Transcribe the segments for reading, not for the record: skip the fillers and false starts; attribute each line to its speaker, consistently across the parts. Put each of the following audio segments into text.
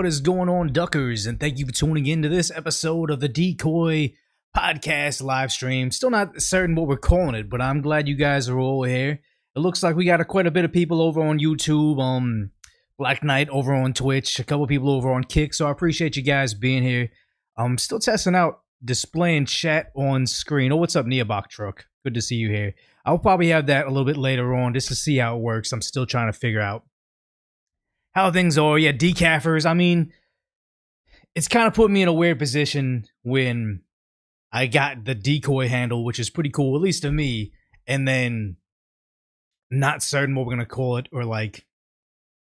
Speaker 1: What is going on, Duckers? And thank you for tuning in to this episode of the Decoy Podcast live stream. Still not certain what we're calling it, but I'm glad you guys are all here. It looks like we got quite a bit of people over on YouTube, Black Knight over on Twitch, a couple people over on Kick, so I appreciate you guys being here. I'm still testing out displaying chat on screen. Oh, what's up, Neobach Truck? Good to see you here. I'll probably have that a little bit later on just to see how it works. I'm still trying to figure out how things are. Yeah, decaffers. I mean, it's kind of put me in a weird position when I got the decoy handle, which is pretty cool, at least to me, and then not certain what we're gonna call it or like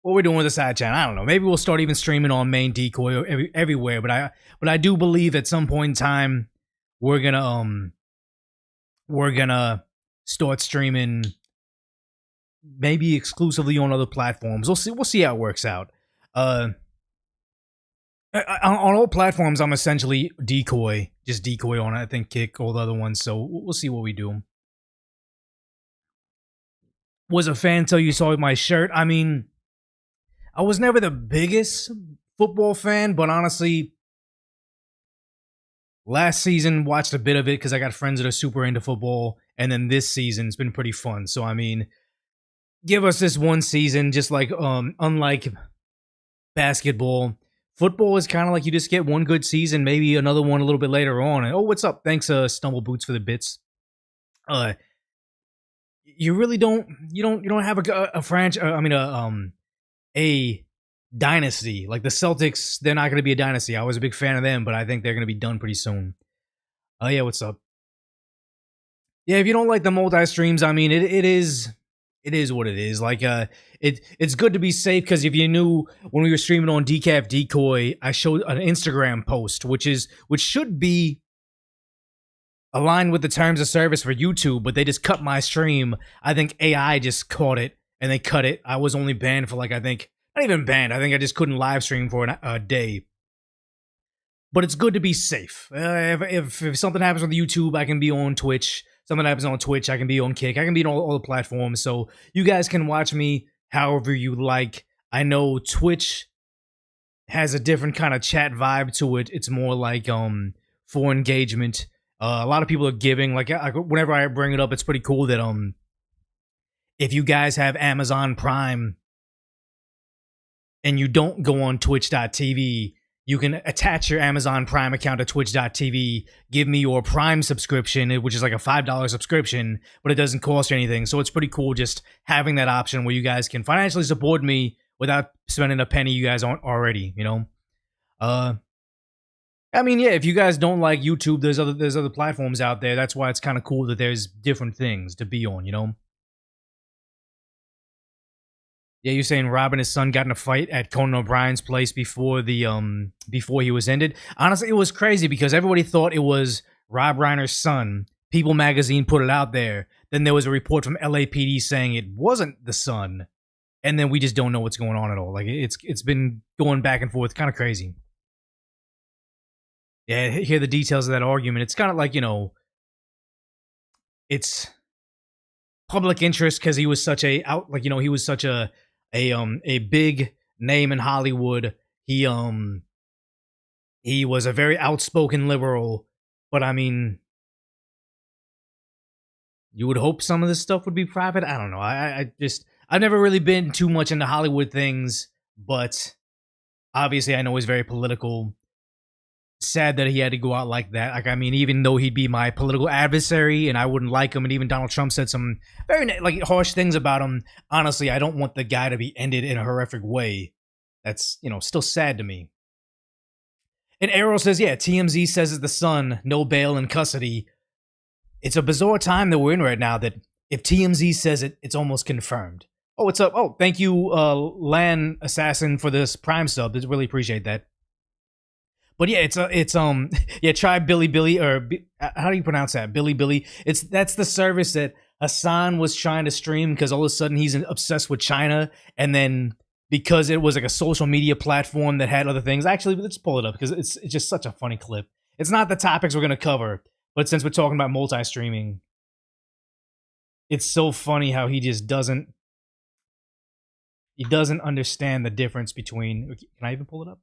Speaker 1: what we're doing with the side channel. I don't know. Maybe we'll start even streaming on main decoy or everywhere. But I do believe at some point in time we're gonna start streaming maybe exclusively on other platforms. We'll see how it works out. On all platforms, I'm essentially decoy, just decoy on, I think, Kick, all the other ones. So we'll see what we do. Was a fan until you saw my shirt. I mean, I was never the biggest football fan, but honestly, last season watched a bit of it because I got friends that are super into football, and then this season it's been pretty fun. So I mean, give us this one season, just like unlike basketball, football is kind of like you just get one good season, maybe another one a little bit later on. And oh, what's up? Thanks, Stumble Boots, for the bits. You really don't have a franchise. I mean, a dynasty like the Celtics. They're not going to be a dynasty. I was a big fan of them, but I think they're going to be done pretty soon. Oh yeah, what's up? Yeah, if you don't like the multi streams, I mean, it is what it is. Like, it's good to be safe because if you knew when we were streaming on Decaf Decoy, I showed an Instagram post, which should be aligned with the terms of service for YouTube, but they just cut my stream. I think AI just caught it and they cut it. I was only banned for like, I think, not even banned. I think I just couldn't live stream for a day. But it's good to be safe. If something happens on the YouTube, I can be on Twitch. Something happens on Twitch, I can be on Kick. I can be on all the platforms. So you guys can watch me however you like. I know Twitch has a different kind of chat vibe to it. It's more like for engagement. A lot of people are giving. Like whenever I bring it up, it's pretty cool that if you guys have Amazon Prime and you don't go on Twitch.tv, you can attach your Amazon Prime account to Twitch.tv, give me your Prime subscription, which is like a $5 subscription, but it doesn't cost you anything. So it's pretty cool just having that option where you guys can financially support me without spending a penny you guys aren't already, you know? I mean, yeah, if you guys don't like YouTube, there's other platforms out there. That's why it's kind of cool that there's different things to be on, you know? Yeah, you're saying Rob and his son got in a fight at Conan O'Brien's place before he was ended. Honestly, it was crazy because everybody thought it was Rob Reiner's son. People magazine put it out there. Then there was a report from LAPD saying it wasn't the son. And then we just don't know what's going on at all. Like it's been going back and forth, kind of crazy. Yeah, hear the details of that argument. It's kind of like, you know, it's public interest because he was such a he was such a big name in Hollywood. He was a very outspoken liberal, but I mean, you would hope some of this stuff would be private. I don't know. I've never really been too much into Hollywood things, but obviously I know he's very political. Sad that he had to go out like that. Like, I mean, even though he'd be my political adversary and I wouldn't like him, and even Donald Trump said some very harsh things about him. Honestly, I don't want the guy to be ended in a horrific way. That's, you know, still sad to me. And Arrow says, yeah, TMZ says it's the son, no bail in custody. It's a bizarre time that we're in right now that if TMZ says it, it's almost confirmed. Oh, what's up? Oh, thank you, Lan Assassin, for this Prime sub. I really appreciate that. But yeah, try Billy, or how do you pronounce that? Billy. That's the service that Hassan was trying to stream because all of a sudden he's obsessed with China, and then because it was like a social media platform that had other things. Actually, let's pull it up because it's just such a funny clip. It's not the topics we're gonna cover, but since we're talking about multi-streaming, it's so funny how he just doesn't understand the difference between. Can I even pull it up?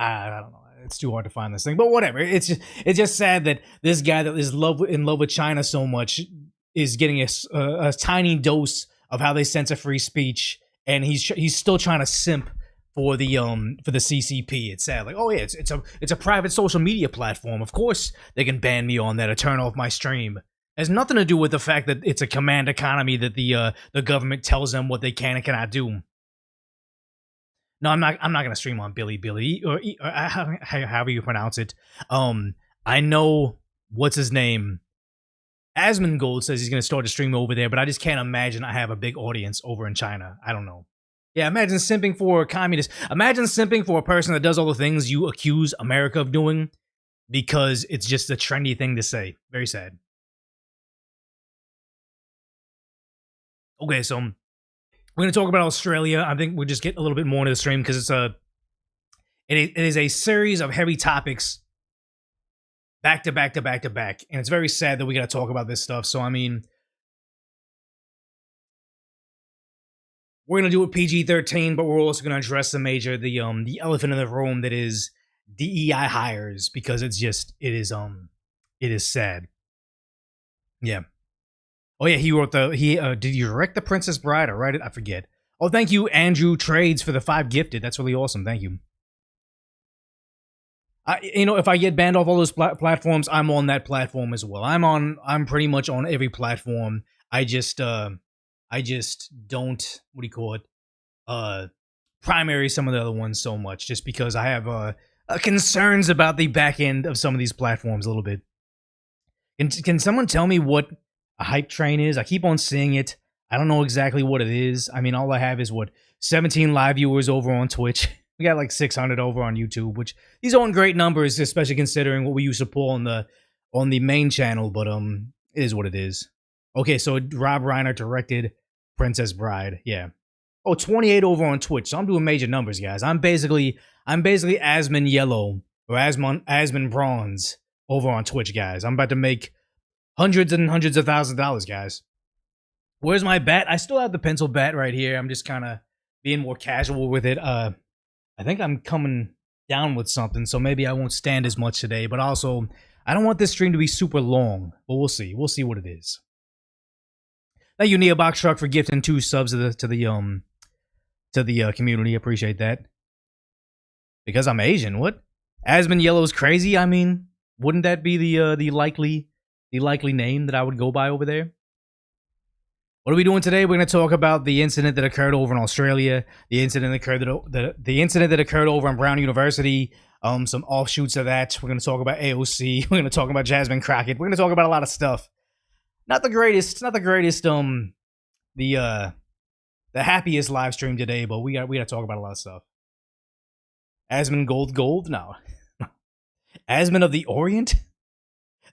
Speaker 1: I don't know. It's too hard to find this thing, but whatever. It's just sad that this guy that is in love with China so much is getting a tiny dose of how they censor free speech, and he's still trying to simp for the CCP. It's sad. Like, oh yeah, it's a private social media platform. Of course they can ban me on that or turn off my stream. It has nothing to do with the fact that it's a command economy that the government tells them what they can and cannot do. No, I'm not gonna stream on Bilibili or however you pronounce it. I know what's his name. Asmongold says he's gonna start a stream over there, but I just can't imagine I have a big audience over in China. I don't know. Yeah, imagine simping for a communist. Imagine simping for a person that does all the things you accuse America of doing because it's just a trendy thing to say. Very sad. Okay, so we're going to talk about Australia. I think we'll just get a little bit more into the stream because it is a series of heavy topics back to back to back to back. And it's very sad that we got to talk about this stuff. So, I mean, we're going to do it PG-13, but we're also going to address the elephant in the room that is DEI hires because it is sad. Yeah. Oh yeah, he wrote did you direct The Princess Bride or write it? I forget. Oh, thank you, Andrew Trades, for the 5 gifted. That's really awesome. Thank you. If I get banned off all those platforms, I'm on that platform as well. I'm pretty much on every platform. I just don't, what do you call it? Primary some of the other ones so much just because I have concerns about the back end of some of these platforms a little bit. Can someone tell me what a hype train is? I keep on seeing it. I don't know exactly what it is. I mean, all I have is 17 live viewers over on Twitch. We got like 600 over on YouTube, which these aren't great numbers, especially considering what we used to pull on the main channel. But it is what it is. Okay, so Rob Reiner directed Princess Bride. Yeah. Oh, 28 over on Twitch. So I'm doing major numbers, guys. I'm basically Asmon Yellow or Asmon Bronze over on Twitch, guys. I'm about to make hundreds and hundreds of thousands of dollars, guys. Where's my bat? I still have the pencil bat right here. I'm just kind of being more casual with it. I think I'm coming down with something, so maybe I won't stand as much today. But also, I don't want this stream to be super long. But we'll see. We'll see what it is. Thank you, Neobox Truck, for gifting 2 subs to the community. Appreciate that. Because I'm Asian. What? Asmon Yellow's crazy. I mean, wouldn't that be the likely name that I would go by over there? What are we doing today? We're going to talk about the incident that occurred over in Australia, the incident that occurred over in Brown University, some offshoots of that. We're going to talk about AOC. We're going to talk about Jasmine Crockett. We're going to talk about a lot of stuff. Not the greatest, the happiest live stream today, but we got to talk about a lot of stuff. Asmongold? No. Asmon of the Orient?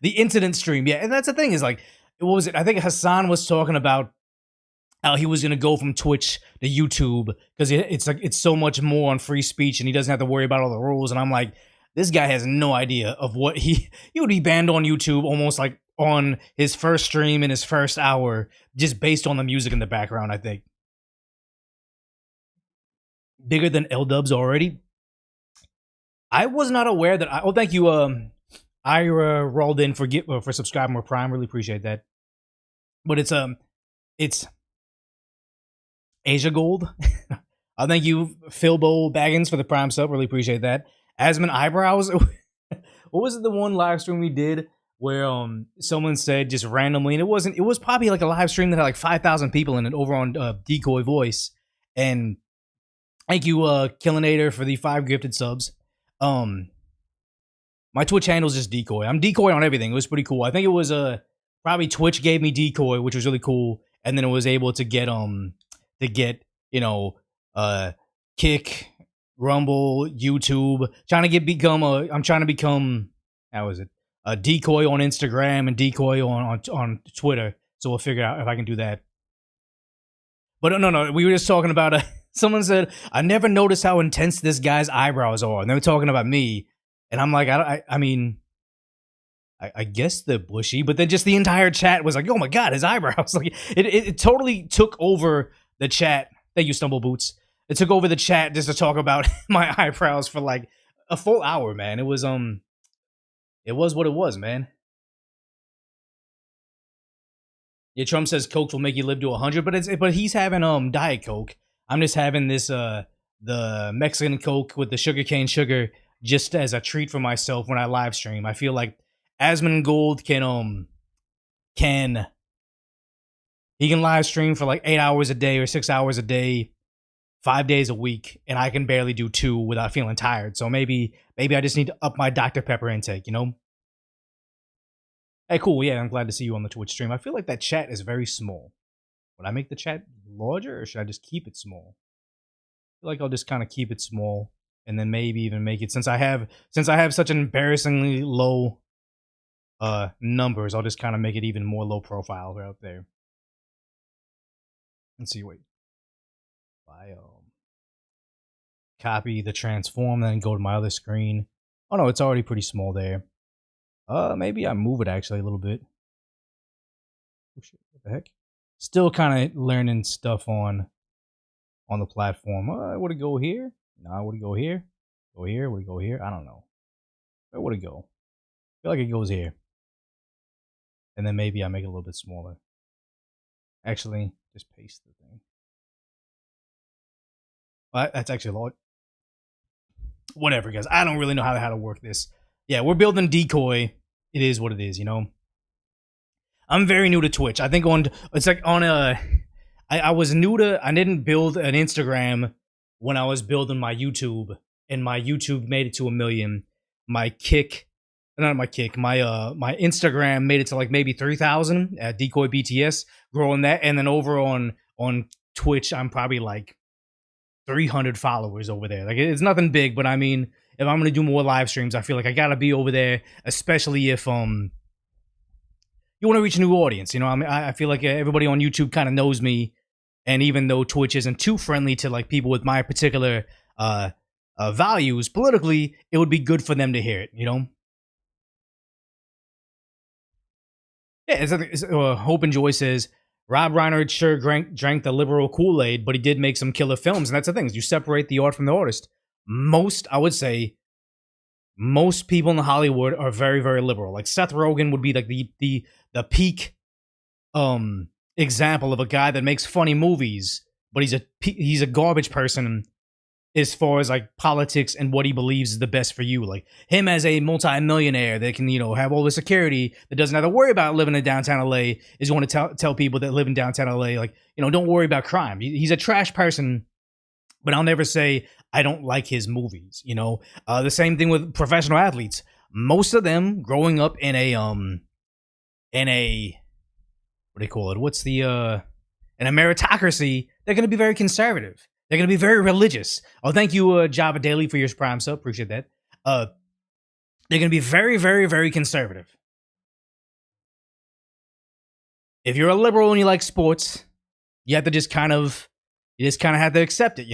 Speaker 1: The incident stream, yeah, and that's the thing is like, what was it? I think Hassan was talking about how he was gonna go from Twitch to YouTube because it's so much more on free speech and he doesn't have to worry about all the rules. And I'm like, this guy has no idea of what he would be banned on YouTube almost like on his first stream in his first hour just based on the music in the background. I think bigger than L-Dubs already. I was not aware that. Oh, thank you, Ira rolled in for subscribing with Prime. Really appreciate that. But it's Asia Gold. Thank you, Philbo Baggins, for the Prime sub. Really appreciate that. Asmon Eyebrows. What was it? The one live stream we did where someone said just randomly, and it was probably like a live stream that had like 5,000 people in it over on Decoy Voice. And thank you, Killinator, for the 5 gifted subs. My Twitch handle is just Decoy. I'm Decoy on everything. It was pretty cool. I think it was probably Twitch gave me Decoy, which was really cool, and then it was able to get Kick, Rumble, YouTube. I'm trying to become how is it? A Decoy on Instagram and Decoy on Twitter. So we'll figure out if I can do that. But no, we were just talking about someone said I never noticed how intense this guy's eyebrows are, and they were talking about me. And I'm like, I mean, I guess they're bushy, but then just the entire chat was like, oh my God, his eyebrows. Like it totally took over the chat. Thank you, Stumble Boots. It took over the chat just to talk about my eyebrows for like a full hour, man. It was what it was, man. Yeah, Trump says Coke will make you live to 100, but he's having Diet Coke. I'm just having this the Mexican Coke with the sugarcane sugar just as a treat for myself when I live stream. I feel like Asmongold can he can live stream for like 8 hours a day or 6 hours a day, 5 days a week, and I can barely do two without feeling tired. So maybe I just need to up my Dr. Pepper intake, you know? Hey, cool. Yeah, I'm glad to see you on the Twitch stream. I feel like that chat is very small. Would I make the chat larger or should I just keep it small? I feel like I'll just kind of keep it small and then maybe even make it since I have such an embarrassingly low numbers, I'll just kind of make it even more low profile right up there. Let's see, wait. I copy the transform, then go to my other screen. Oh no, it's already pretty small there. Maybe I move it actually a little bit. Oh shit, what the heck? Still kind of learning stuff on the platform. Would it go here? No, would it go here? Go here? Would it go here? I don't know. Where would it go? I feel like it goes here. And then maybe I make it a little bit smaller. Actually, just paste the thing. That's actually a lot. Whatever, guys. I don't really know how to work this. Yeah, we're building Decoy. It is what it is, you know. I'm very new to Twitch. I think I was new to. I didn't build an Instagram when I was building my YouTube, and my YouTube made it to 1 million. My Instagram made it to like maybe 3,000 at Decoy BTS, growing that, and then over on Twitch, I'm probably like 300 followers over there. Like it's nothing big, but I mean, if I'm gonna do more live streams, I feel like I gotta be over there, especially if you want to reach a new audience. You know, I mean, I feel like everybody on YouTube kind of knows me, and even though Twitch isn't too friendly to like people with my particular values politically, it would be good for them to hear it. You know. Yeah, Hope and Joy says Rob Reiner sure drank the liberal Kool-Aid, but he did make some killer films, and that's the thing. Is you separate the art from the artist. I would say, most people in Hollywood are very, very liberal. Like Seth Rogen would be like the peak example of a guy that makes funny movies, but he's a garbage person as far as like politics and what he believes is the best for you. Like him as a multi-millionaire that can, have all the security, that doesn't have to worry about living in downtown LA, is going to tell people that live in downtown LA, like, don't worry about crime. He's a trash person, but I'll never say I don't like his movies. The same thing with professional athletes. Most of them growing up in a what do they call it? What's the in a meritocracy, they're going to be very conservative. They're going to be very religious. Oh, thank you, Java Daily, for your Prime sub. Appreciate that. They're going to be very, very, very conservative. If you're a liberal and you like sports, you have to just kind of have to accept it,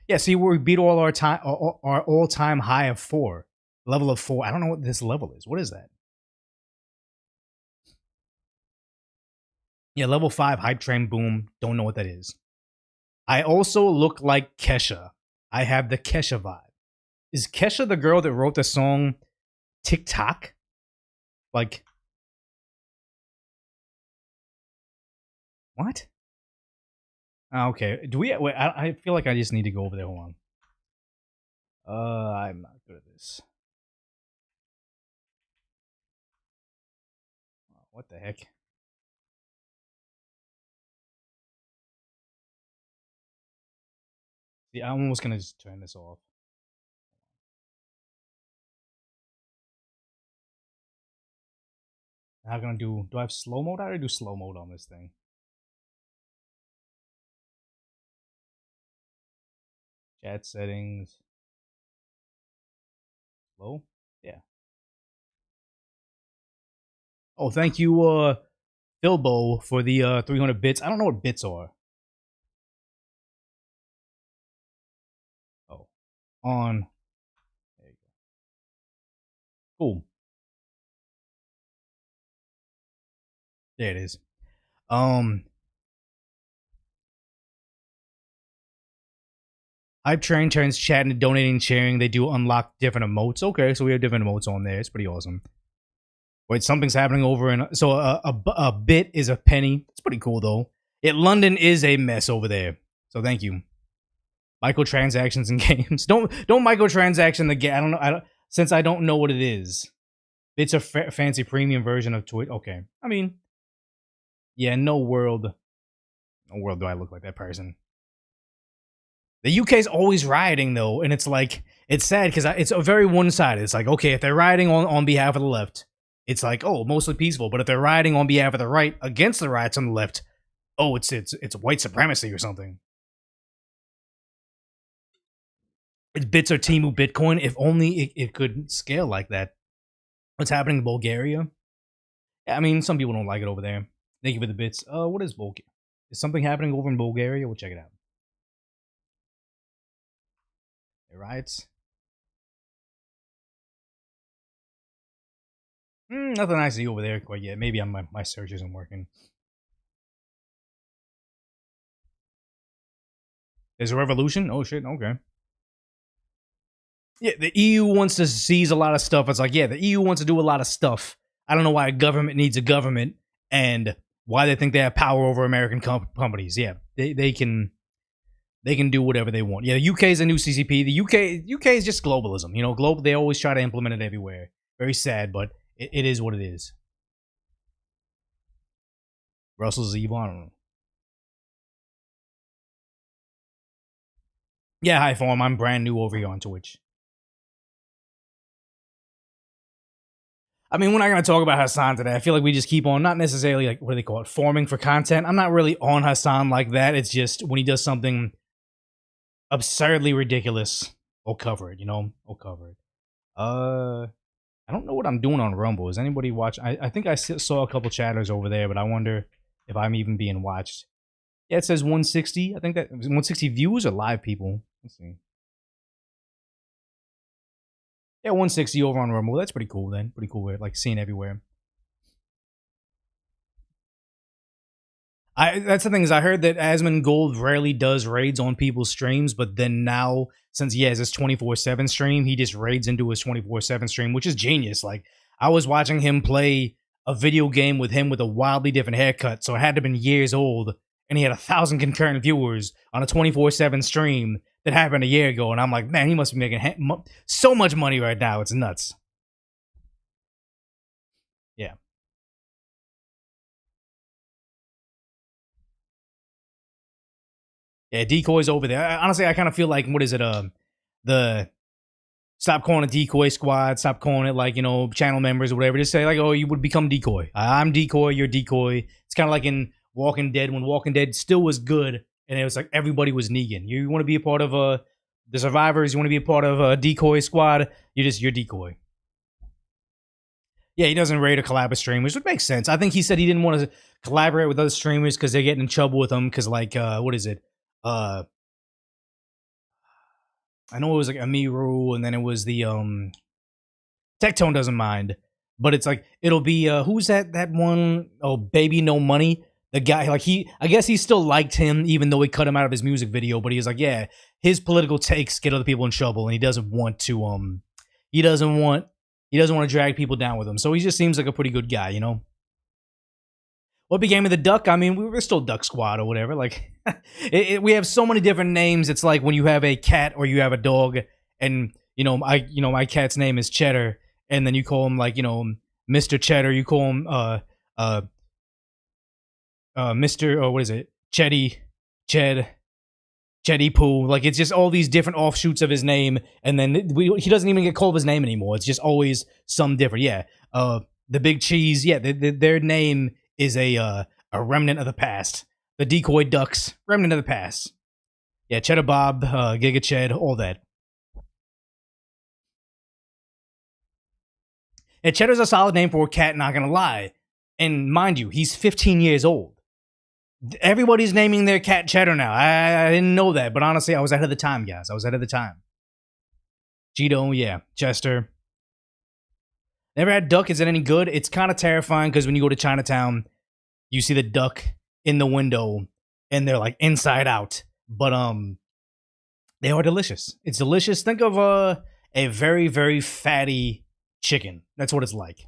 Speaker 1: Yeah, see, we beat all our all-time high of 4. Level of 4. I don't know what this level is. What is that? Yeah, level 5, hype train boom. Don't know what that is. I also look like Kesha. I have the Kesha vibe. Is Kesha the girl that wrote the song TikTok? Like, what? Okay. Do we? Wait, I feel like I just need to go over there. Hold on. I'm not good at this. What the heck? See, I'm almost gonna just turn this off. How can I do? Do I have slow mode? How do I do slow mode on this thing? Chat settings. Slow? Yeah. Oh, thank you, Philbo, for the 300 bits. I don't know what bits are. Oh, on. There you go. Cool. There it is. Hype Train turns chat into donating and sharing. They do unlock different emotes. Okay, so we have different emotes on there. It's pretty awesome. Wait, something's happening over in... So a bit is a penny. It's pretty cool, though. London is a mess over there. So thank you. Microtransactions in games. Don't microtransaction the game. I don't know. Since I don't know what it is. It's a fancy premium version of Twitch. Okay. I mean... Yeah, no world do I look like that person. The UK's always rioting, though, and it's like, it's sad because it's a very one-sided. It's like, okay, if they're rioting on behalf of the left, it's like, oh, mostly peaceful. But if they're rioting on behalf of the right against the riots on the left, oh, it's white supremacy or something. It's bits or Temu Bitcoin. If only it could scale like that. What's happening in Bulgaria? I mean, some people don't like it over there. Thank you for the bits. What is Bulgaria? Is something happening over in Bulgaria? We'll check it out. Riots. Nothing I see over there quite yet. Maybe my search isn't working. There's a revolution? Oh shit, okay. Yeah, the EU wants to seize a lot of stuff. It's like, yeah, the EU wants to do a lot of stuff. I don't know why a government needs a government and why they think they have power over American companies. Yeah, they can do whatever they want. Yeah, the UK is a new CCP. The UK is just globalism. You know, global. They always try to implement it everywhere. Very sad, but it is what it is. Russell's evil. I don't know. Yeah, hi Form. I'm brand new over here on Twitch. I mean, we're not going to talk about Hassan today. I feel like we just keep on, not necessarily like, what do they call it, forming for content. I'm not really on Hassan like that. It's just when he does something absurdly ridiculous, we'll cover it, you know? We'll cover it. I don't know what I'm doing on Rumble. Is anybody watching? I think I saw a couple chatters over there, but I wonder if I'm even being watched. Yeah, it says 160. I think that 160 views or live people. Let's see. Yeah, 160 over on Rumble. That's pretty cool then. Pretty cool. Like seeing everywhere. That's the thing is I heard that Asmongold rarely does raids on people's streams, but then now since he has his 24/7 stream, he just raids into his 24/7 stream, which is genius. Like I was watching him play a video game with him with a wildly different haircut, so it had to have been years old, and he had 1,000 concurrent viewers on a 24/7 stream that happened a year ago, and I'm like, man, he must be making so much money right now. It's nuts. Yeah. Yeah, Decoy's over there. Honestly, I kind of feel like, what is it? The stop calling it Decoy Squad. Stop calling it like, you know, channel members or whatever. Just say like, oh, you would become Decoy. I'm Decoy. You're Decoy. It's kind of like in Walking Dead when Walking Dead still was good, and it was like everybody was Negan. You want to be a part of the survivors. You want to be a part of a Decoy Squad. You're Decoy. Yeah, he doesn't raid or collab with streamers, which makes sense. I think he said he didn't want to collaborate with other streamers because they're getting in trouble with him. Because like, what is it? I know it was like Amiru, and then it was the Tectone doesn't mind, but it's like it'll be who's that one? Oh, Baby No Money. The guy, like I guess he still liked him even though he cut him out of his music video. But he was like, yeah, his political takes get other people in trouble, and he doesn't want to he doesn't want to drag people down with him. So he just seems like a pretty good guy, you know. What became of the Duck? I mean, we were still Duck Squad or whatever. Like, we have so many different names. It's like when you have a cat or you have a dog, and my cat's name is Cheddar, and then you call him like, Mr. Cheddar. You call him Mr. or what is it? Chetty Poo. Like, it's just all these different offshoots of his name, and then he doesn't even get called his name anymore. It's just always some different. Yeah. The Big Cheese. Yeah. Their name is a remnant of the past. The Decoy Ducks, remnant of the past. Yeah, Cheddar Bob, Giga Ched, all that. And Cheddar's a solid name for a cat, not gonna lie. And mind you, he's 15 years old. Everybody's naming their cat Cheddar now. I didn't know that, but honestly, I was ahead of the time, guys. I was ahead of the time. Cheeto, yeah. Chester. Never had duck. Is it any good? It's kind of terrifying because when you go to Chinatown, you see the duck in the window and they're like inside out. But They are delicious. It's delicious. Think of a very, very fatty chicken. That's what it's like.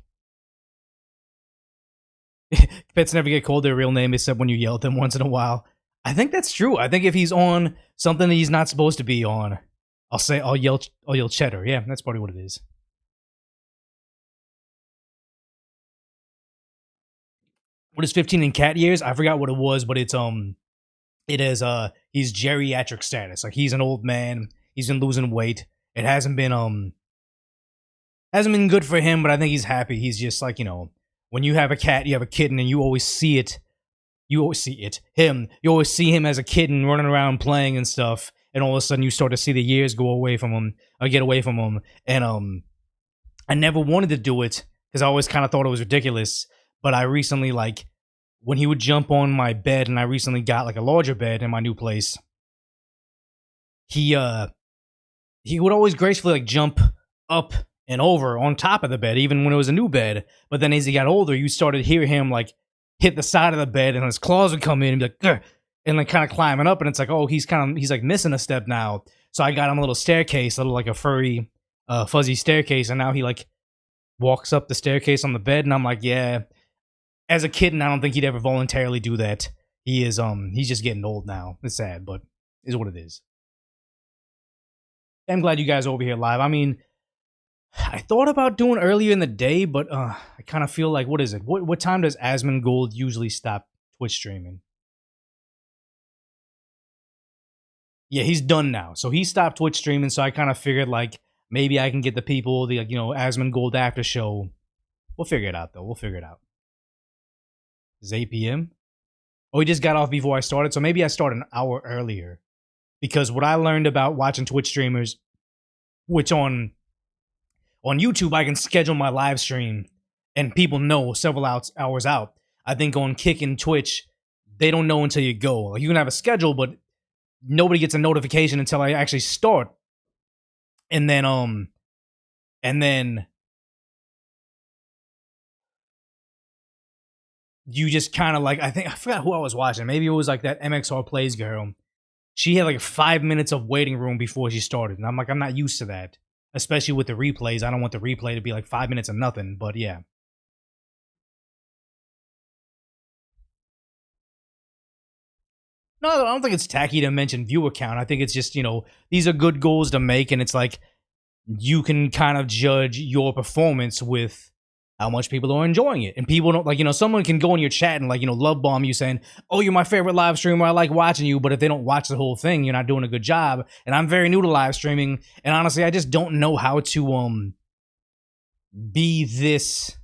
Speaker 1: Pets never get called their real name except when you yell at them once in a while. I think that's true. I think if he's on something that he's not supposed to be on, I'll yell cheddar. Yeah, that's probably what it is. What is 15 in cat years? I forgot what it was, but it is he's geriatric status. Like he's an old man. He's been losing weight. It hasn't been good for him, but I think he's happy. He's just like, when you have a cat, you have a kitten, and you always see it. You always see it. Him. You always see him as a kitten running around playing and stuff, and all of a sudden you start to see the years go away from him, or get away from him. And I never wanted to do it because I always kind of thought it was ridiculous. But I recently, like, when he would jump on my bed, and I recently got like a larger bed in my new place, he would always gracefully like jump up and over on top of the bed, even when it was a new bed. But then as he got older, you started to hear him like hit the side of the bed, and his claws would come in and be like, "Grr," and like kind of climbing up, and it's like, oh, he's like missing a step now. So I got him a little staircase, a little like a furry, fuzzy staircase, and now he like walks up the staircase on the bed, and I'm like, yeah. As a kitten, I don't think he'd ever voluntarily do that. He's just getting old now. It's sad, but is what it is. I'm glad you guys are over here live. I mean, I thought about doing earlier in the day, but I kind of feel like, what is it? What time does Asmongold usually stop Twitch streaming? Yeah, he's done now. So he stopped Twitch streaming, so I kind of figured, like, maybe I can get the people, the, Asmongold after show. We'll figure it out, though. We'll figure it out. It's 8 p.m.? Oh, he just got off before I started, so maybe I start an hour earlier. Because what I learned about watching Twitch streamers, which on YouTube I can schedule my live stream, and people know several hours out. I think on Kick and Twitch, they don't know until you go. Like, you can have a schedule, but nobody gets a notification until I actually start. And then you just kind of like, I forgot who I was watching. Maybe it was like that MXR Plays girl. She had like 5 minutes of waiting room before she started. And I'm like, I'm not used to that. Especially with the replays. I don't want the replay to be like 5 minutes of nothing. But yeah. No, I don't think it's tacky to mention viewer count. I think it's just, these are good goals to make. And it's like, you can kind of judge your performance with how much people are enjoying it. And people don't, like, someone can go in your chat and, like, love bomb you saying, oh, you're my favorite live streamer, I like watching you. But if they don't watch the whole thing, you're not doing a good job. And I'm very new to live streaming, and honestly, I just don't know how to be this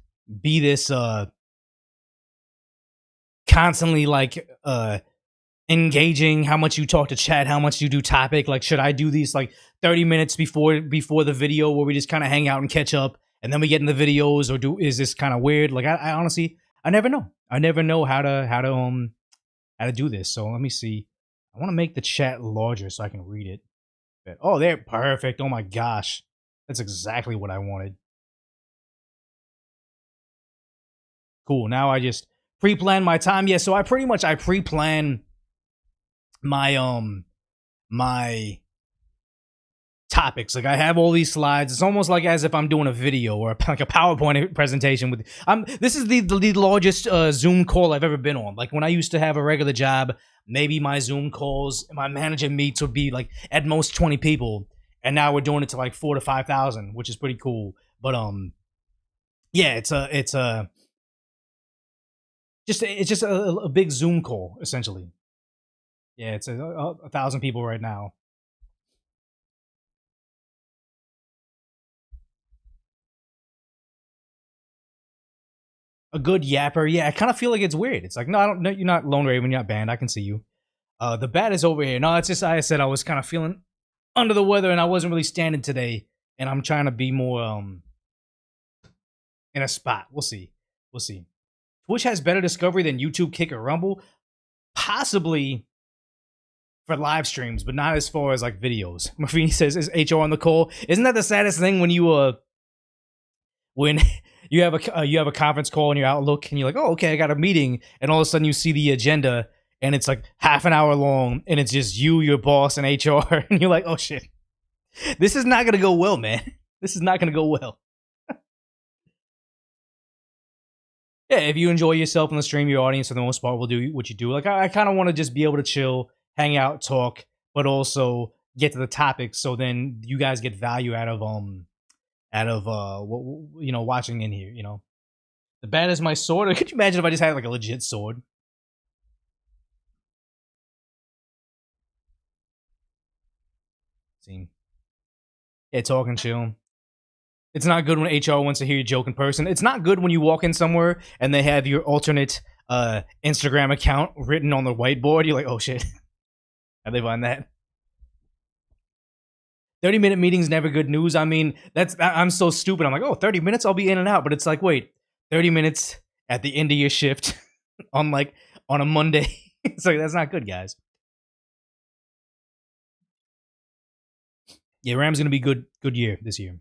Speaker 1: constantly, like, engaging, how much you talk to chat, how much you do topic. Like, should I do these like 30 minutes before the video where we just kind of hang out and catch up, and then we get in the videos, or is this kind of weird? Like, I honestly, I never know. I never know how to do this. So let me see. I want to make the chat larger so I can read it. Oh, they're perfect. Oh my gosh. That's exactly what I wanted. Cool. Now I just pre-plan my time. Yeah, so I pre-plan my topics. Like, I have all these slides. It's almost like as if I'm doing a video or like a PowerPoint presentation with. This is the largest Zoom call I've ever been on. Like, when I used to have a regular job, maybe my Zoom calls, my manager meets would be like at most 20 people, and now we're doing it to like 4,000 to 5,000, which is pretty cool. But yeah, it's just a big Zoom call essentially. Yeah, it's 1,000 people right now. A good yapper. Yeah, I kind of feel like it's weird. It's like, no, I don't know. You're not Lone Raven. You're not banned. I can see you. The bat is over here. No, it's just, I said I was kind of feeling under the weather, and I wasn't really standing today, and I'm trying to be more in a spot. We'll see. We'll see. Twitch has better discovery than YouTube, Kick, or Rumble. Possibly for live streams, but not as far as like videos. Mafini says, "Is HR on the call?" Isn't that the saddest thing when you when you have a conference call in your Outlook and you're like, "Oh, okay, I got a meeting," and all of a sudden you see the agenda and it's like half an hour long, and it's just you, your boss, and HR, and you're like, oh shit, this is not gonna go well, man. This is not gonna go well. Yeah, if you enjoy yourself on the stream, your audience for the most part will do what you do. Like I kind of want to just be able to chill, hang out, talk, but also get to the topics. So then you guys get value out of watching in here. The bat is my sword. Could you imagine if I just had like a legit sword? Scene. Yeah, talking chill. It's not good when HR wants to hear you joke in person. It's not good when you walk in somewhere and they have your alternate Instagram account written on the whiteboard. You're like, oh shit. How'd they find that? 30-minute meetings never good news. I mean, I'm so stupid. I'm like, oh, 30 minutes, I'll be in and out. But it's like, wait, 30 minutes at the end of your shift on a Monday. So that's not good, guys. Yeah, Ram's gonna be good year this year.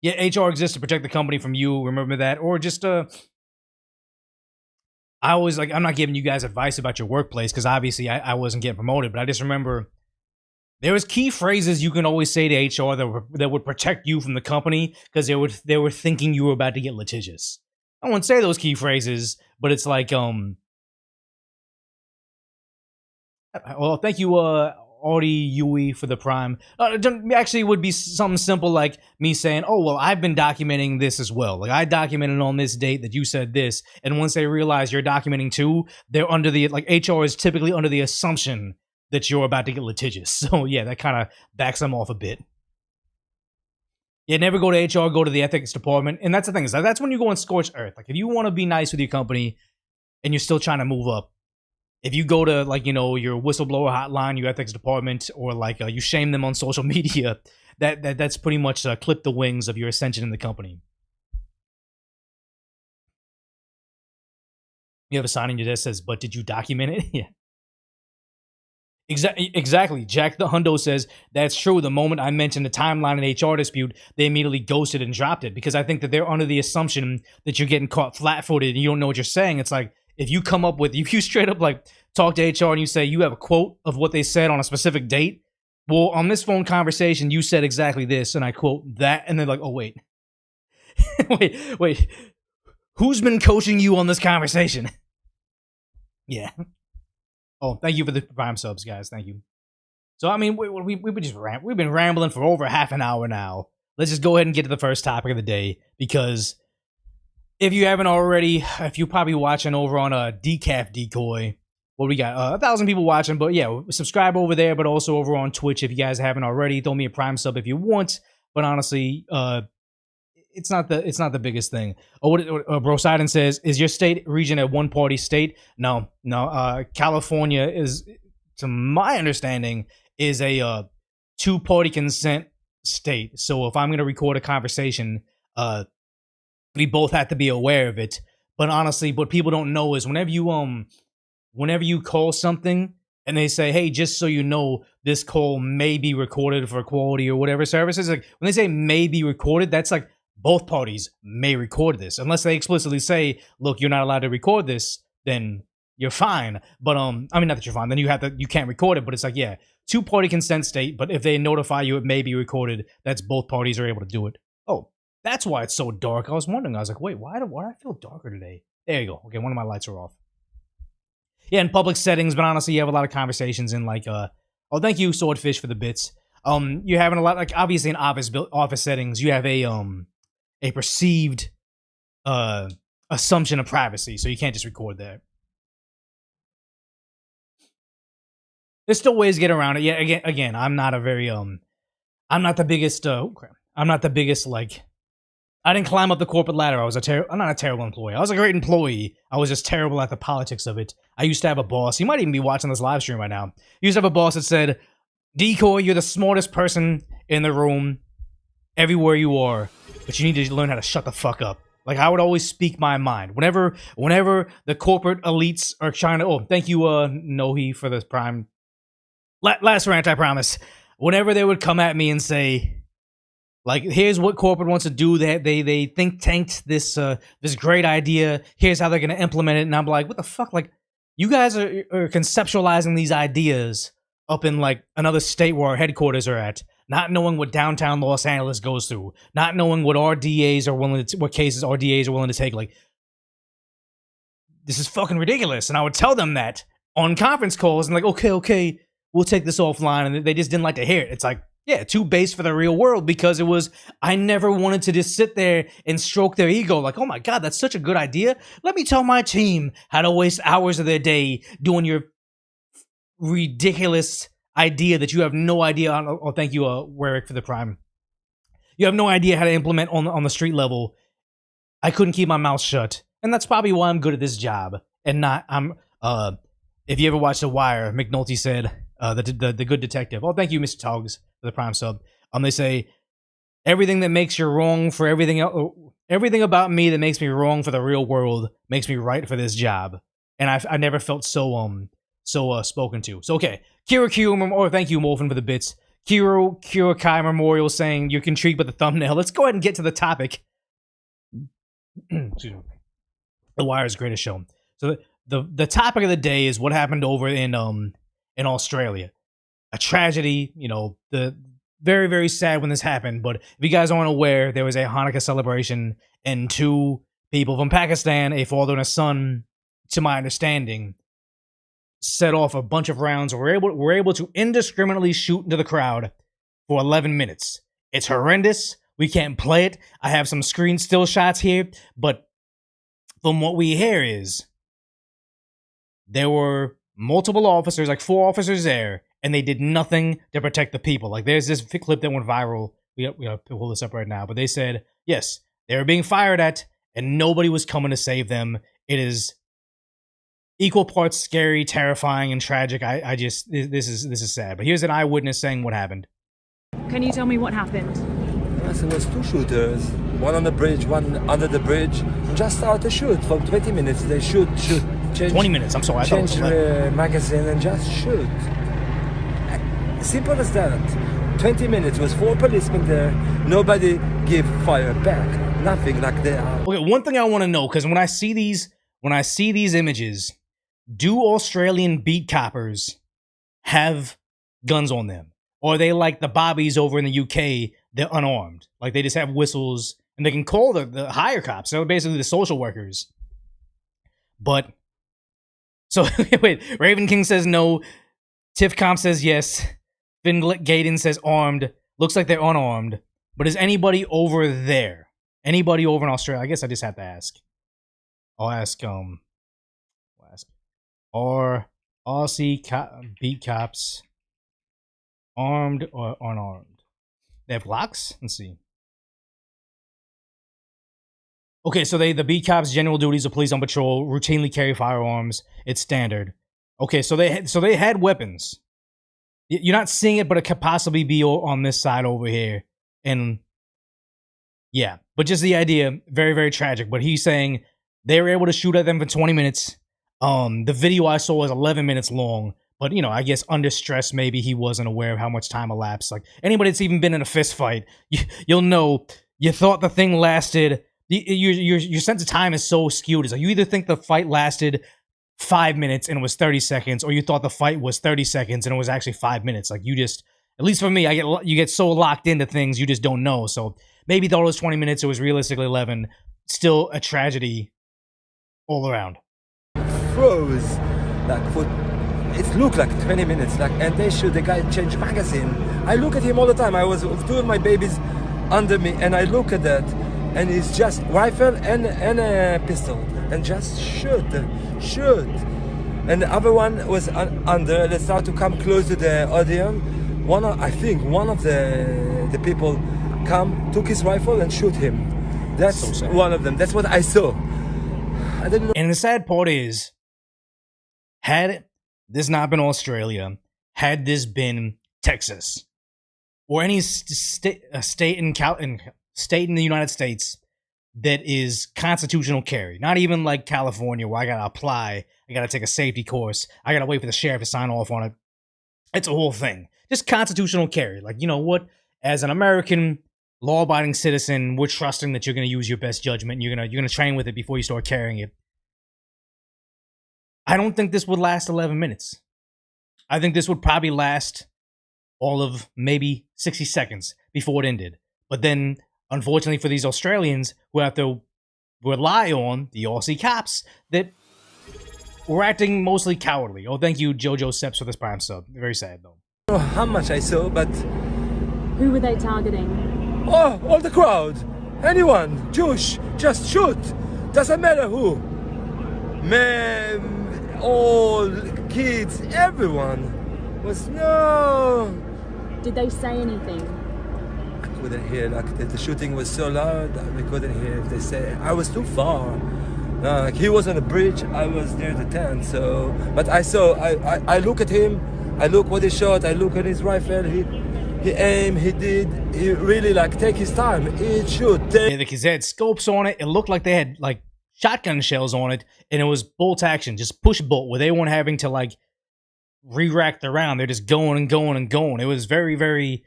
Speaker 1: Yeah, HR exists to protect the company from you. Remember that, or just I always I'm not giving you guys advice about your workplace because obviously I wasn't getting promoted, but I just remember there was key phrases you can always say to HR that would protect you from the company because they were thinking you were about to get litigious. I won't say those key phrases, but it's like well, thank you, Audi Yui for the Prime. Actually, it would be something simple like me saying, oh, well, I've been documenting this as well. Like, I documented on this date that you said this. And once they realize you're documenting too, they're under the, HR is typically under the assumption that you're about to get litigious. So, yeah, that kind of backs them off a bit. Yeah, never go to HR, go to the ethics department. And that's the thing, is that's when you go on scorched earth. Like, if you want to be nice with your company and you're still trying to move up, if you go to your whistleblower hotline, your ethics department, or you shame them on social media, that's pretty much clip the wings of your ascension in the company. You have a sign in your desk that says, "But did you document it?" Yeah. Exactly. Jack the Hundo says, that's true. The moment I mentioned the timeline and HR dispute, they immediately ghosted and dropped it because I think that they're under the assumption that you're getting caught flat-footed and you don't know what you're saying. It's like, if you come up with, if you straight up talk to HR and you say you have a quote of what they said on a specific date, well, on this phone conversation, you said exactly this, and I quote that, and they're like, oh, wait. wait. Who's been coaching you on this conversation? Yeah. Oh, thank you for the Prime subs, guys. Thank you. So, I mean, we've been rambling for over half an hour now. Let's just go ahead and get to the first topic of the day, because if you haven't already, if you're probably watching over on a Decaf Decoy, what we got? 1,000 people watching, but yeah, subscribe over there, but also over on Twitch if you guys haven't already. Throw me a Prime sub if you want, but honestly, it's not the biggest thing. Oh, what Brosidon says, is your state region a one-party state? No. California is, to my understanding, is a two-party consent state. So if I'm going to record a conversation, we both have to be aware of it. But honestly, what people don't know is whenever you call something and they say, hey, just so you know, this call may be recorded for quality or whatever services, like when they say may be recorded, that's like both parties may record this. Unless they explicitly say, look, you're not allowed to record this, then you're fine. But I mean, not that you're fine, then you can't record it, but it's like, yeah, two-party consent state, but if they notify you it may be recorded, that's both parties are able to do it. Oh, that's why it's so dark. I was wondering. I was like, wait, why do I feel darker today? There you go. Okay, one of my lights are off. Yeah, in public settings, but honestly, you have a lot of conversations in oh, thank you, Swordfish, for the bits. You're having a lot, obviously in office settings, you have a perceived assumption of privacy, so you can't just record that. There's still ways to get around it. Yeah, again, I'm not a very I'm not the biggest I didn't climb up the corporate ladder. I'm not a terrible employee. I was a great employee. I was just terrible at the politics of it. I used to have a boss. You might even be watching this live stream right now. I used to have a boss that said, Decoy, you're the smartest person in the room everywhere you are, but you need to learn how to shut the fuck up. Like, I would always speak my mind. Whenever the corporate elites are trying to... Oh, thank you, Nohi, for this Prime. Last rant, I promise. Whenever they would come at me and say... here's what corporate wants to do. They think tanked this great idea. Here's how they're gonna implement it. And I'm like, what the fuck? you guys are conceptualizing these ideas up in like another state where our headquarters are at, not knowing what downtown Los Angeles goes through, not knowing what RDAs are willing to, what cases RDAs are willing to take. Like, this is fucking ridiculous. And I would tell them that on conference calls and like, okay, we'll take this offline. And they just didn't like to hear it. It's like, yeah, too base for the real world, because it was, I never wanted to just sit there and stroke their ego. Like, oh my God, that's such a good idea. Let me tell my team how to waste hours of their day doing your ridiculous idea that you have no idea on. Oh, thank you, Warwick, for the prime. You have no idea how to implement on the street level. I couldn't keep my mouth shut. And that's probably why I'm good at this job. And not, if you ever watched The Wire, McNulty said, the good detective. Oh, thank you, Mr. Togs, for the prime sub. They say, everything that makes you wrong for everything else, everything about me that makes me wrong for the real world makes me right for this job. And I never felt so spoken to. So, okay. Kira Q, or thank you, Morphin, for the bits. Kira Kai Memorial saying, you can treat with the thumbnail. Let's go ahead and get to the topic. Excuse me. The Wire's greatest show. So the topic of the day is what happened over in Australia. A tragedy, you know, the very, very sad when this happened. But if you guys aren't aware, there was a Hanukkah celebration and two people from Pakistan, a father and a son, to my understanding, set off a bunch of rounds. Were able to indiscriminately shoot into the crowd for 11 minutes. It's horrendous. We can't play it. I have some screen still shots here, but from what we hear is there were multiple officers, like 4 officers there, and they did nothing to protect the people. Like, there's this clip that went viral. We have to pull this up right now, but they said, yes, they were being fired at, and nobody was coming to save them. It is equal parts scary, terrifying, and tragic. This is sad. But here's an eyewitness saying what happened.
Speaker 2: Can you tell me what happened?
Speaker 3: Yes, it was 2 shooters, one on the bridge, one under the bridge. Just start to shoot for 20 minutes. They shoot, change.
Speaker 1: 20 minutes. I'm sorry.
Speaker 3: Change the magazine and just shoot. Simple as that. 20 minutes was 4 policemen there. Nobody give fire back. Nothing like they are.
Speaker 1: Okay, one thing I want to know, because when I see these images, do Australian beat coppers have guns on them? Or are they like the bobbies over in the UK? They're unarmed. Like, they just have whistles, and they can call the higher cops. So basically the social workers. But, so, wait, Raven King says no. Tiffcom says yes. Finn Gaden says armed. Looks like they're unarmed. But is anybody over there? Anybody over in Australia? I guess I just have to ask. I'll ask, are Aussie beat cops armed or unarmed? They have locks? Let's see. Okay, so the beat cops' general duties of police on patrol, routinely carry firearms. It's standard. Okay, so they had weapons. You're not seeing it, but it could possibly be on this side over here. And yeah, but just the idea, very, very tragic. But he's saying they were able to shoot at them for 20 minutes. The video I saw was 11 minutes long. But, you know, I guess under stress, maybe he wasn't aware of how much time elapsed. Like, anybody that's even been in a fist fight, you'll know, you thought the thing lasted. Your sense of time is so skewed. It's like, you either think the fight lasted 5 minutes and it was 30 seconds, or you thought the fight was 30 seconds and it was actually 5 minutes. Like, you just, at least for me, you get so locked into things you just don't know. So maybe thought it was 20 minutes, it was realistically 11. Still a tragedy all around.
Speaker 3: Froze, like, for it looked like 20 minutes, like, and they shoot, the guy changed magazine. I look at him all the time. I was doing my babies under me, and I look at that, and it's just rifle and a pistol, and just shoot. And the other one was under. They started to come close to the audience. I think one of the people took his rifle and shoot him. That's so one of them. That's what I saw. I didn't know.
Speaker 1: And the sad part is, had this not been Australia, had this been Texas or any state in the United States that is constitutional carry, not even like California where I gotta apply, I gotta take a safety course, I gotta wait for the sheriff to sign off on it. It's a whole thing. Just constitutional carry. Like, you know what? As an American law-abiding citizen, we're trusting that you're gonna use your best judgment. And you're gonna train with it before you start carrying it. I don't think this would last 11 minutes. I think this would probably last all of maybe 60 seconds before it ended. But then, unfortunately for these Australians who have to rely on the Aussie cops that were acting mostly cowardly. Oh, thank you, Jojo Seps, for this prime sub. Very sad, though.
Speaker 3: I don't know how much I saw, but
Speaker 2: Who were they targeting?
Speaker 3: oh, all the crowd, anyone, Jewish, just shoot. Doesn't matter who. Men, all kids, everyone was no.
Speaker 2: Did they say anything?
Speaker 3: I couldn't hear. Like the shooting was so loud that we couldn't hear if they say. I was too far. Like he was on a bridge. I was near the tent. So, but I saw. I look at him. I look what he shot. I look at his rifle. He aimed. He did. He really like take his time. He shoot.
Speaker 1: Yeah, because they had scopes on it. It looked like they had like shotgun shells on it, and it was bolt action, just push bolt, where they weren't having to like re-rack the round. They're just going and going and going. It was very, very,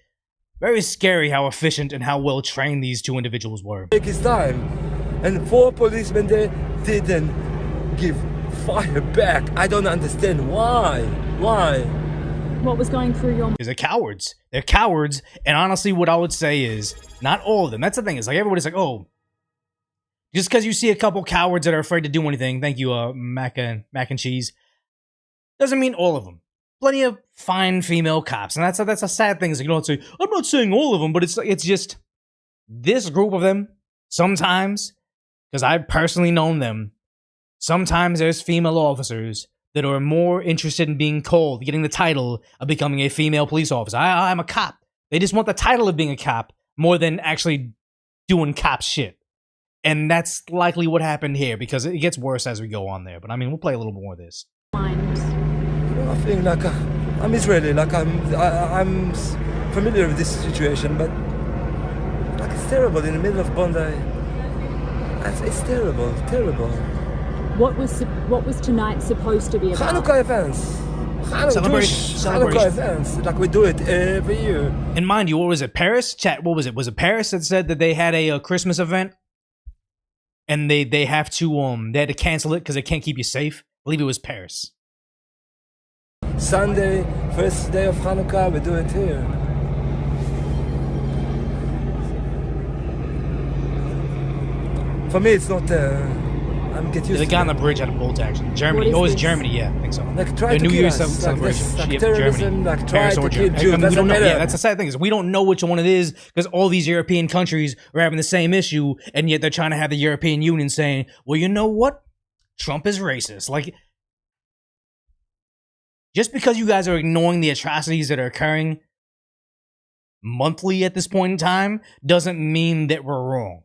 Speaker 1: very scary how efficient and how well trained these two individuals were.
Speaker 3: Take his time, and 4 policemen there didn't give fire back. I don't understand why. Why?
Speaker 2: What was going through your
Speaker 1: They're cowards. They're cowards. And honestly, what I would say is, not all of them. That's the thing. Is like everybody's like, oh, just because you see a couple cowards that are afraid to do anything. Thank you, mac and cheese. Doesn't mean all of them. Plenty of fine female cops, and that's a sad thing. Is like, you don't say I'm not saying all of them, but it's just this group of them. Sometimes, because I've personally known them, sometimes there's female officers that are more interested in being called, getting the title of becoming a female police officer. I'm a cop. They just want the title of being a cop more than actually doing cop shit. And that's likely what happened here, because it gets worse as we go on there. But I mean, we'll play a little more of this.
Speaker 2: mind?
Speaker 3: I think like I'm Israeli, like I'm familiar with this situation, but like it's terrible in the middle of Bondi. It's terrible, terrible.
Speaker 2: What was tonight supposed to be about?
Speaker 3: Hanukkah events, Hanukkah events, like we do it every year.
Speaker 1: And mind you, what was it? Paris? Chat, what was it? Was it Paris that said that they had a Christmas event? And they have to they had to cancel it because they can't keep you safe. I believe it was Paris.
Speaker 3: Sunday, first day of Hanukkah, we do it here. For me, it's not. I'm get used
Speaker 1: The
Speaker 3: to
Speaker 1: guy on
Speaker 3: it.
Speaker 1: the bridge had a bolt action. Germany.
Speaker 2: What is
Speaker 1: Oh, it's
Speaker 2: this?
Speaker 1: Germany. Yeah, I think so.
Speaker 3: Like try
Speaker 1: The
Speaker 3: to
Speaker 1: New
Speaker 3: kill
Speaker 1: Year's
Speaker 3: us,
Speaker 1: celebration.
Speaker 3: Like, this, like
Speaker 1: Yep,
Speaker 3: terrorism,
Speaker 1: Germany.
Speaker 3: like
Speaker 1: Paris
Speaker 3: try
Speaker 1: or
Speaker 3: to kill
Speaker 1: Germany.
Speaker 3: Jews.
Speaker 1: I mean, we
Speaker 3: Doesn't
Speaker 1: don't know.
Speaker 3: matter.
Speaker 1: Yeah, that's the sad thing is we don't know which one it is because all these European countries are having the same issue, and yet they're trying to have the European Union saying, "Well, you know what? Trump is racist." Like, just because you guys are ignoring the atrocities that are occurring monthly at this point in time doesn't mean that we're wrong.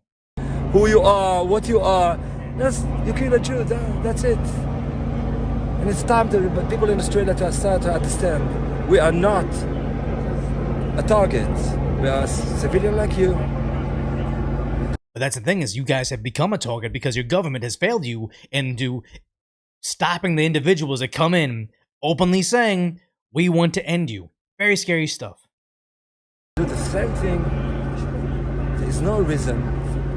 Speaker 3: Who you are, what you are. You kill a Jew. That's it. And it's time to people in Australia to start to understand we are not a target. We are civilian like you.
Speaker 1: But that's the thing is you guys have become a target because your government has failed you into stopping the individuals that come in openly saying, we want to end you. Very scary stuff.
Speaker 3: Do the same thing. There is no reason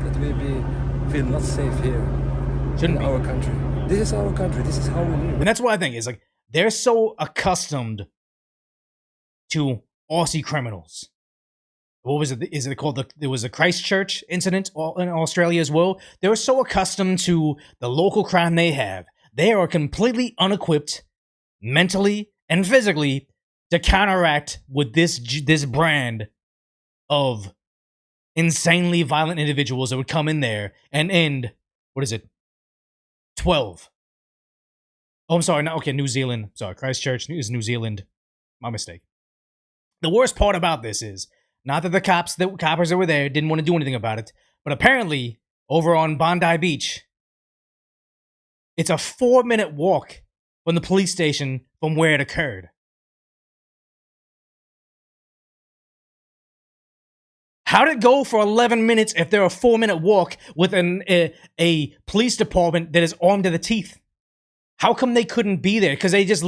Speaker 3: that we feel not safe here
Speaker 1: Shouldn't
Speaker 3: in
Speaker 1: be.
Speaker 3: our country. This is our country. This is how we live.
Speaker 1: And that's what I think is like they're so accustomed to Aussie criminals. What was it? Is it called there was a Christchurch incident in Australia as well? They were so accustomed to the local crime they have. They are completely unequipped mentally and physically to counteract with this brand of insanely violent individuals that would come in there and end, what is it? 12. Oh, I'm sorry. No, okay, New Zealand. Sorry, Christchurch is New Zealand. My mistake. The worst part about this is not that the coppers that were there didn't want to do anything about it, but apparently over on Bondi Beach, it's a 4-minute walk from the police station from where it occurred. How did it go for 11 minutes if they're a 4-minute walk with a police department that is armed to the teeth? How come they couldn't be there? Because they just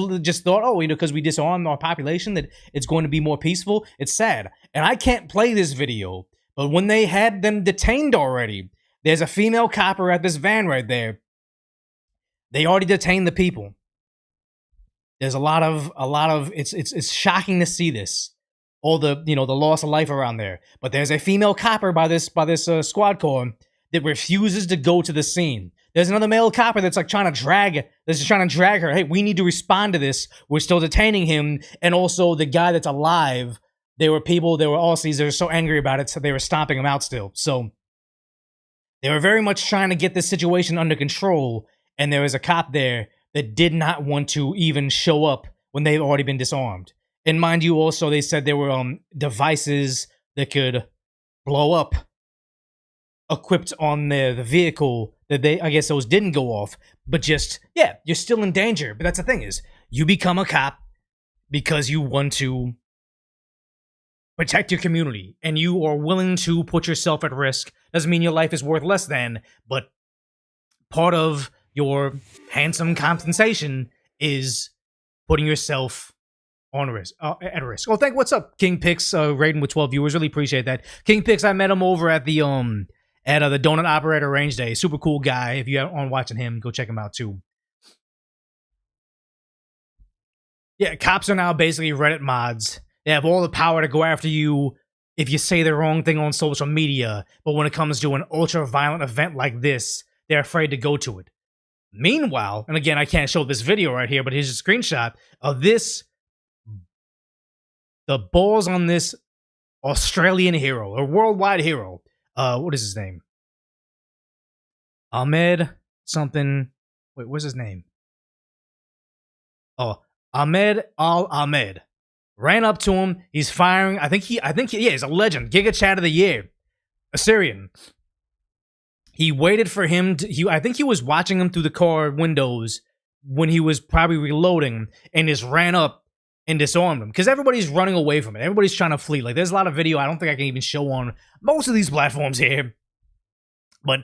Speaker 1: thought, oh, because we disarmed our population, that it's going to be more peaceful. It's sad. And I can't play this video, but when they had them detained already, there's a female copper at this van right there. They already detained the people. There's a lot of it's shocking to see this. All the the loss of life around there. But there's a female copper by this squad car that refuses to go to the scene. There's another male copper that's like trying to drag her. Hey, we need to respond to this. We're still detaining him. And also the guy that's alive, there were Aussies that were so angry about it, so they were stomping him out still. So they were very much trying to get this situation under control, and there was a cop there that did not want to even show up when they've already been disarmed. And mind you, also, they said there were devices that could blow up equipped on the vehicle that I guess those didn't go off. But just, yeah, you're still in danger. But that's the thing is, you become a cop because you want to protect your community. And you are willing to put yourself at risk. Doesn't mean your life is worth less than, but part of your handsome compensation is putting yourself at risk. Oh, what's up, King Pix, rating with 12 viewers. Really appreciate that. King Pix, I met him over at the Donut Operator Range Day. Super cool guy. If you aren't watching him, go check him out too. Yeah, cops are now basically Reddit mods. They have all the power to go after you if you say the wrong thing on social media, but when it comes to an ultra-violent event like this, they're afraid to go to it. Meanwhile, and again, I can't show this video right here, but here's a screenshot of this. The balls on this Australian hero, or worldwide hero. What is his name? Ahmed something. Wait, what's his name? Oh, Ahmed Al-Ahmed. Ran up to him. He's firing. I think he's a legend. Giga Chat of the Year. Assyrian. He waited for him I think he was watching him through the car windows when he was probably reloading and just ran up and disarmed him, because everybody's running away from it. Everybody's trying to flee. Like, there's a lot of video I don't think I can even show on most of these platforms here, but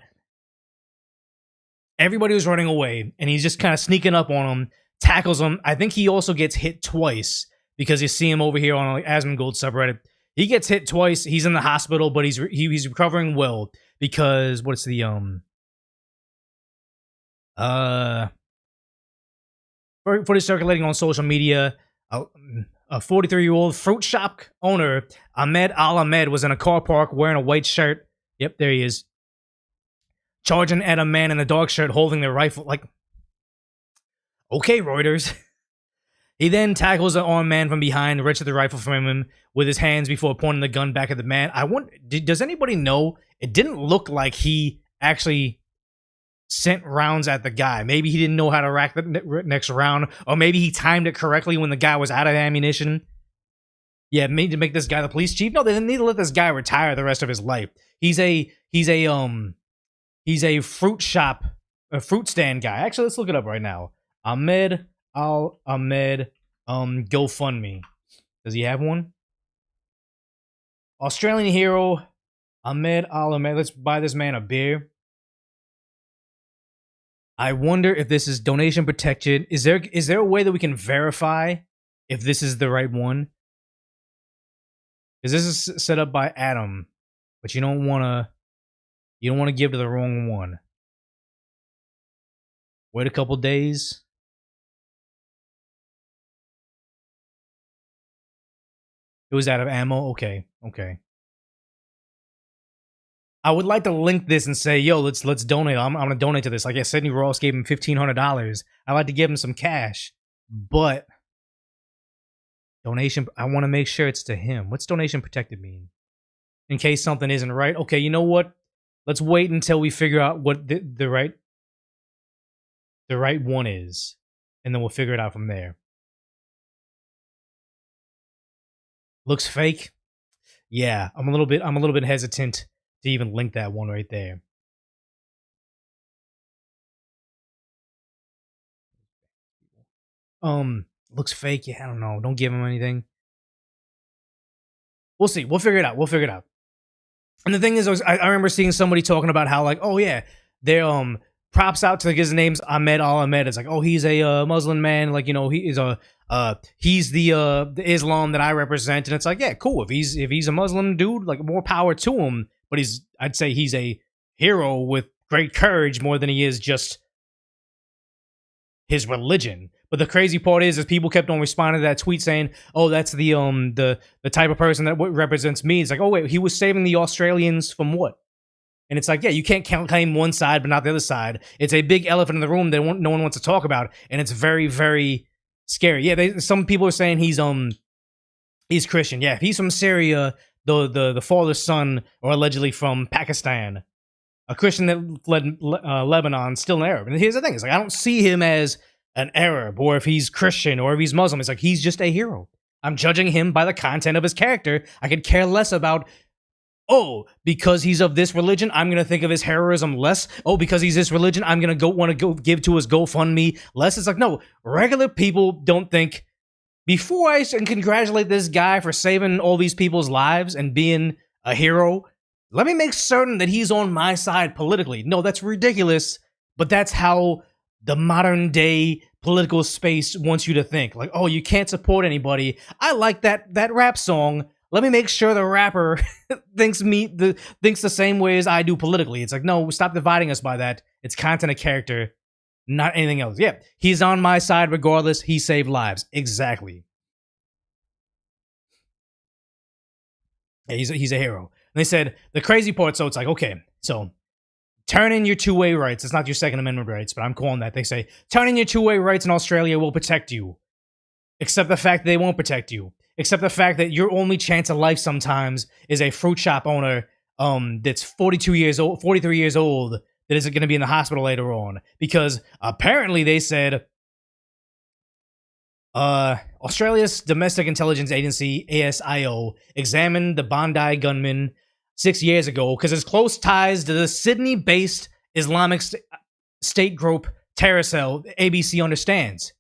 Speaker 1: everybody was running away, and he's just kind of sneaking up on him, tackles him. I think he also gets hit twice, because you see him over here on Asmongold subreddit. He gets hit twice. He's in the hospital, but he's recovering well, because what's the footage circulating on social media. A 43-year-old fruit shop owner, Ahmed Al-Ahmed, was in a car park wearing a white shirt. Yep, there he is. Charging at a man in a dark shirt holding their rifle. Like, okay, Reuters. He then tackles an armed man from behind, wrenches the rifle from him with his hands before pointing the gun back at the man. I wonder, does anybody know? It didn't look like he actually sent rounds at the guy. Maybe he didn't know how to rack the next round, or maybe he timed it correctly when the guy was out of ammunition. Yeah, maybe to make this guy the police chief. No, they didn't need to let this guy retire the rest of his life. He's a fruit stand guy. Actually, let's look it up right now. Ahmed Al-Ahmed GoFundMe. Does he have one? Australian hero Ahmed Al-Ahmed. Let's buy this man a beer. I wonder if this is donation protected. Is there a way that we can verify if this is the right one? Because this is set up by Adam, but you don't want to give to the wrong one. Wait a couple days. It was out of ammo. Okay. I would like to link this and say, yo, let's donate. I'm gonna donate to this. Like I said, Sidney Ross gave him $1,500. I'd like to give him some cash, but donation. I want to make sure it's to him. What's donation protected mean? In case something isn't right. Okay, you know what? Let's wait until we figure out what the right one is, and then we'll figure it out from there. Looks fake. Yeah, I'm a little bit hesitant to even link that one right there. Looks fake. Yeah, I don't know. Don't give him anything. We'll see. We'll figure it out. And the thing is, I remember seeing somebody talking about how, like, oh yeah, they're props out to, like, his name's Ahmed Al-Ahmed. It's like, oh, he's a Muslim man. Like, you know, he is he's the Islam that I represent. And it's like, yeah, cool. If he's a Muslim dude, like, more power to him. But I'd say he's a hero with great courage more than he is just his religion. But the crazy part is people kept on responding to that tweet saying, "Oh, that's the type of person that represents me." It's like, oh wait, he was saving the Australians from what? And it's like, yeah, you can't claim one side but not the other side. It's a big elephant in the room that no one wants to talk about, and it's very, very scary. Yeah, some people are saying he's Christian. Yeah, if he's from Syria, the father's son, or allegedly from Pakistan, a Christian that led Lebanon, still an Arab. And here's the thing: it's like I don't see him as an Arab, or if he's Christian, or if he's Muslim. It's like he's just a hero. I'm judging him by the content of his character. I could care less about, oh, because he's of this religion, I'm going to think of his heroism less. Oh, because he's this religion, I'm going to want to give to his GoFundMe less. It's like, no, regular people don't think, before I can congratulate this guy for saving all these people's lives and being a hero, let me make certain that he's on my side politically. No, that's ridiculous, but that's how the modern day political space wants you to think. Like, oh, you can't support anybody. I like that rap song. Let me make sure the rapper thinks the same way as I do politically. It's like, no, stop dividing us by that. It's content of character, not anything else. Yeah, he's on my side regardless. He saved lives. Exactly. Yeah, he's a hero. And they said the crazy part, so it's like, okay, so turn in your two-way rights. It's not your Second Amendment rights, but I'm calling that. They say, turn in your two-way rights in Australia will protect you. Except the fact that they won't protect you. Except the fact that your only chance of life sometimes is a fruit shop owner that's 43 years old that isn't going to be in the hospital later on. Because apparently they said Australia's Domestic Intelligence Agency, ASIO, examined the Bondi gunman 6 years ago because his close ties to the Sydney-based Islamic State group terror cell, ABC understands.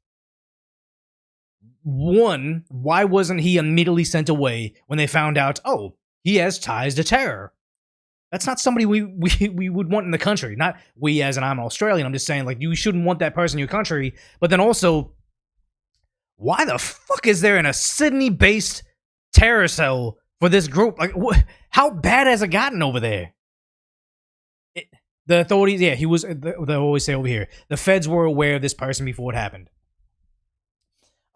Speaker 1: One, why wasn't he immediately sent away when they found out, oh, he has ties to terror? That's not somebody we would want in the country. Not we as in I'm Australian. I'm just saying, like, you shouldn't want that person in your country. But then also, why the fuck is there a Sydney-based terror cell for this group? Like, how bad has it gotten over there? The authorities, yeah, he was, they always say over here, the feds were aware of this person before it happened.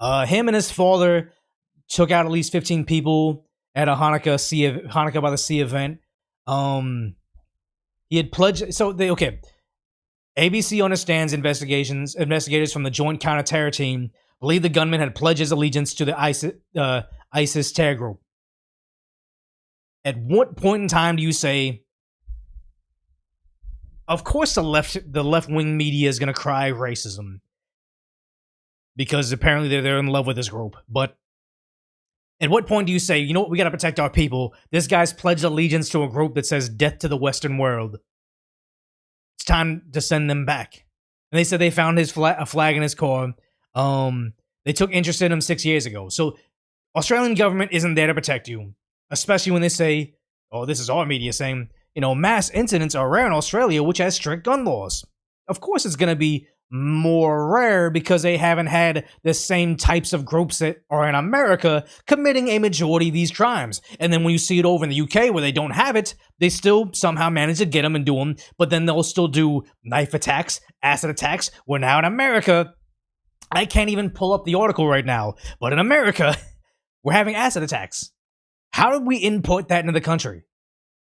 Speaker 1: Him and his father took out at least 15 people at a Hanukkah by the Sea event. He had pledged. ABC understands investigators from the Joint Counter-Terror Team believe the gunman had pledged his allegiance to the ISIS terror group. At what point in time do you say, of course the left-wing media is going to cry racism? Because apparently they're in love with this group. But at what point do you say, you know what, we got to protect our people? This guy's pledged allegiance to a group that says death to the Western world. It's time to send them back. And they said they found a flag in his car. They took interest in him 6 years ago. So Australian government isn't there to protect you. Especially when they say, oh, this is our media saying, mass incidents are rare in Australia, which has strict gun laws. Of course it's going to be more rare because they haven't had the same types of groups that are in America committing a majority of these crimes. And then when you see it over in the UK where they don't have it, they still somehow manage to get them and do them, but then they'll still do knife attacks, acid attacks. We're now in America. I can't even pull up the article right now, but in America, we're having acid attacks. How did we import that into the country?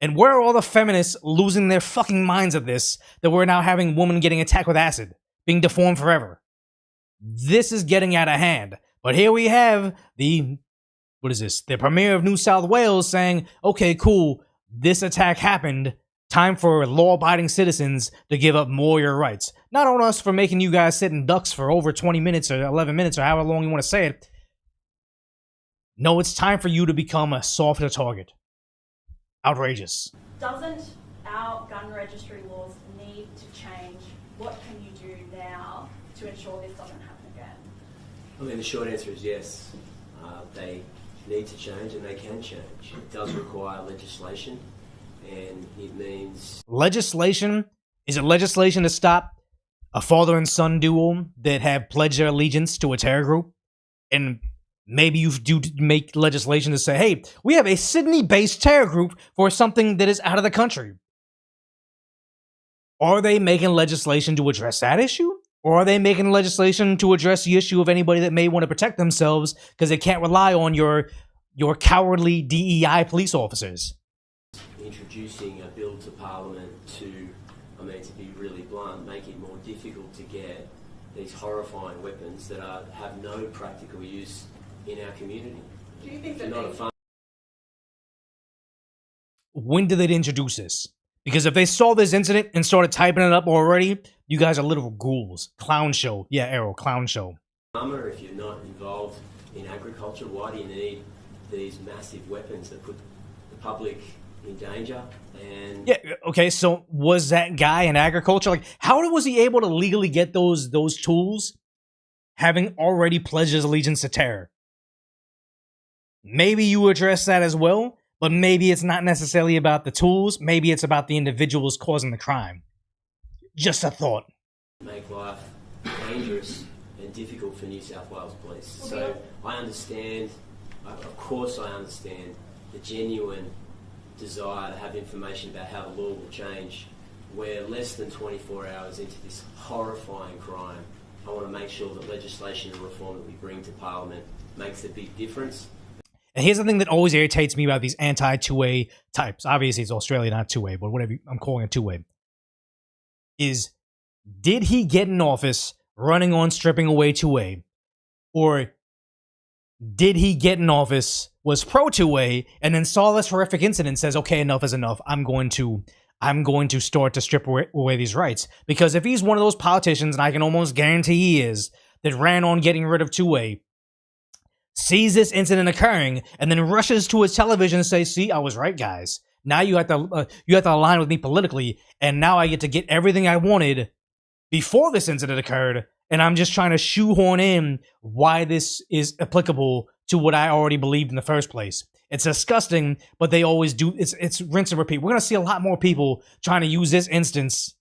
Speaker 1: And where are all the feminists losing their fucking minds at this, that we're now having women getting attacked with acid? Being deformed forever. This is getting out of hand. But here we have the Premier of New South Wales saying, okay, cool, this attack happened. Time for law-abiding citizens to give up more of your rights. Not on us for making you guys sit in ducks for over 20 minutes or 11 minutes or however long you want to say it. No, it's time for you to become a softer target. Outrageous.
Speaker 4: Doesn't our gun registry laws need to change? What can you do now to ensure this doesn't happen again?
Speaker 5: I mean, the short answer is yes. They need to change and they can change. It does require legislation, and it means...
Speaker 1: Legislation? Is it legislation to stop a father and son duo that have pledged their allegiance to a terror group? And maybe you do make legislation to say, hey, we have a Sydney-based terror group for something that is out of the country. Are they making legislation to address that issue? Or are they making legislation to address the issue of anybody that may want to protect themselves because they can't rely on your cowardly DEI police officers?
Speaker 5: Introducing a bill to Parliament to, I mean, to be really blunt, make it more difficult to get these horrifying weapons that have no practical use in our community.
Speaker 4: Do you think that
Speaker 5: Not a fun.
Speaker 1: When did they introduce this? Because if they saw this incident and started typing it up already, you guys are literal ghouls. Clown show. Yeah, Arrow, clown show.
Speaker 5: Farmer, if you're not involved in agriculture, why do you need these massive weapons that put the public in danger? And
Speaker 1: Yeah, okay, so was that guy in agriculture? Like, how was he able to legally get those tools having already pledged his allegiance to terror? Maybe you address that as well, but maybe it's not necessarily about the tools. Maybe it's about the individuals causing the crime. Just a thought.
Speaker 5: make life dangerous and difficult for New South Wales Police. So I understand, of course I understand the genuine desire to have information about how the law will change. We're less than 24 hours into this horrifying crime. I want to make sure that legislation and reform that we bring to Parliament makes a big difference.
Speaker 1: And here's the thing that always irritates me about these anti-2A types. Obviously, it's Australia, not 2A, but whatever I'm calling it 2A. Is, did he get in office running on stripping away 2A? Or did he get in office, was pro 2A, and then saw this horrific incident and says, okay, enough is enough. I'm going to start to strip away these rights. Because if he's one of those politicians, and I can almost guarantee he is, that ran on getting rid of 2A, sees this incident occurring, and then rushes to his television and says, see, I was right, guys. Now you have to align with me politically, and now I get to get everything I wanted before this incident occurred, and I'm just trying to shoehorn in why this is applicable to what I already believed in the first place. It's disgusting, but they always do. It's rinse and repeat. We're going to see a lot more people trying to use this instance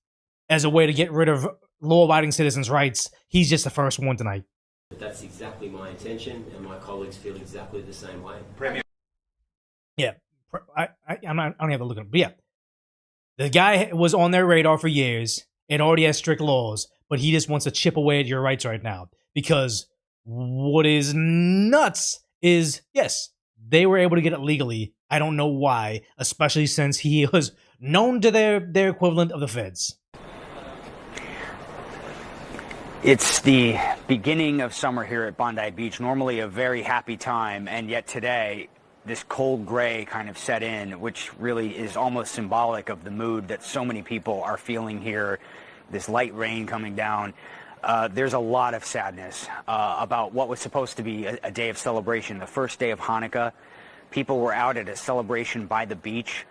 Speaker 1: as a way to get rid of law-abiding citizens' rights. He's just the first one tonight.
Speaker 5: But that's exactly my intention, and my colleagues feel exactly the same way.
Speaker 1: Yeah, I don't have to look at him, but yeah, the guy was on their radar for years. It already has strict laws, but he just wants to chip away at your rights right now. Because what is nuts is, yes, they were able to get it legally. I don't know why, especially since he was known to their equivalent of the feds.
Speaker 6: It's the beginning of summer here at Bondi Beach, normally a very happy time, and yet today this cold gray kind of set in, which really is almost symbolic of the mood that so many people are feeling here, this light rain coming down. There's a lot of sadness about what was supposed to be a day of celebration. The first day of Hanukkah, people were out at a celebration by the beach.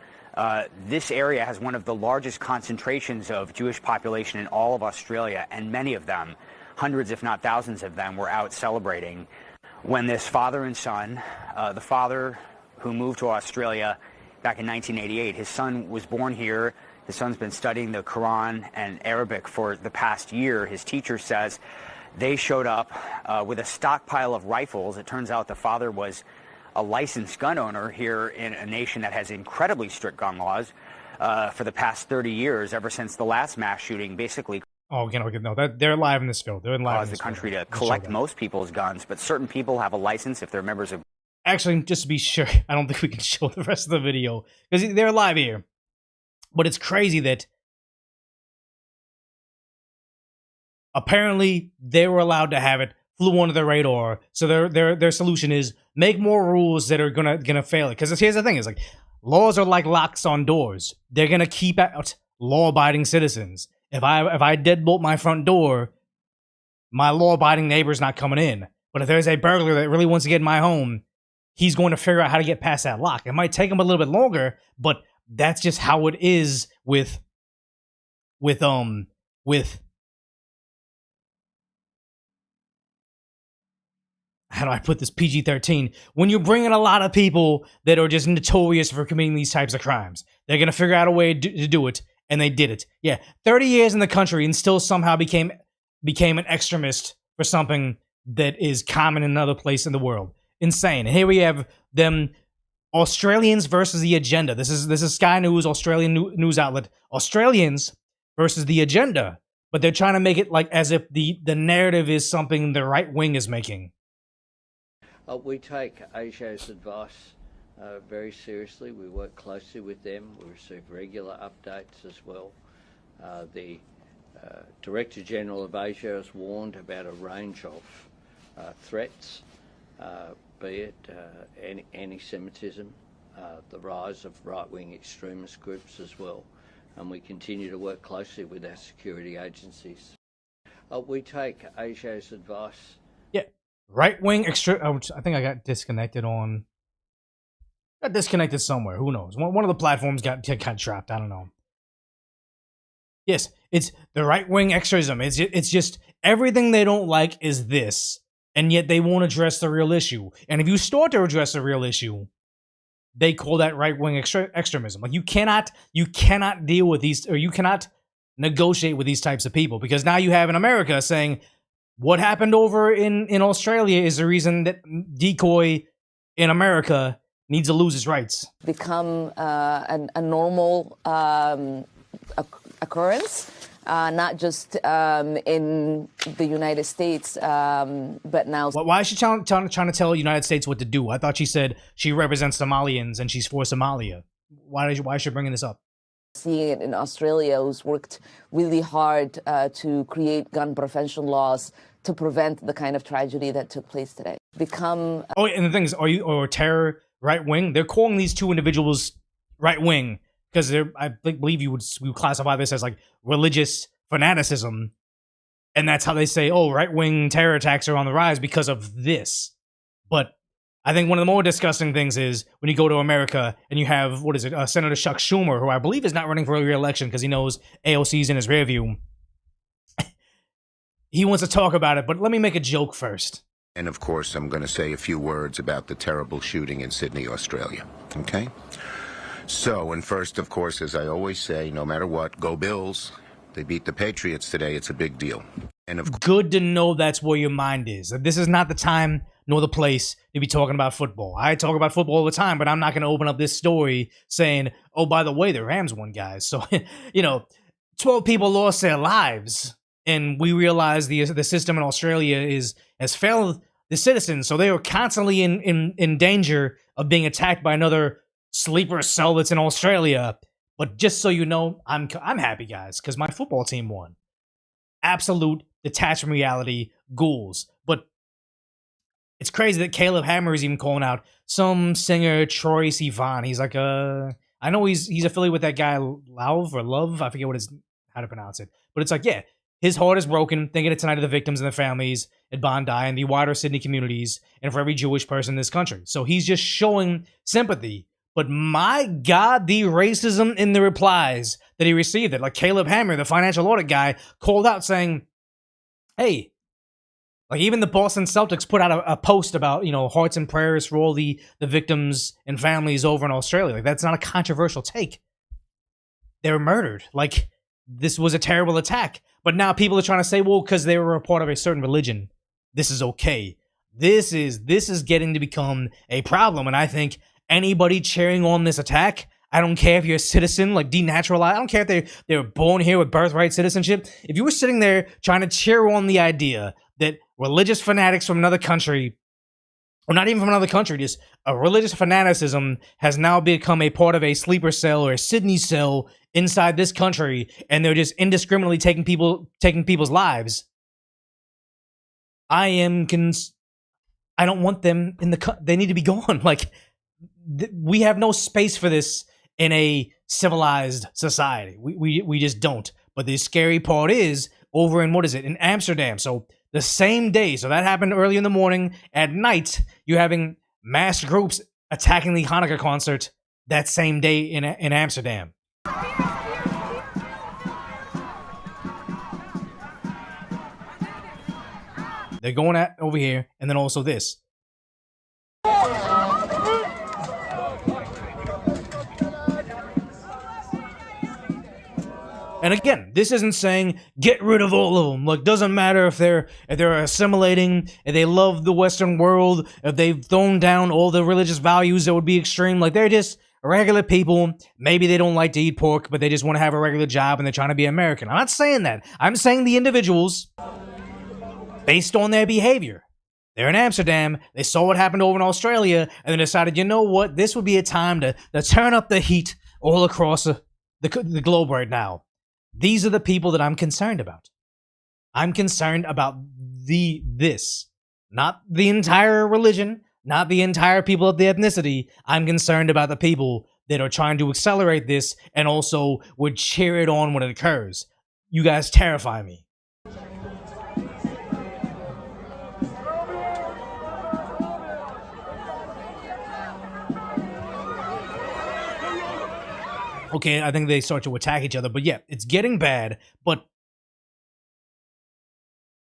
Speaker 6: This area has one of the largest concentrations of Jewish population in all of Australia, and many of them, hundreds if not thousands of them, were out celebrating when this father and son, the father who moved to Australia back in 1988, his son was born here. His son's been studying the Quran and Arabic for the past year. His teacher says they showed up with a stockpile of rifles. It turns out the father was a licensed gun owner here in a nation that has incredibly strict gun laws for the past 30 years, ever since the last mass shooting basically
Speaker 1: Okay, no, they're alive in this field. They're alive
Speaker 6: caused the country to collect most people's guns, but certain people have a license if they're members of...
Speaker 1: Actually, just to be sure, I don't think we can show the rest of the video, because they're live here. But it's crazy that apparently they were allowed to have it, flew under their radar. So their solution is make more rules that are gonna fail it. Because here's the thing: is like laws are like locks on doors. They're gonna keep out law-abiding citizens. If I deadbolt my front door, my law-abiding neighbor's not coming in. But if there's a burglar that really wants to get in my home, he's going to figure out how to get past that lock. It might take him a little bit longer, but that's just how it is with how do I put this, PG-13? When you bring in a lot of people that are just notorious for committing these types of crimes, they're going to figure out a way to do it, and they did it. Yeah, 30 years in the country and still somehow became an extremist for something that is common in another place in the world. Insane. And here we have them, Australians versus the agenda. This is Sky News, Australian news outlet. Australians versus the agenda. but they're trying to make it like as if the narrative is something the right wing is making.
Speaker 7: We take ASIO's advice very seriously. We work closely with them. We receive regular updates as well. The Director General of ASIO has warned about a range of threats, be it anti-Semitism, the rise of right-wing extremist groups as well. And we continue to work closely with our security agencies. We take ASIO's advice.
Speaker 1: Yeah, right-wing I think I got disconnected somewhere. Who knows? One of the platforms got trapped. I don't know. Yes, it's the right-wing extremism. It's just everything they don't like is this, and yet they won't address the real issue. And if you start to address the real issue, they call that right-wing extremism. Like you cannot deal with these, or you cannot negotiate with these types of people, because now you have in America saying what happened over in Australia is the reason that Decoy in America needs to lose his rights.
Speaker 8: Become a normal occurrence, not just in the United States, but now.
Speaker 1: Why is she trying to tell the United States what to do? I thought she said she represents Somalians and she's for Somalia. Why is she bringing this up?
Speaker 8: Seeing it in Australia, who's worked really hard to create gun prevention laws to prevent the kind of tragedy that took place today.
Speaker 1: Oh, and the thing is, or terror right wing? They're calling these two individuals right wing because I believe we would classify this as like religious fanaticism, and that's how they say, oh, right wing terror attacks are on the rise because of this. But I think one of the more disgusting things is when you go to America and you have, Senator Chuck Schumer, who I believe is not running for re-election because he knows AOC's in his rear view. He wants to talk about it, but let me make a joke first.
Speaker 9: And of course, I'm going to say a few words about the terrible shooting in Sydney, Australia. Okay? So, and first, of course, as I always say, no matter what, go Bills. They beat the Patriots today. It's a big deal. And
Speaker 1: good to know that's where your mind is. This is not the time nor the place to be talking about football. I talk about football all the time, but I'm not going to open up this story saying, oh, by the way, the Rams won, guys. So, 12 people lost their lives. And we realize the system in Australia has failed the citizens, so they are constantly in danger of being attacked by another sleeper cell that's in Australia. But just so you know, I'm happy, guys, because my football team won. Absolute detached from reality, ghouls. But it's crazy that Caleb Hammer is even calling out some singer Troye Sivan. He's like I know he's affiliated with that guy Love. I forget how to pronounce it, but it's like, yeah. His heart is broken, thinking it tonight of the victims and their families at Bondi and the wider Sydney communities and for every Jewish person in this country. So he's just showing sympathy. But my God, the racism in the replies that he received, like Caleb Hammer, the financial audit guy, called out saying, hey, like even the Boston Celtics put out a post about, hearts and prayers for all the victims and families over in Australia. Like that's not a controversial take. They were murdered. Like this was a terrible attack. But now people are trying to say, well, because they were a part of a certain religion, this is okay. This is getting to become a problem. And I think anybody cheering on this attack, I don't care if you're a citizen, like denaturalized, I don't care if they were born here with birthright citizenship. If you were sitting there trying to cheer on the idea that religious fanatics from another country, or not even from another country, just a religious fanaticism has now become a part of a sleeper cell or a Sydney cell inside this country, and they're just indiscriminately taking people's lives. I don't want them they need to be gone. Like we have no space for this in a civilized society. We just don't. But the scary part is over in Amsterdam. So the same day, so that happened early in the morning. At night, you're having mass groups attacking the Hanukkah concert that same day in Amsterdam. They're going at over here, and then also this. And again, this isn't saying get rid of all of them. Like, doesn't matter if they're assimilating, if they love the Western world, if they've thrown down all the religious values that would be extreme. Like, they're just regular people. Maybe they don't like to eat pork, but they just want to have a regular job and they're trying to be American. I'm not saying that. I'm saying the individuals, based on their behavior. They're in Amsterdam, they saw what happened over in Australia, and they decided, you know what, this would be a time to turn up the heat all across the globe right now. These are the people that I'm concerned about. I'm concerned about this. Not the entire religion, not the entire people of the ethnicity. I'm concerned about the people that are trying to accelerate this and also would cheer it on when it occurs. You guys terrify me. Okay, I think they start to attack each other, but yeah, it's getting bad, but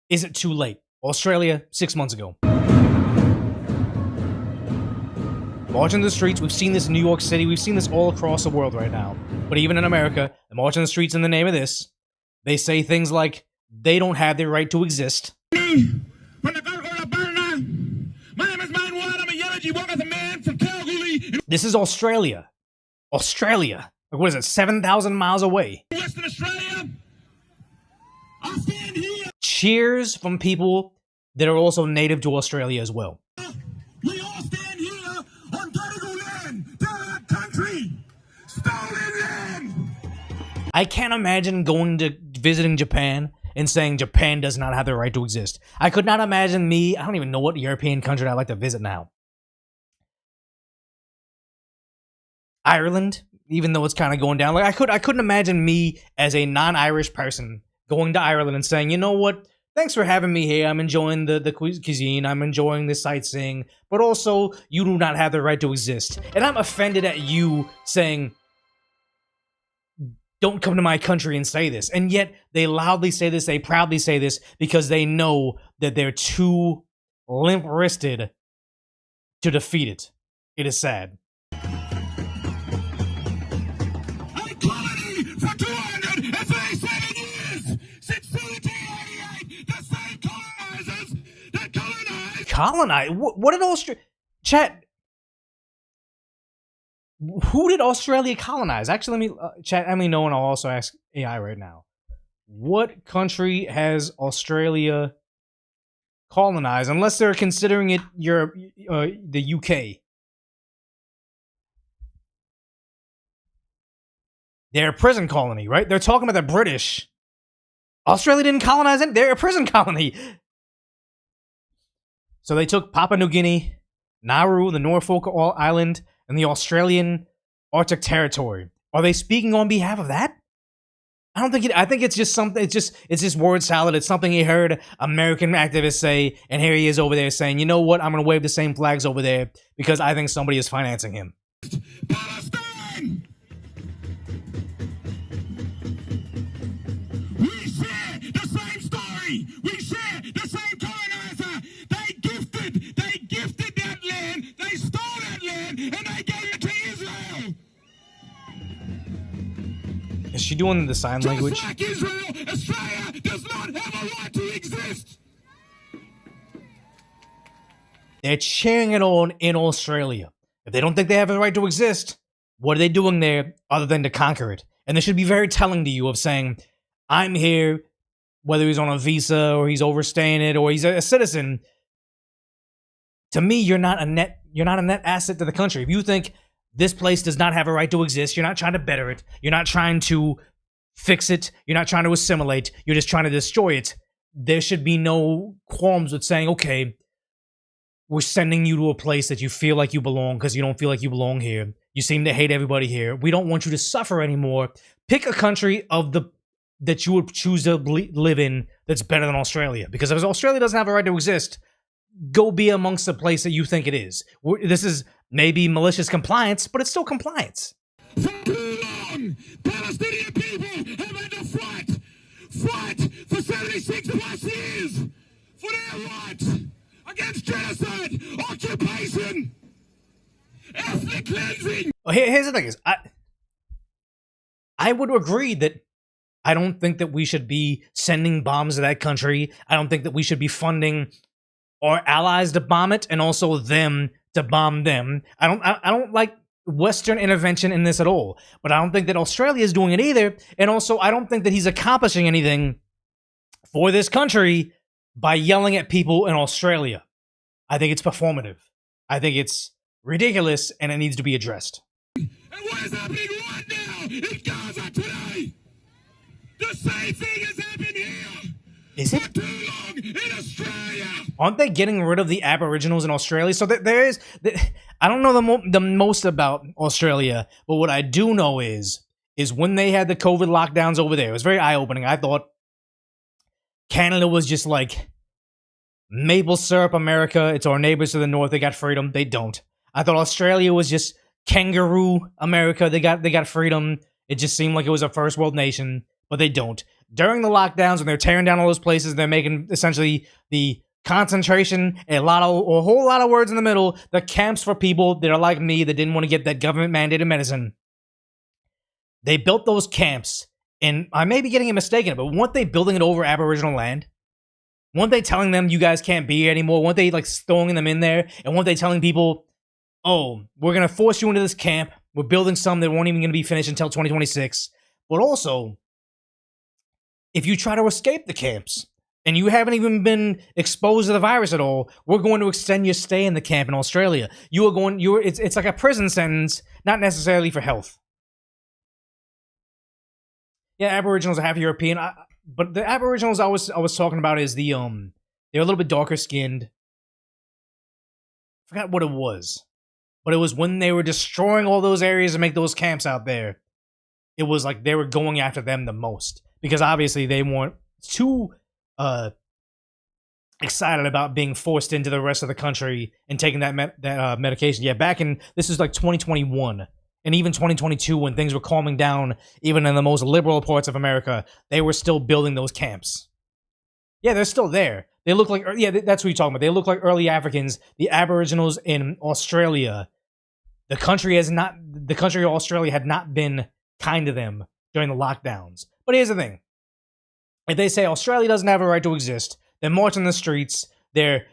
Speaker 1: is it too late? Australia, 6 months ago. Marching the streets, we've seen this in New York City, we've seen this all across the world right now. But even in America, they're marching the streets in the name of this. They say things like, they don't have their right to exist.
Speaker 10: My name is Mine Ward, I'm a Yellow Walk as a man from Kalgoorlie.
Speaker 1: This is Australia. Australia. Like, what is it, 7,000 miles away?
Speaker 10: Western Australia. I stand here.
Speaker 1: Cheers from people that are also native to Australia as well.
Speaker 10: We all stand here on Gadigal land, Derelict country, stolen land.
Speaker 1: I can't imagine visiting Japan and saying Japan does not have the right to exist. I could not imagine I don't even know what European country I'd like to visit now. Ireland, even though it's kind of going down. Like I couldn't imagine me as a non-Irish person going to Ireland and saying, you know what? Thanks for having me here. I'm enjoying the cuisine. I'm enjoying the sightseeing. But also, you do not have the right to exist. And I'm offended at you saying, don't come to my country and say this. And yet, they loudly say this. They proudly say this because they know that they're too limp-wristed to defeat it. It is sad. Colonize? What did Australia... Chat... Who did Australia colonize? Actually, let me... chat, Emily, know, and I'll also ask AI right now. What country has Australia colonized? Unless they're considering it Europe, the UK. They're a prison colony, right? They're talking about the British. Australia didn't colonize it. They're a prison colony. So they took Papua New Guinea, Nauru, the Norfolk Island, and the Australian Arctic Territory. Are they speaking on behalf of that? I don't think it. I think it's just something. It's just word salad. It's something he heard American activists say, and here he is over there saying, "You know what? I'm going to wave the same flags over there because I think somebody is financing him."
Speaker 10: Palestine! We share the same story. We share the same colonizer. They gifted that land. They stole that land, and they gave it to Israel.
Speaker 1: Is she doing the sign language?
Speaker 10: Just like Israel, Australia does not have a right to exist.
Speaker 1: They're cheering it on in Australia. If they don't think they have a right to exist, what are they doing there other than to conquer it? And this should be very telling to you of saying, I'm here, whether he's on a visa or he's overstaying it or he's a citizen. To me, you're not a net asset to the country. If you think this place does not have a right to exist, you're not trying to better it, you're not trying to fix it, you're not trying to assimilate, you're just trying to destroy it, there should be no qualms with saying, okay, we're sending you to a place that you feel like you belong because you don't feel like you belong here. You seem to hate everybody here. We don't want you to suffer anymore. Pick a country that you would choose to live in that's better than Australia. Because if Australia doesn't have a right to exist, go be amongst the place that you think it is. This is maybe malicious compliance, but it's still compliance.
Speaker 10: For too long, Palestinian people have had to fight for 76 plus years for their rights against genocide, occupation, ethnic cleansing.
Speaker 1: Here's the thing is, I would agree that I don't think that we should be sending bombs to that country. I don't think that we should be funding our allies to bomb it and also them to bomb them. I don't like Western intervention in this at all. But I don't think that Australia is doing it either. And also, I don't think that he's accomplishing anything for this country by yelling at people in Australia. I think it's performative. I think it's ridiculous, and it needs to be addressed.
Speaker 10: And what is happening right now in Gaza today? The same thing has happened here.
Speaker 1: Is it?
Speaker 10: For too long in Australia.
Speaker 1: Aren't they getting rid of the Aboriginals in Australia? So there is... I don't know the most about Australia, but what I do know is when they had the COVID lockdowns over there, it was very eye-opening. I thought Canada was just like maple syrup America. It's our neighbors to the north. They got freedom. They don't. I thought Australia was just kangaroo America. They got freedom. It just seemed like it was a first world nation, but they don't. During the lockdowns, when they're tearing down all those places, they're making essentially the concentration, a whole lot of words in the middle, the camps for people that are like me that didn't want to get that government mandated medicine. They built those camps, and I may be getting it mistaken, but weren't they building it over Aboriginal land? Weren't they telling them you guys can't be here anymore? Weren't they like throwing them in there? And weren't they telling people, oh, we're going to force you into this camp. We're building some that won't even going to be finished until 2026. But also, if you try to escape the camps and you haven't even been exposed to the virus at all, we're going to extend your stay in the camp in Australia. It's like a prison sentence, not necessarily for health. Yeah, Aboriginals are half European, but the Aboriginals I was talking about is they're a little bit darker skinned. Forgot what it was, but it was when they were destroying all those areas to make those camps out there. It was like they were going after them the most because obviously they weren't too excited about being forced into the rest of the country and taking that medication. Yeah, this is like 2021. And even 2022, when things were calming down, even in the most liberal parts of America, they were still building those camps. Yeah, they're still there. They look like, yeah, that's what you're talking about. They look like early Africans. The Aboriginals in Australia, the country of Australia had not been kind to them during the lockdowns. But here's the thing. If they say Australia doesn't have a right to exist, they're marching the streets, they're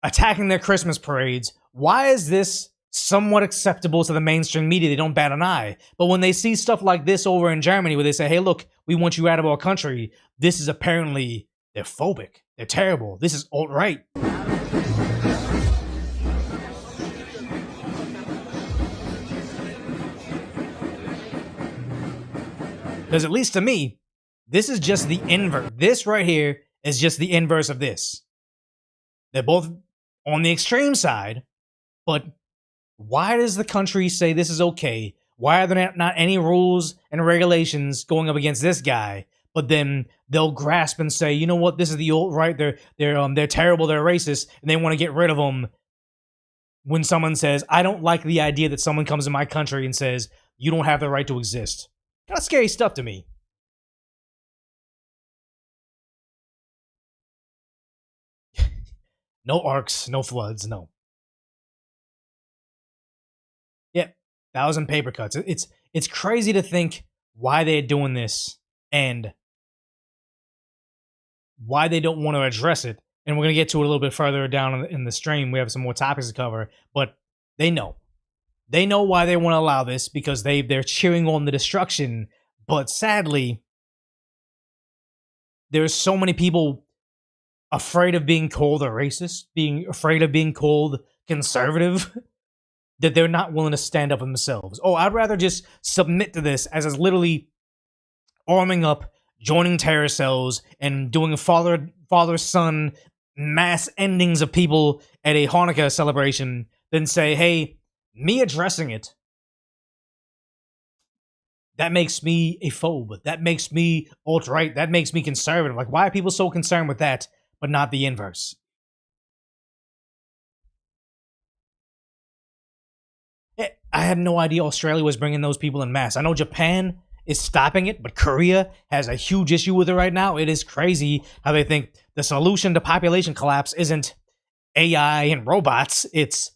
Speaker 1: attacking their Christmas parades, why is this somewhat acceptable to the mainstream media? They don't bat an eye. But when they see stuff like this over in Germany where they say, hey, look, we want you out of our country, this is apparently, they're phobic. They're terrible. This is alt-right. Because at least to me, this is just the inverse. This right here is just the inverse of this. They're both on the extreme side, but why does the country say this is okay? Why are there not any rules and regulations going up against this guy? But then they'll grasp and say, you know what? This is the alt-right. They're terrible. They're racist, and they want to get rid of them. When someone says, I don't like the idea that someone comes in my country and says you don't have the right to exist. Kind of scary stuff to me. No arcs, no floods, no. Yep, 1,000 paper cuts. It's crazy to think why they're doing this and why they don't want to address it. And we're going to get to it a little bit further down in the stream. We have some more topics to cover, but they know. They know why they want to allow this because they're cheering on the destruction. But sadly, there's so many people afraid of being called a racist, being afraid of being called conservative, that they're not willing to stand up for themselves. Oh, I'd rather just submit to this as is literally arming up, joining terror cells, and doing father-son mass endings of people at a Hanukkah celebration than say, hey, me addressing it, that makes me a phobe. That makes me alt-right. That makes me conservative. Like, why are people so concerned with that, but not the inverse? I had no idea Australia was bringing those people in mass. I know Japan is stopping it, but Korea has a huge issue with it right now. It is crazy how they think the solution to population collapse isn't AI and robots. It's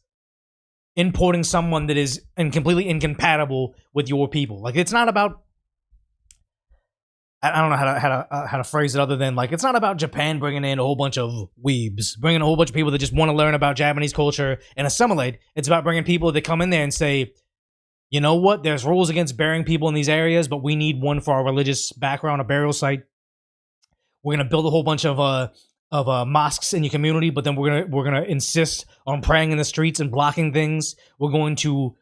Speaker 1: importing someone that is completely incompatible with your people. Like, it's not about, I don't know how to phrase it other than, like, it's not about Japan bringing in a whole bunch of weebs, bringing a whole bunch of people that just want to learn about Japanese culture and assimilate. It's about bringing people that come in there and say, you know what? There's rules against burying people in these areas, but we need one for our religious background, a burial site. We're gonna build a whole bunch of mosques in your community, but then we're gonna insist on praying in the streets and blocking things. We're going to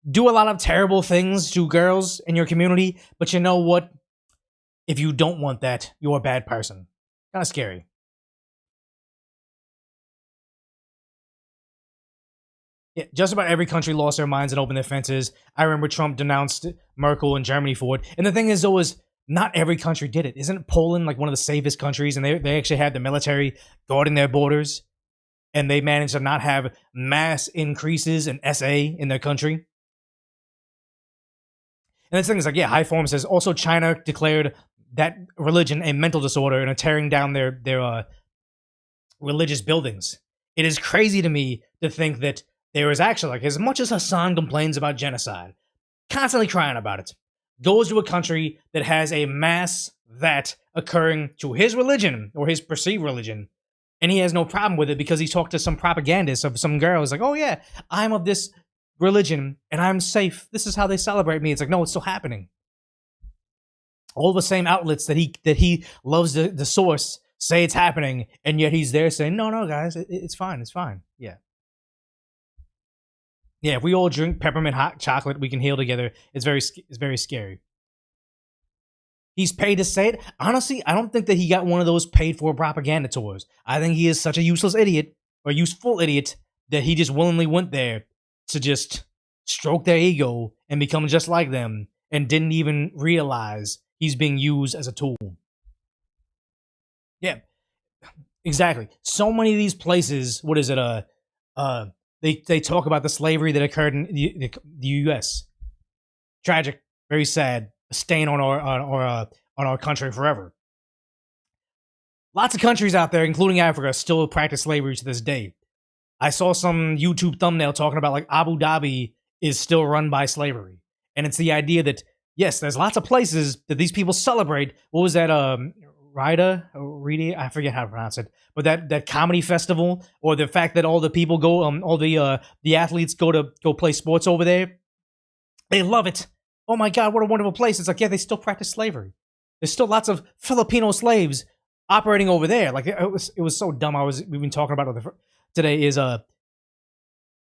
Speaker 1: do a lot of terrible things to girls in your community, but you know what? If you don't want that, you're a bad person. Kind of scary. Yeah, just about every country lost their minds and opened their fences. I remember Trump denounced Merkel and Germany for it. And the thing is, though, is not every country did it. Isn't Poland like one of the safest countries? And they actually had the military guarding their borders. And they managed to not have mass increases in SA in their country. And the thing is, like, yeah, High Form says, also China declared that religion a mental disorder and are tearing down their religious buildings. It is crazy to me to think that there is actually, like, as much as Hassan complains about genocide, constantly crying about it, goes to a country that has a mass that occurring to his religion or his perceived religion, and he has no problem with it because he talked to some propagandist of some girl. He's like, oh yeah, I'm of this religion and I'm safe. This is how they celebrate me. It's like, no, it's still happening. All the same outlets that he loves the source say it's happening, and yet he's there saying, no, guys, it's fine, it's fine. Yeah. Yeah, if we all drink peppermint hot chocolate, we can heal together. It's very scary. He's paid to say it. Honestly, I don't think that he got one of those paid for propaganda tours. I think he is such a useless idiot, or useful idiot, that he just willingly went there to just stroke their ego and become just like them, and didn't even realize he's being used as a tool. Yeah, exactly. So many of these places, what is it? They talk about the slavery that occurred in the U.S. Tragic, very sad, a stain on our country forever. Lots of countries out there, including Africa, still practice slavery to this day. I saw some YouTube thumbnail talking about like Abu Dhabi is still run by slavery, and it's the idea that yes, there's lots of places that these people celebrate. What was that? Rita, I forget how to pronounce it, but that comedy festival, or the fact that all the people go, all the athletes go play sports over there. They love it. Oh my God, what a wonderful place! It's like, yeah, they still practice slavery. There's still lots of Filipino slaves operating over there. Like it was so dumb. We've been talking about it today. Is a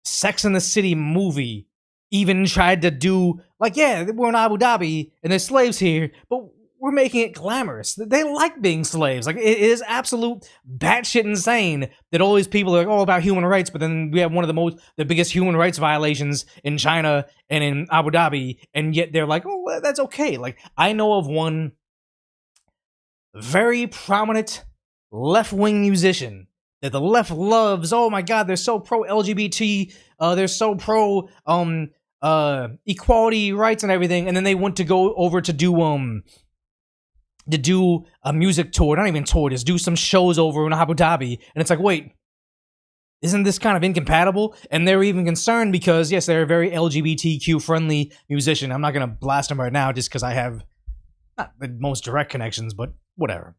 Speaker 1: Sex and the City movie even tried to do like, yeah, we're in Abu Dhabi and there's slaves here, but we're making it glamorous. They like being slaves. Like, it is absolute batshit insane that all these people are like, oh, about human rights, but then we have one of the biggest human rights violations in China and in Abu Dhabi, and yet they're like, oh, well, that's okay. Like, I know of one very prominent left-wing musician that the left loves. Oh my God, they're so pro-LGBT, they're so pro equality rights and everything, and then they went to go over to do a music tour, not even tour, just do some shows over in Abu Dhabi. And it's like, wait, isn't this kind of incompatible? And they're even concerned because, yes, they're a very LGBTQ friendly musician. I'm not going to blast them right now just because I have not the most direct connections, but whatever.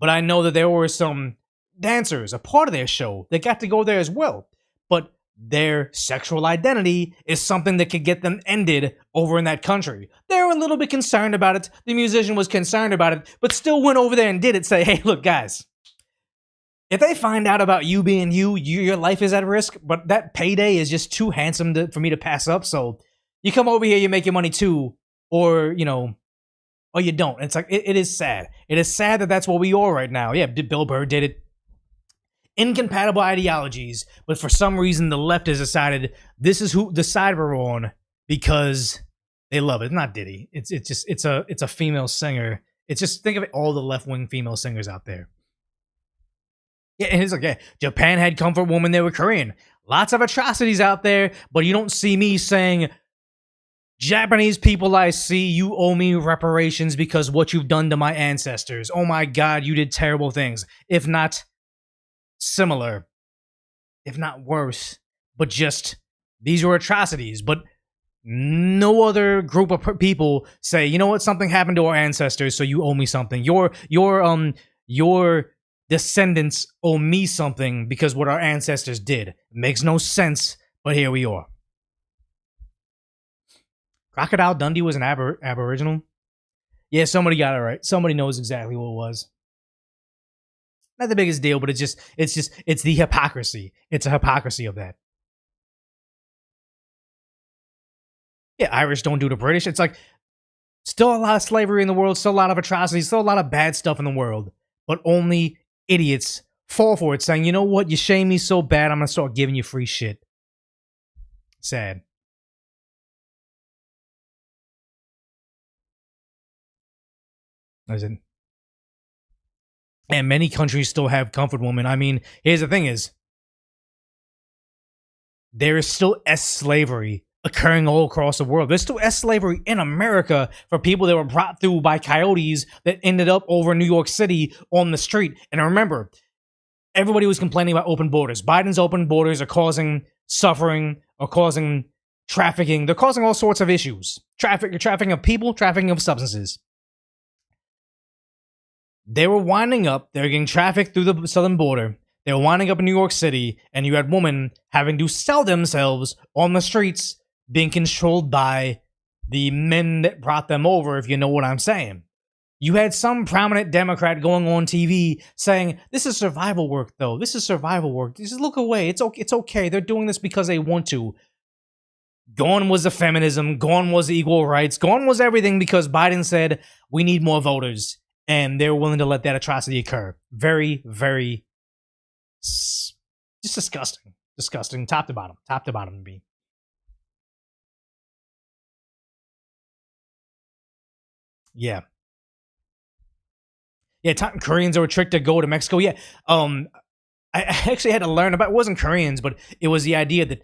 Speaker 1: But I know that there were some dancers, a part of their show, that got to go there as well. But their sexual identity is something that could get them ended over in that country. They were a little bit concerned about it. The musician was concerned about it, but still went over there and did it. Say, hey, look, guys, if they find out about you being your life is at risk, but that payday is just too handsome for me to pass up. So you come over here, you make your money too, or, or you don't. It's like, it is sad. It is sad that that's what we are right now. Yeah, Bill Burr did it. Incompatible ideologies, but for some reason the left has decided this is who the side we're on because they love it. It's not Diddy. It's a female singer. It's just, think of it, all the left-wing female singers out there. Yeah, and it's like, yeah, Japan had comfort women, they were Korean. Lots of atrocities out there, but you don't see me saying, Japanese people I see, you owe me reparations because what you've done to my ancestors. Oh my God, you did terrible things. If not similar, if not worse, but just, these were atrocities. But no other group of people say, you know what, something happened to our ancestors, so you owe me something. Your descendants owe me something because what our ancestors did. It makes no sense, but here we are. Crocodile Dundee was an Aboriginal. Yeah, somebody got it right. Somebody knows exactly what it was. Not the biggest deal, but it's the hypocrisy. It's a hypocrisy of that. Yeah, Irish don't do the British. It's like still a lot of slavery in the world, still a lot of atrocities, still a lot of bad stuff in the world, but only idiots fall for it, saying, you know what, you shame me so bad, I'm gonna start giving you free shit. Sad. As in, and many countries still have comfort women. I mean, here's the thing is, there is still slavery occurring all across the world. There's still slavery in America for people that were brought through by coyotes that ended up over in New York City on the street. And remember, everybody was complaining about open borders. Biden's open borders are causing suffering, or causing trafficking. They're causing all sorts of issues. Trafficking of people, trafficking of substances. They were winding up, they were getting trafficked through the southern border. They were winding up in New York City, and you had women having to sell themselves on the streets, being controlled by the men that brought them over, if you know what I'm saying. You had some prominent Democrat going on TV saying, this is survival work, though. This is survival work. Just look away. It's okay. They're doing this because they want to. Gone was the feminism. Gone was the equal rights. Gone was everything because Biden said, we need more voters. And they're willing to let that atrocity occur. Very, very, just disgusting. Disgusting. Top to bottom. Top to bottom to me. Yeah. Yeah, Koreans were tricked to go to Mexico. Yeah. I actually had to learn about, it wasn't Koreans, but it was the idea that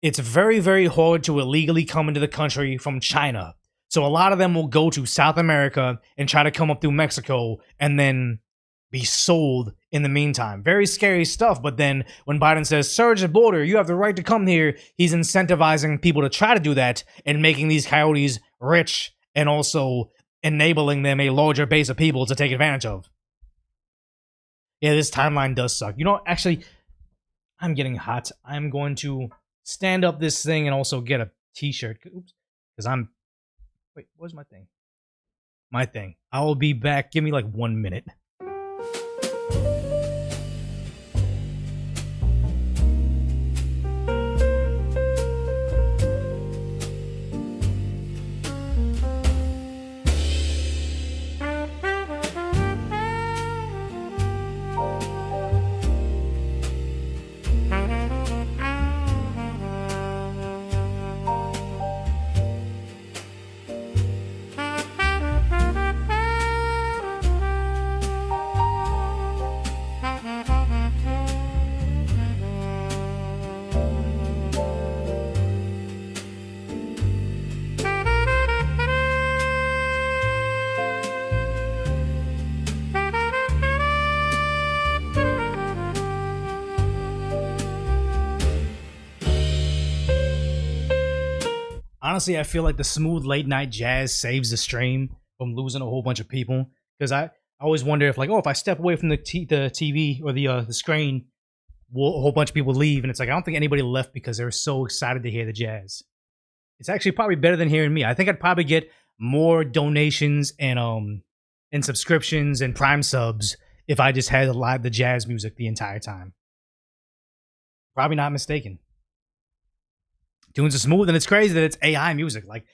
Speaker 1: it's very, very hard to illegally come into the country from China. So a lot of them will go to South America and try to come up through Mexico and then be sold in the meantime. Very scary stuff. But then when Biden says, surge the border, you have the right to come here, he's incentivizing people to try to do that and making these coyotes rich and also enabling them a larger base of people to take advantage of. Yeah, this timeline does suck. You know, actually, I'm getting hot. I'm going to stand up this thing and also get a t-shirt. Oops. Because I'm... Wait, where's my thing? My thing. I will be back. Give me like 1 minute. Honestly, I feel like the smooth late night jazz saves the stream from losing a whole bunch of people. Because I always wonder if, like, if I step away from the TV or the screen, will a whole bunch of people leave? And it's like, I don't think anybody left because they were so excited to hear the jazz. It's actually probably better than hearing me. I think I'd probably get more donations and subscriptions and Prime subs if I just had the jazz music the entire time. Probably not mistaken. Tunes are smooth, and it's crazy that it's AI music. Like,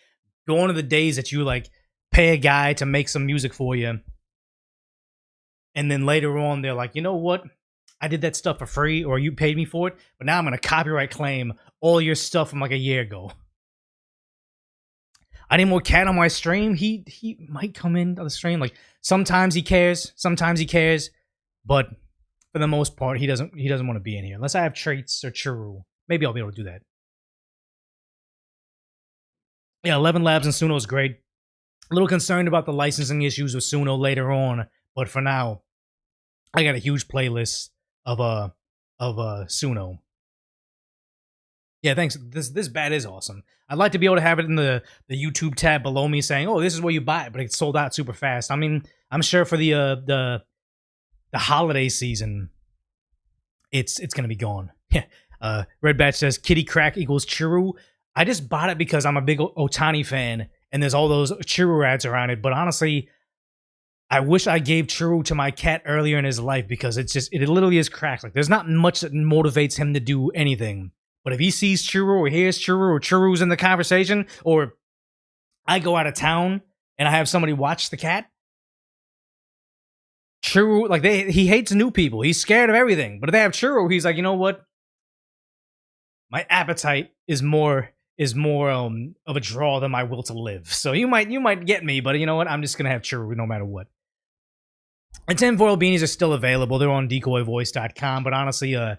Speaker 1: going to the days that you, like, pay a guy to make some music for you, and then later on, they're like, you know what? I did that stuff for free, or you paid me for it, but now I'm going to copyright claim all your stuff from, like, a year ago. I need more Cat on my stream. He might come in on the stream. Like, sometimes he cares, but for the most part, he doesn't want to be in here. Unless I have traits or Churu. Maybe I'll be able to do that. Yeah, 11 Labs and Suno is great. A little concerned about the licensing issues with Suno later on, but for now, I got a huge playlist of Suno. Yeah, thanks. This bat is awesome. I'd like to be able to have it in the YouTube tab below me saying, "Oh, this is where you buy it," but it's sold out super fast. I mean, I'm sure for the holiday season, it's gonna be gone. Red Batch says Kitty Crack equals Churu. I just bought it because I'm a big Otani fan, and there's all those churro ads around it. But honestly, I wish I gave churro to my cat earlier in his life because it literally is cracked. Like, there's not much that motivates him to do anything. But if he sees churro or hears churro or churro's in the conversation, or I go out of town and I have somebody watch the cat, churro, like, he hates new people. He's scared of everything. But if they have churro, he's like, you know what? My appetite is more of a draw than my will to live. So you might get me, but you know what? I'm just gonna have churro no matter what. And tinfoil beanies are still available. They're on decoyvoice.com. But honestly, I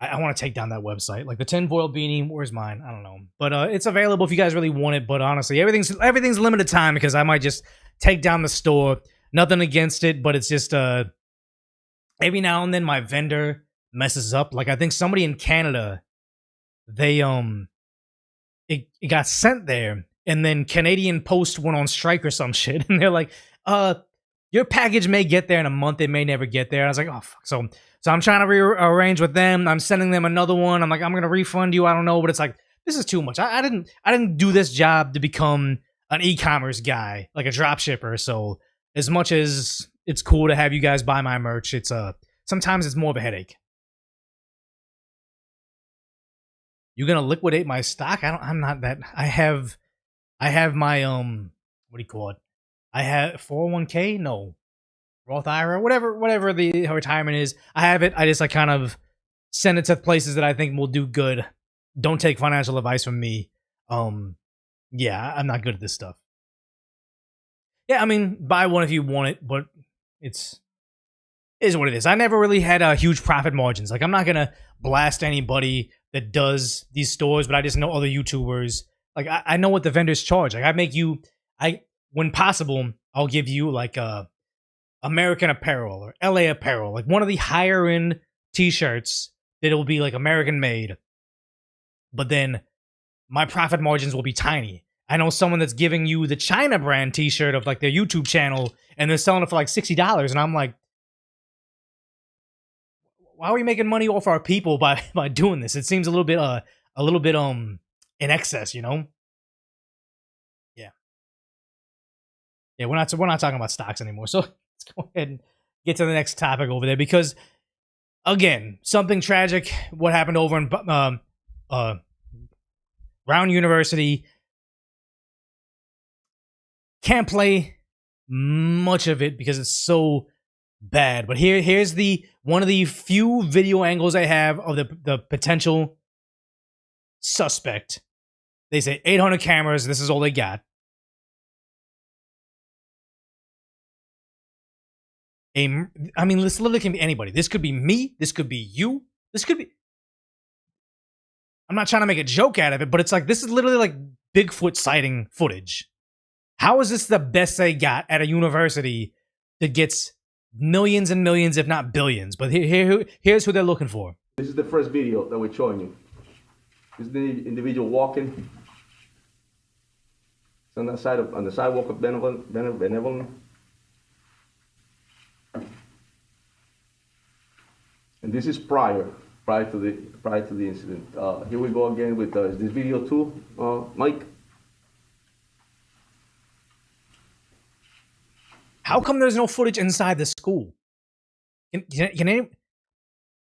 Speaker 1: want to take down that website. Like the tinfoil beanie, where's mine? I don't know. But it's available if you guys really want it. But honestly, everything's limited time because I might just take down the store. Nothing against it, but it's just every now and then my vendor messes up. Like I think somebody in Canada, they it got sent there, and then Canadian Post went on strike or some shit, and they're like, your package may get there in a month, it may never get there. And I was like, oh fuck. So I'm trying to rearrange with them. I'm sending them another one. I'm like, I'm gonna refund you. I don't know, but it's like, this is too much. I didn't do this job to become an e-commerce guy, like a drop shipper. So as much as it's cool to have you guys buy my merch, it's sometimes it's more of a headache. You're gonna liquidate my stock? I'm not that. I have my what do you call it? I have 401k, no, Roth IRA, whatever the retirement is. I have it. I just like kind of send it to places that I think will do good. Don't take financial advice from me. Yeah, I'm not good at this stuff. Yeah, I mean, buy one if you want it, but it is what it is. I never really had huge profit margins. Like I'm not gonna blast anybody that does these stores, but I just know other YouTubers. Like I know what the vendors charge. Like when possible, I'll give you like American Apparel or LA Apparel, like one of the higher end t-shirts that'll be like American made. But then my profit margins will be tiny. I know someone that's giving you the China brand t-shirt of like their YouTube channel and they're selling it for like $60, and I'm like, why are we making money off our people by doing this? It seems a little bit in excess, you know? Yeah, we're not talking about stocks anymore. So let's go ahead and get to the next topic over there, because again, something tragic what happened over in Brown University. Can't play much of it because it's so bad. But here's one of the few video angles I have of the potential suspect. They say 800 cameras. This is all they got. I mean, this literally can be anybody. This could be me. This could be you. This could be... I'm not trying to make a joke out of it, but it's like, this is literally like Bigfoot sighting footage. How is this the best they got at a university that gets millions and millions, if not billions? But here's who they're looking for.
Speaker 11: This is the first video that we're showing you. This is the individual walking. It's on the sidewalk of Benevolent. And this is prior to the incident. Here we go again with this video too, Mike.
Speaker 1: How come there's no footage inside the school? Can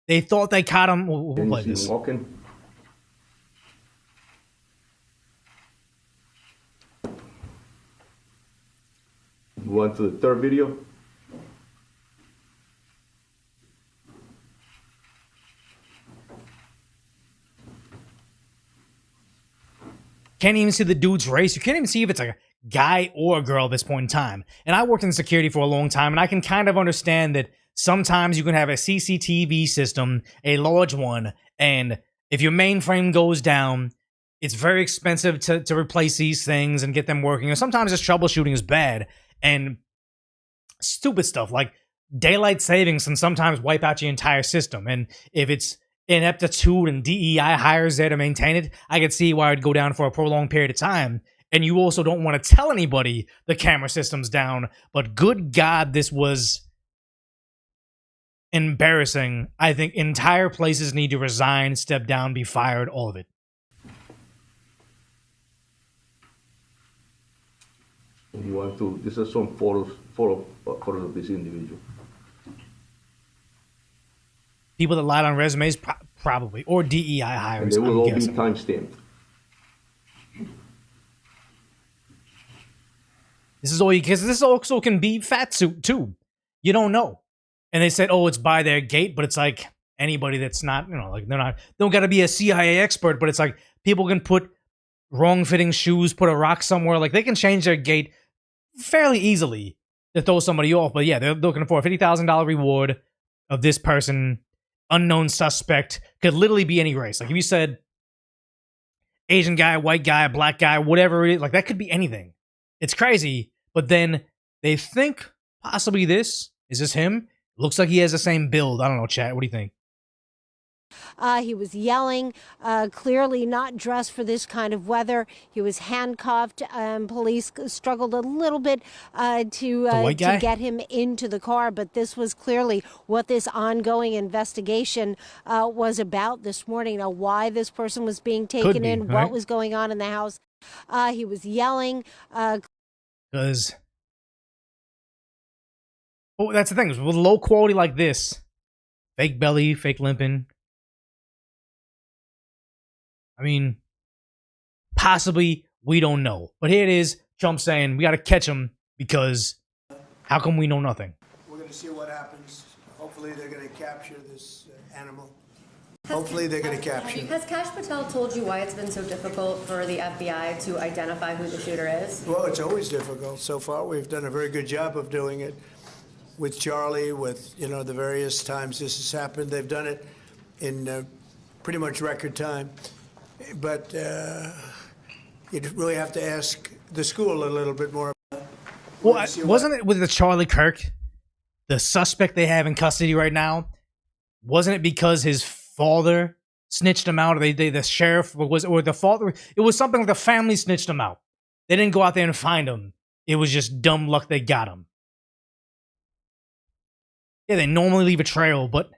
Speaker 1: they thought they caught him? We'll play this.
Speaker 11: Walking. Move on to the third video.
Speaker 1: Can't even see the dude's race. You can't even see if it's like a guy or a girl at this point in time. And I worked in security for a long time, and I can kind of understand that sometimes you can have a CCTV system, a large one, and if your mainframe goes down, it's very expensive to replace these things and get them working. Or sometimes just troubleshooting is bad. And stupid stuff like daylight savings can sometimes wipe out your entire system. And if it's ineptitude and DEI hires there to maintain it, I could see why it'd go down for a prolonged period of time. And you also don't want to tell anybody the camera system's down. But good God, this was embarrassing. I think entire places need to resign, step down, be fired, all of it.
Speaker 11: You want to? These are some photos of this individual.
Speaker 1: People that lied on resumes, probably, or DEI
Speaker 11: And
Speaker 1: hires.
Speaker 11: they will
Speaker 1: I'm
Speaker 11: all
Speaker 1: guessing.
Speaker 11: be timestamped.
Speaker 1: This is all because this also can be fat suit too. You don't know. And they said, oh, it's by their gate, but it's like anybody that's not, you know, like they don't got to be a CIA expert, but it's like people can put wrong fitting shoes, put a rock somewhere, like they can change their gate fairly easily to throw somebody off. But yeah, they're looking for a $50,000 reward of this person, unknown suspect, could literally be any race. Like if you said Asian guy, white guy, black guy, whatever it is, like that could be anything. It's crazy, but then they think possibly this. Is this him? Looks like he has the same build. I don't know, chat. What do you think?
Speaker 12: He was yelling, clearly not dressed for this kind of weather. He was handcuffed. Police struggled a little bit to get him into the car, but this was clearly what this ongoing investigation was about this morning. Now, why this person was being taken in,
Speaker 1: right?
Speaker 12: what was going on in the house. He was yelling.
Speaker 1: Because, oh, that's the thing. With low quality like this, fake belly, fake limping. I mean, possibly, we don't know. But here it is, Trump saying, we got to catch him because how come we know nothing?
Speaker 13: We're going to see what happens. Hopefully they're going to capture this animal. Hopefully they're going to capture him.
Speaker 14: Has Kash Patel told you why it's been so difficult for the FBI to identify who the shooter is?
Speaker 13: Well, it's always difficult. So far, we've done a very good job of doing it with Charlie, with, you know, the various times this has happened. They've done it in pretty much record time. But you really have to ask the school a little bit more.
Speaker 1: Well, wasn't it with the Charlie Kirk, the suspect they have in custody right now? Wasn't it because his father snitched him out, or the sheriff was, or the father? It was something like the family snitched him out. They didn't go out there and find him. It was just dumb luck they got him. Yeah, they normally leave a trail, but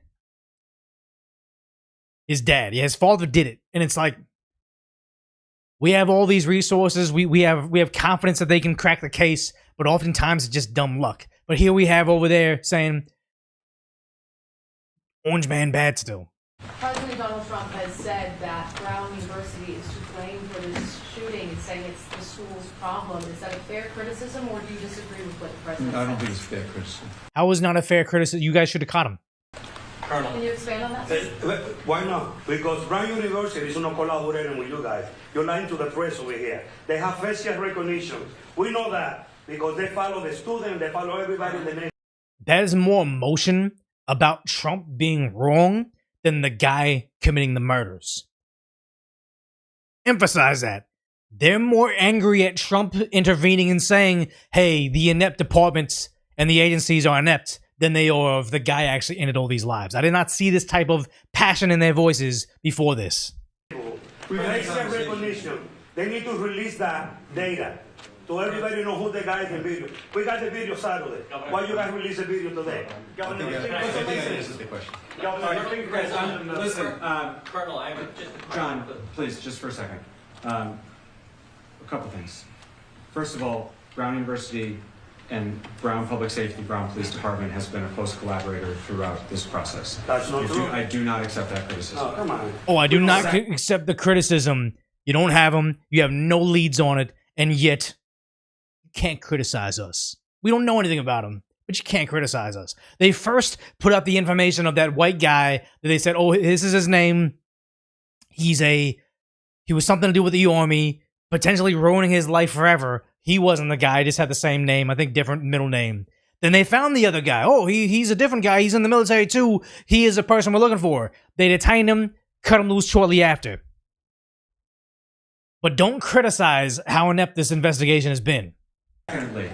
Speaker 1: his dad, his father did it, and it's like, we have all these resources. We have confidence that they can crack the case, but oftentimes it's just dumb luck. But here we have over there saying, Orange Man bad still.
Speaker 15: President Donald Trump has said that Brown University is to blame for this shooting and saying it's the school's problem. Is that a fair criticism, or do you disagree with what the president
Speaker 16: I don't
Speaker 15: said?
Speaker 16: think it's fair criticism.
Speaker 1: How is not a fair criticism? You guys should have caught him.
Speaker 15: Colonel. Can you expand on that?
Speaker 17: Why not? Because Brown University is not collaborating with you guys. You're lying to the press over here. They have facial recognition. We know that because they follow the student, they follow everybody in the nation.
Speaker 1: That is more emotion about Trump being wrong than the guy committing the murders. Emphasize that. They're more angry at Trump intervening and saying, hey, the inept departments and the agencies are inept, than they are of the guy actually ended all these lives. I did not see this type of passion in their voices before this.
Speaker 17: Facial recognition. They need to release that data so everybody know who the guy is in video. We got the video Saturday. Why you guys release the video today?
Speaker 16: I think this is the question. Listen,
Speaker 5: Colonel, I have just
Speaker 16: John, please, just for a second. A couple things. First of all, Brown University and Brown Public Safety, Brown Police Department has been a close collaborator throughout this process.
Speaker 17: That's not true.
Speaker 16: I do not accept that criticism.
Speaker 17: Oh, come on.
Speaker 1: Oh, I do not accept the criticism. You don't have them. You have no leads on it. And yet, you can't criticize us. We don't know anything about him, but you can't criticize us. They first put out the information of that white guy that they said, oh, this is his name. He was something to do with the army, potentially ruining his life forever. He wasn't the guy, just had the same name, I think different middle name. Then they found the other guy. Oh, he's a different guy. He's in the military too. He is the person we're looking for. They detained him, cut him loose shortly after. But don't criticize how inept this investigation has been.
Speaker 16: Secondly,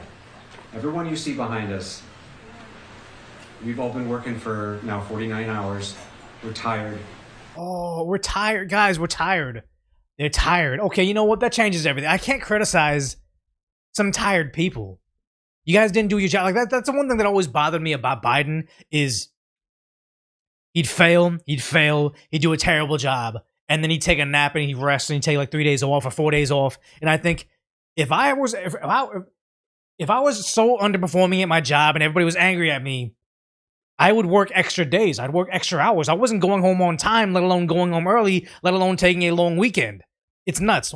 Speaker 16: everyone you see behind us, we've all been working for now 49 hours. We're tired.
Speaker 1: Oh, we're tired. Guys, we're tired. They're tired. Okay, you know what? That changes everything. I can't criticize some tired people. You guys didn't do your job. Like that's the one thing that always bothered me about Biden is he'd fail, he'd do a terrible job, and then he'd take a nap and he'd rest and he'd take like 3 days off or 4 days off. And I think if if I was so underperforming at my job and everybody was angry at me, I would work extra days. I'd work extra hours. I wasn't going home on time, let alone going home early, let alone taking a long weekend. It's nuts.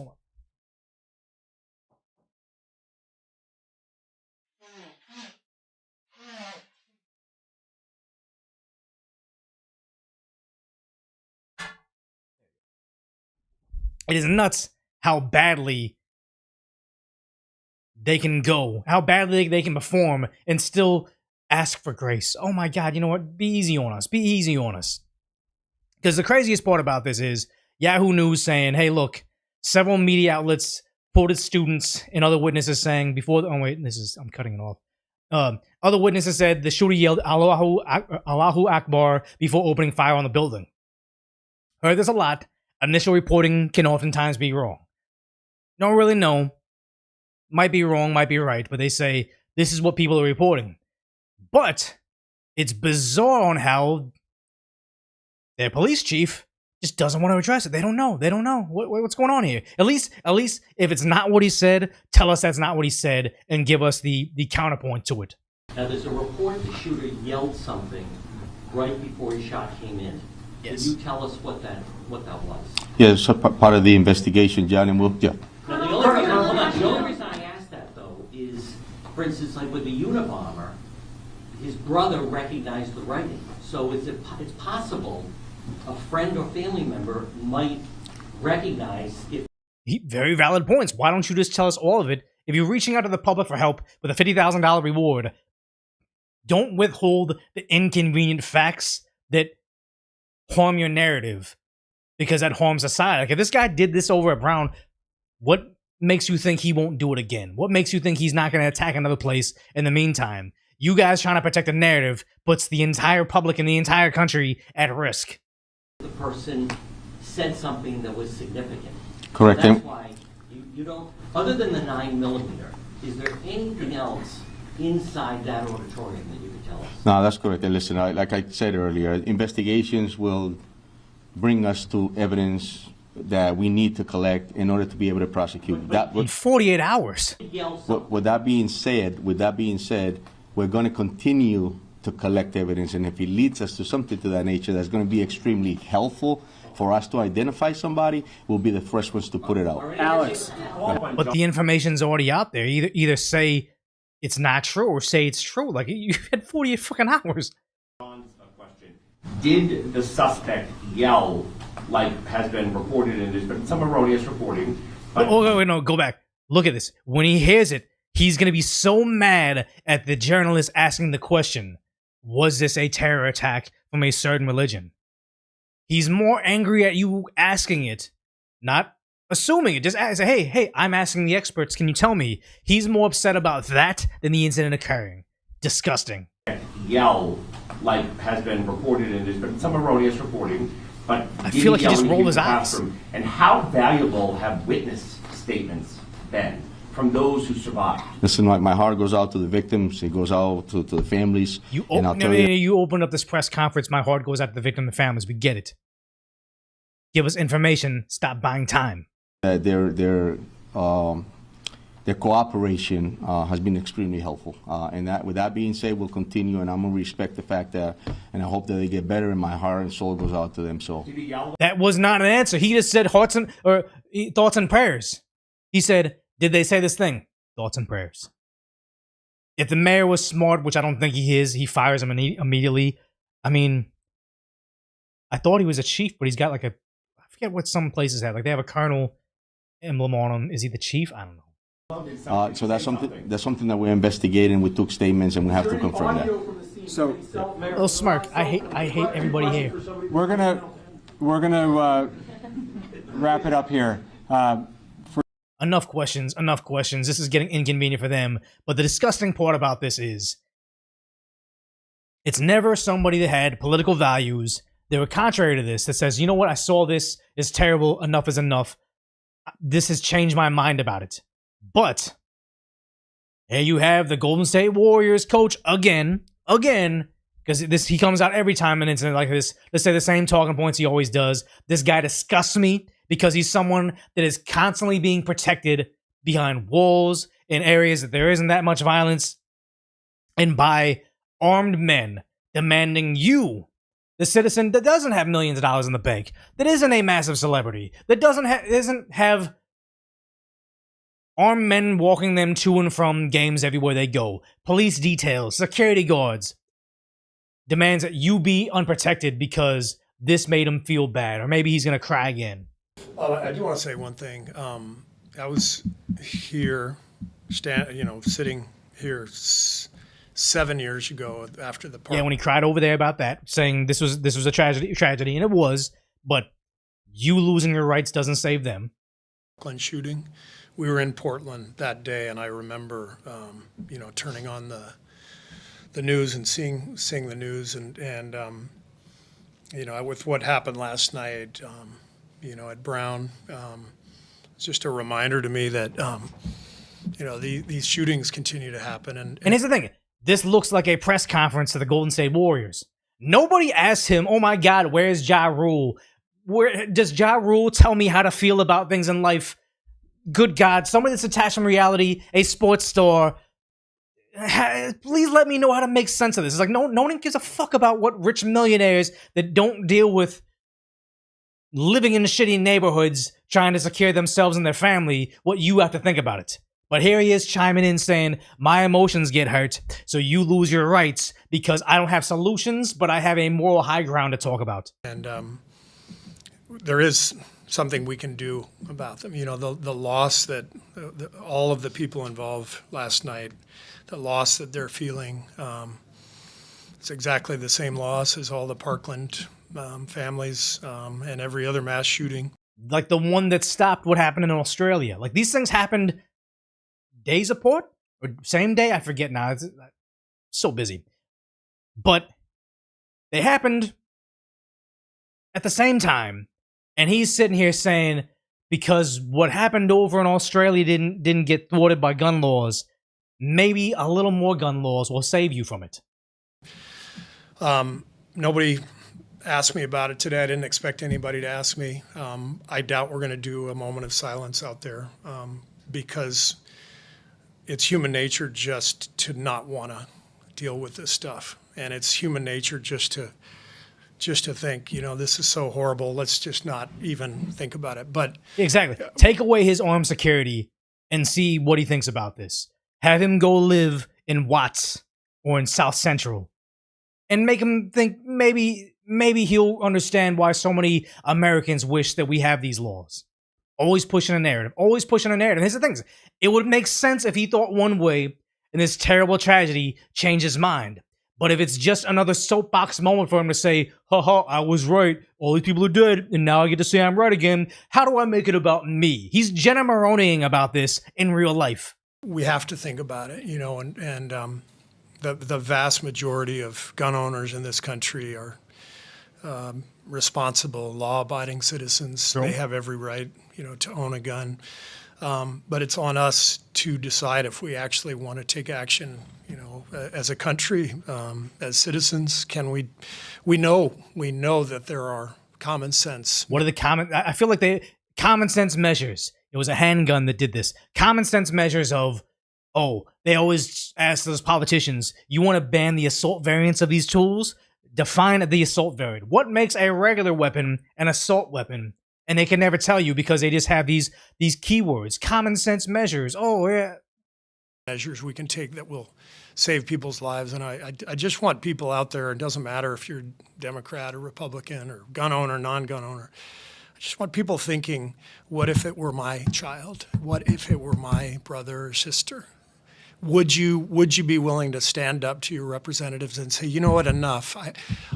Speaker 1: It is nuts how badly they can go, how badly they can perform and still ask for grace. Oh my God, you know what? Be easy on us. Be easy on us. Because the craziest part about this is Yahoo News saying, hey, look, several media outlets quoted students and other witnesses saying before, I'm cutting it off. Other witnesses said the shooter yelled Allahu Akbar before opening fire on the building. Heard this a lot. Initial reporting can oftentimes be wrong. Don't really know. Might be wrong, might be right, but they say this is what people are reporting. But it's bizarre on how their police chief just doesn't want to address it. They don't know. They don't know what's going on here. At least if it's not what he said, tell us that's not what he said and give us the counterpoint to it.
Speaker 18: Now, there's a report the shooter yelled something right before his shot came in.
Speaker 1: Yes.
Speaker 18: Can you tell us what that was?
Speaker 11: Yeah, it's part of the investigation, John, and we'll, yeah.
Speaker 18: Now, the only reason I ask that, though, is, for instance, like with the Unabomber, his brother recognized the writing. So it's possible a friend or family member might recognize it.
Speaker 1: Very valid points. Why don't you just tell us all of it? If you're reaching out to the public for help with a $50,000 reward, don't withhold the inconvenient facts that harm your narrative, because that harms society. Like, if this guy did this over at Brown, what makes you think he won't do it again? What makes you think he's not going to attack another place in the meantime? You guys trying to protect the narrative puts the entire public and the entire country at risk.
Speaker 18: The person said something that was significant.
Speaker 11: Correct.
Speaker 18: So that's why you don't, other than the 9mm, is there anything else inside that auditorium that you could tell us?
Speaker 11: No, that's correct. And listen, like I said earlier, investigations will bring us to evidence that we need to collect in order to be able to prosecute. That
Speaker 1: in 48 hours.
Speaker 11: With that being said, we're going to continue to collect evidence, and if it leads us to something to that nature that's going to be extremely helpful for us to identify somebody, we'll be the first ones to put it out.
Speaker 1: Alex. But the information's already out there. Either say it's not true or say it's true. Like, you had 48 fucking hours.
Speaker 19: Did the suspect yell, like has been reported in this, but some erroneous reporting? But
Speaker 1: wait, no, go back. Look at this. When he hears it, he's going to be so mad at the journalist asking the question, was this a terror attack from a certain religion? He's more angry at you asking it, not assuming it. Just say, hey, I'm asking the experts. Can you tell me? He's more upset about that than the incident occurring. Disgusting.
Speaker 19: Yell, like has been reported in this, but some erroneous reporting. But
Speaker 1: I feel like he just rolled his eyes.
Speaker 19: And how valuable have witness statements been from those who survived?
Speaker 11: Listen, my heart goes out to the victims. It goes out to the families.
Speaker 1: You open up this press conference, my heart goes out to the victim and the families. We get it. Give us information. Stop buying time.
Speaker 11: Their cooperation has been extremely helpful. And that, with that being said, we'll continue, and I'm going to respect the fact that, and I hope that they get better, and my heart and soul goes out to them. So
Speaker 1: that was not an answer. He just said thoughts and prayers. He said, did they say this thing? Thoughts and prayers. If the mayor was smart, which I don't think he is, he fires him immediately. I mean, I thought he was a chief, but he's got like I forget what some places have. Like, they have a colonel emblem on him. Is he the chief? I don't know.
Speaker 11: So that's something that we're investigating. We took statements, and we have to confirm that.
Speaker 1: So, little smirk. I hate everybody here.
Speaker 20: We're gonna wrap it up here.
Speaker 1: Enough questions. This is getting inconvenient for them. But the disgusting part about this is, it's never somebody that had political values that were contrary to this that says, you know what, I saw this, it's terrible, enough is enough. This has changed my mind about it. But here you have the Golden State Warriors coach again, because he comes out every time an incident like this. Let's say the same talking points he always does. This guy disgusts me because he's someone that is constantly being protected behind walls in areas that there isn't that much violence, and by armed men demanding you, the citizen that doesn't have millions of dollars in the bank, that isn't a massive celebrity, that doesn't have armed men walking them to and from games everywhere they go, police details, security guards, demands that you be unprotected because this made him feel bad, or maybe he's going to cry again.
Speaker 21: I do want to say one thing. I was here, sitting here 7 years ago after the park.
Speaker 1: Yeah, when he cried over there about that, saying this was a tragedy, and it was, but you losing your rights doesn't save them.
Speaker 21: Parkland shooting. We were in Portland that day, and I remember, turning on the news and seeing the news, and with what happened last night, at Brown, it's just a reminder to me that, these shootings continue to happen. And
Speaker 1: here's the thing. This looks like a press conference to the Golden State Warriors. Nobody asked him, oh my God, where's Ja Rule? Where does Ja Rule tell me how to feel about things in life? Good God, somebody that's attached from reality, a sports star. Please let me know how to make sense of this. It's like no one gives a fuck about what rich millionaires that don't deal with living in shitty neighborhoods trying to secure themselves and their family, what you have to think about it. But here he is chiming in saying, my emotions get hurt, so you lose your rights because I don't have solutions, but I have a moral high ground to talk about.
Speaker 21: And there is something we can do about them. The loss that all of the people involved last night, the loss that they're feeling, it's exactly the same loss as all the Parkland families and every other mass shooting.
Speaker 1: Like the one that stopped what happened in Australia. Like these things happened days apart or same day. I forget now. It's so busy. But they happened at the same time. And he's sitting here saying, because what happened over in Australia didn't get thwarted by gun laws, maybe a little more gun laws will save you from it.
Speaker 21: Nobody asked me about it today. I didn't expect anybody to ask me. I doubt we're going to do a moment of silence out there because it's human nature just to not want to deal with this stuff. And it's human nature just to think, this is so horrible. Let's just not even think about it. But
Speaker 1: exactly. Take away his armed security and see what he thinks about this. Have him go live in Watts or in South Central and make him think maybe he'll understand why so many Americans wish that we have these laws. Always pushing a narrative. Always pushing a narrative. Here's the thing. It would make sense if he thought one way and this terrible tragedy changed his mind. But if it's just another soapbox moment for him to say, haha, I was right, all these people are dead, and now I get to say I'm right again, how do I make it about me? He's Jenna Maroneying about this in real life.
Speaker 21: We have to think about it, and the vast majority of gun owners in this country are responsible, law-abiding citizens. True. They have every right, to own a gun. But it's on us to decide if we actually want to take action, as a country, as citizens. Can we know that there are common sense.
Speaker 1: What are the I feel like common sense measures. It was a handgun that did this. Common sense measures of, they always ask those politicians, you want to ban the assault variants of these tools? Define the assault variant. What makes a regular weapon an assault weapon? And they can never tell you because they just have these keywords. Common sense measures. Oh, yeah.
Speaker 21: Measures we can take that will save people's lives. And I just want people out there, it doesn't matter if you're Democrat or Republican or gun owner, non-gun owner. I just want people thinking, what if it were my child? What if it were my brother or sister? Would you be willing to stand up to your representatives and say, you know what, enough.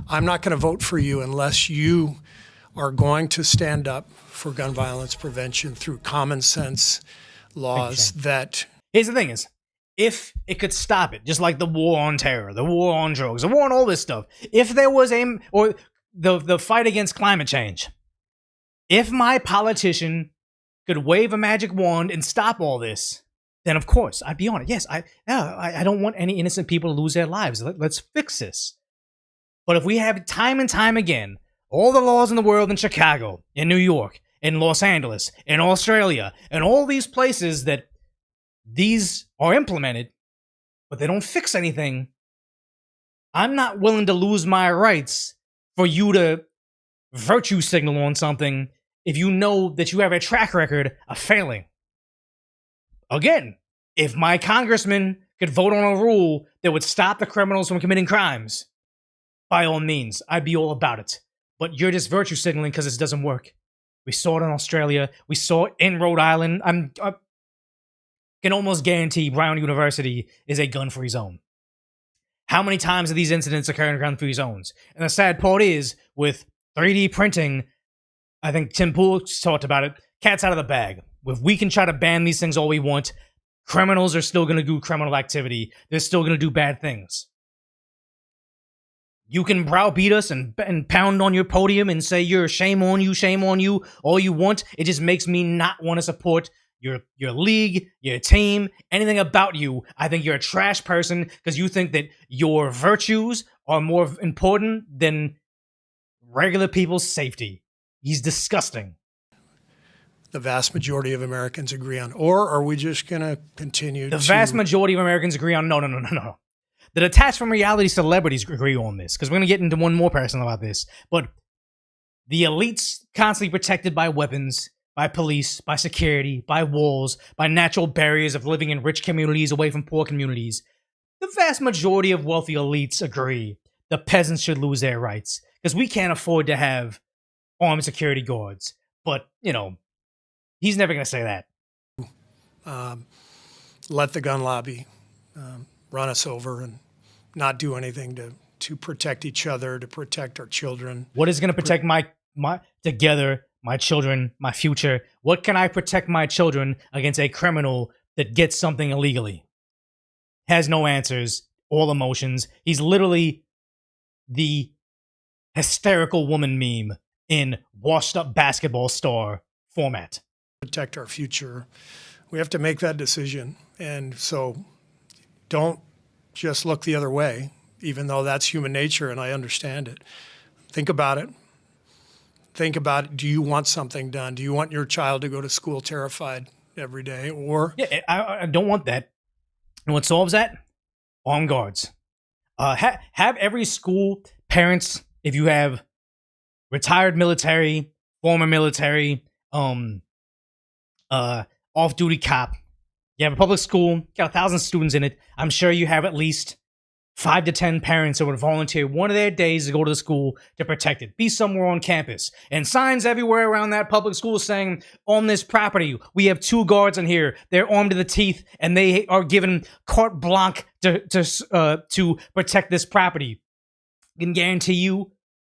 Speaker 21: I'm not going to vote for you unless you are going to stand up for gun violence prevention through common sense laws that...
Speaker 1: Here's the thing is, if it could stop it, just like the war on terror, the war on drugs, the war on all this stuff, if there was or the fight against climate change, if my politician could wave a magic wand and stop all this, then of course I'd be on it. Yes, I don't want any innocent people to lose their lives. Let's fix this. But if we have time and time again, all the laws in the world in Chicago, in New York, in Los Angeles, in Australia, and all these places that these are implemented, but they don't fix anything, I'm not willing to lose my rights for you to virtue signal on something if you know that you have a track record of failing. Again, if my congressman could vote on a rule that would stop the criminals from committing crimes, by all means, I'd be all about it. But you're just virtue signaling because this doesn't work. We saw it in Australia. We saw it in Rhode Island. I can almost guarantee Brown University is a gun-free zone. How many times have these incidents occurred in gun-free zones? And the sad part is, with 3D printing, I think Tim Pool talked about it, cat's out of the bag. If we can try to ban these things all we want, criminals are still going to do criminal activity. They're still going to do bad things. You can browbeat us and pound on your podium and say you're shame on you, all you want. It just makes me not want to support your league, your team, anything about you. I think you're a trash person because you think that your virtues are more important than regular people's safety. He's disgusting.
Speaker 21: The vast majority of Americans agree on, or are we just going to continue?
Speaker 1: The vast majority of Americans agree on no. The detached from reality celebrities agree on this, because we're going to get into one more person about this. But the elites constantly protected by weapons, by police, by security, by walls, by natural barriers of living in rich communities away from poor communities. The vast majority of wealthy elites agree the peasants should lose their rights, because we can't afford to have armed security guards. But, you know, he's never going to say that.
Speaker 21: Let the gun lobby run us over and not do anything to protect each other, to protect our children.
Speaker 1: What is going to protect my children, my future? What can I protect my children against a criminal that gets something illegally? Has no answers, all emotions. He's literally the hysterical woman meme in washed up basketball star format.
Speaker 21: Protect our future. We have to make that decision. And so don't just look the other way, even though that's human nature and I understand it. Think about it. Think about it. Do you want something done? Do you want your child to go to school terrified every day? Or
Speaker 1: yeah, I don't want that. And what solves that? Armed guards. Have every school, parents, if you have retired military, former military, off-duty cop, you have a public school, got 1,000 students in it. I'm sure you have at least 5 to 10 parents that would volunteer one of their days to go to the school to protect it. Be somewhere on campus. And signs everywhere around that public school saying, on this property, we have 2 guards in here. They're armed to the teeth, and they are given carte blanche to protect this property. I can guarantee you,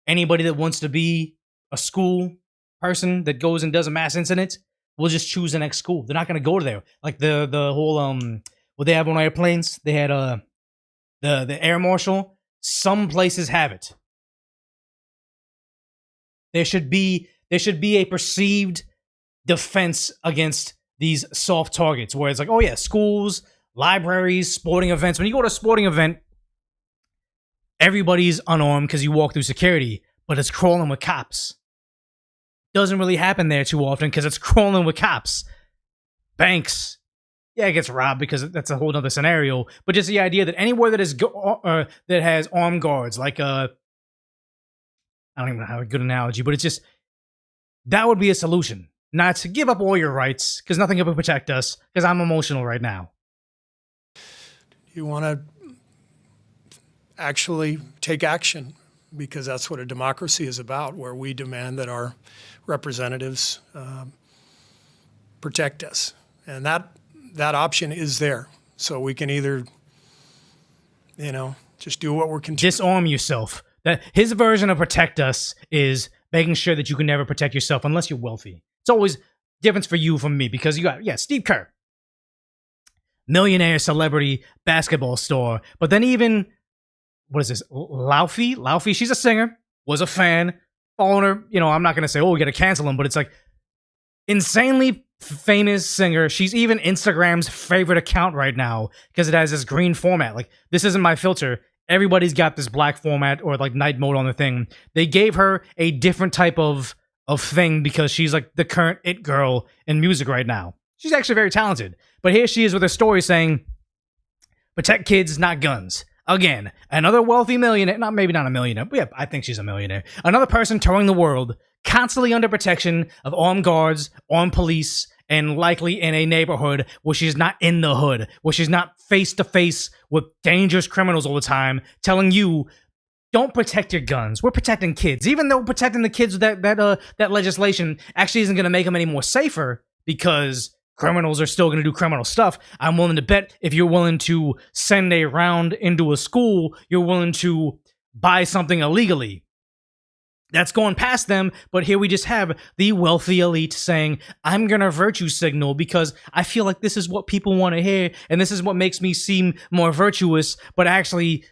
Speaker 1: anybody that wants to be a school person that goes and does a mass incident will just choose the next school. They're not going to go to there. Like the whole what they have on airplanes. They had the air marshal. Some places have it. There should be a perceived defense against these soft targets, where it's like, oh yeah, schools, libraries, sporting events. When you go to a sporting event, everybody's unarmed because you walk through security, but it's crawling with cops. Doesn't really happen there too often because it's crawling with cops. Banks, yeah, it gets robbed because that's a whole other scenario. But just the idea that anywhere that is that has armed guards, like I don't even have a good analogy, but it's just that would be a solution. Not to give up all your rights because nothing will protect us. Because I'm emotional right now.
Speaker 21: You want to actually take action, because that's what a democracy is about, where we demand that our representatives protect us. And that option is there. So we can either, just do what we're continuing.
Speaker 1: Disarm yourself. That his version of protect us is making sure that you can never protect yourself unless you're wealthy. It's always difference for you from me, because you got, Steve Kerr, millionaire, celebrity, basketball star. But then even, what is this? Laufey, she's a singer, was a fan, following her. I'm not going to say, we got to cancel him, but it's like insanely famous singer. She's even Instagram's favorite account right now because it has this green format. Like, this isn't my filter. Everybody's got this black format or like night mode on the thing. They gave her a different type of thing because she's like the current it girl in music right now. She's actually very talented. But here she is with her story saying, protect kids, not guns. Again, another wealthy millionaire, maybe not a millionaire, but yeah, I think she's a millionaire. Another person touring the world, constantly under protection of armed guards, armed police, and likely in a neighborhood where she's not in the hood, where she's not face to face with dangerous criminals all the time, telling you, don't protect your guns. We're protecting kids. Even though protecting the kids, that legislation actually isn't going to make them any more safer, because criminals are still going to do criminal stuff. I'm willing to bet if you're willing to send a round into a school, you're willing to buy something illegally. That's going past them, but here we just have the wealthy elite saying, I'm going to virtue signal because I feel like this is what people want to hear, and this is what makes me seem more virtuous, but actually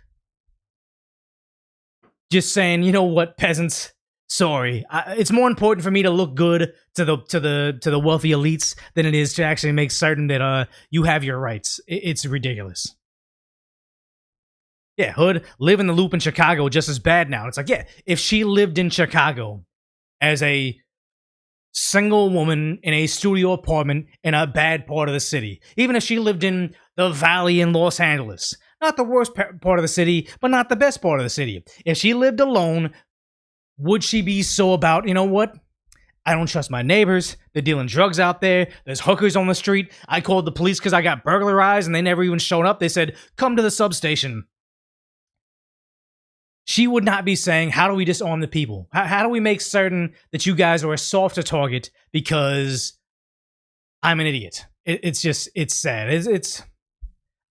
Speaker 1: just saying, you know what, peasants, sorry. It's more important for me to look good to the wealthy elites than it is to actually make certain that you have your rights. It's ridiculous. Yeah, hood, live in the loop in Chicago just as bad now. It's like, yeah, if she lived in Chicago as a single woman in a studio apartment in a bad part of the city, even if she lived in the Valley in Los Angeles, not the worst part of the city, but not the best part of the city. If she lived alone, would she be so about, you know what? I don't trust my neighbors. They're dealing drugs out there. There's hookers on the street. I called the police because I got burglarized and they never even showed up. They said, come to the substation. She would not be saying, how do we disarm the people? How do we make certain that you guys are a softer target because I'm an idiot? It's sad. It's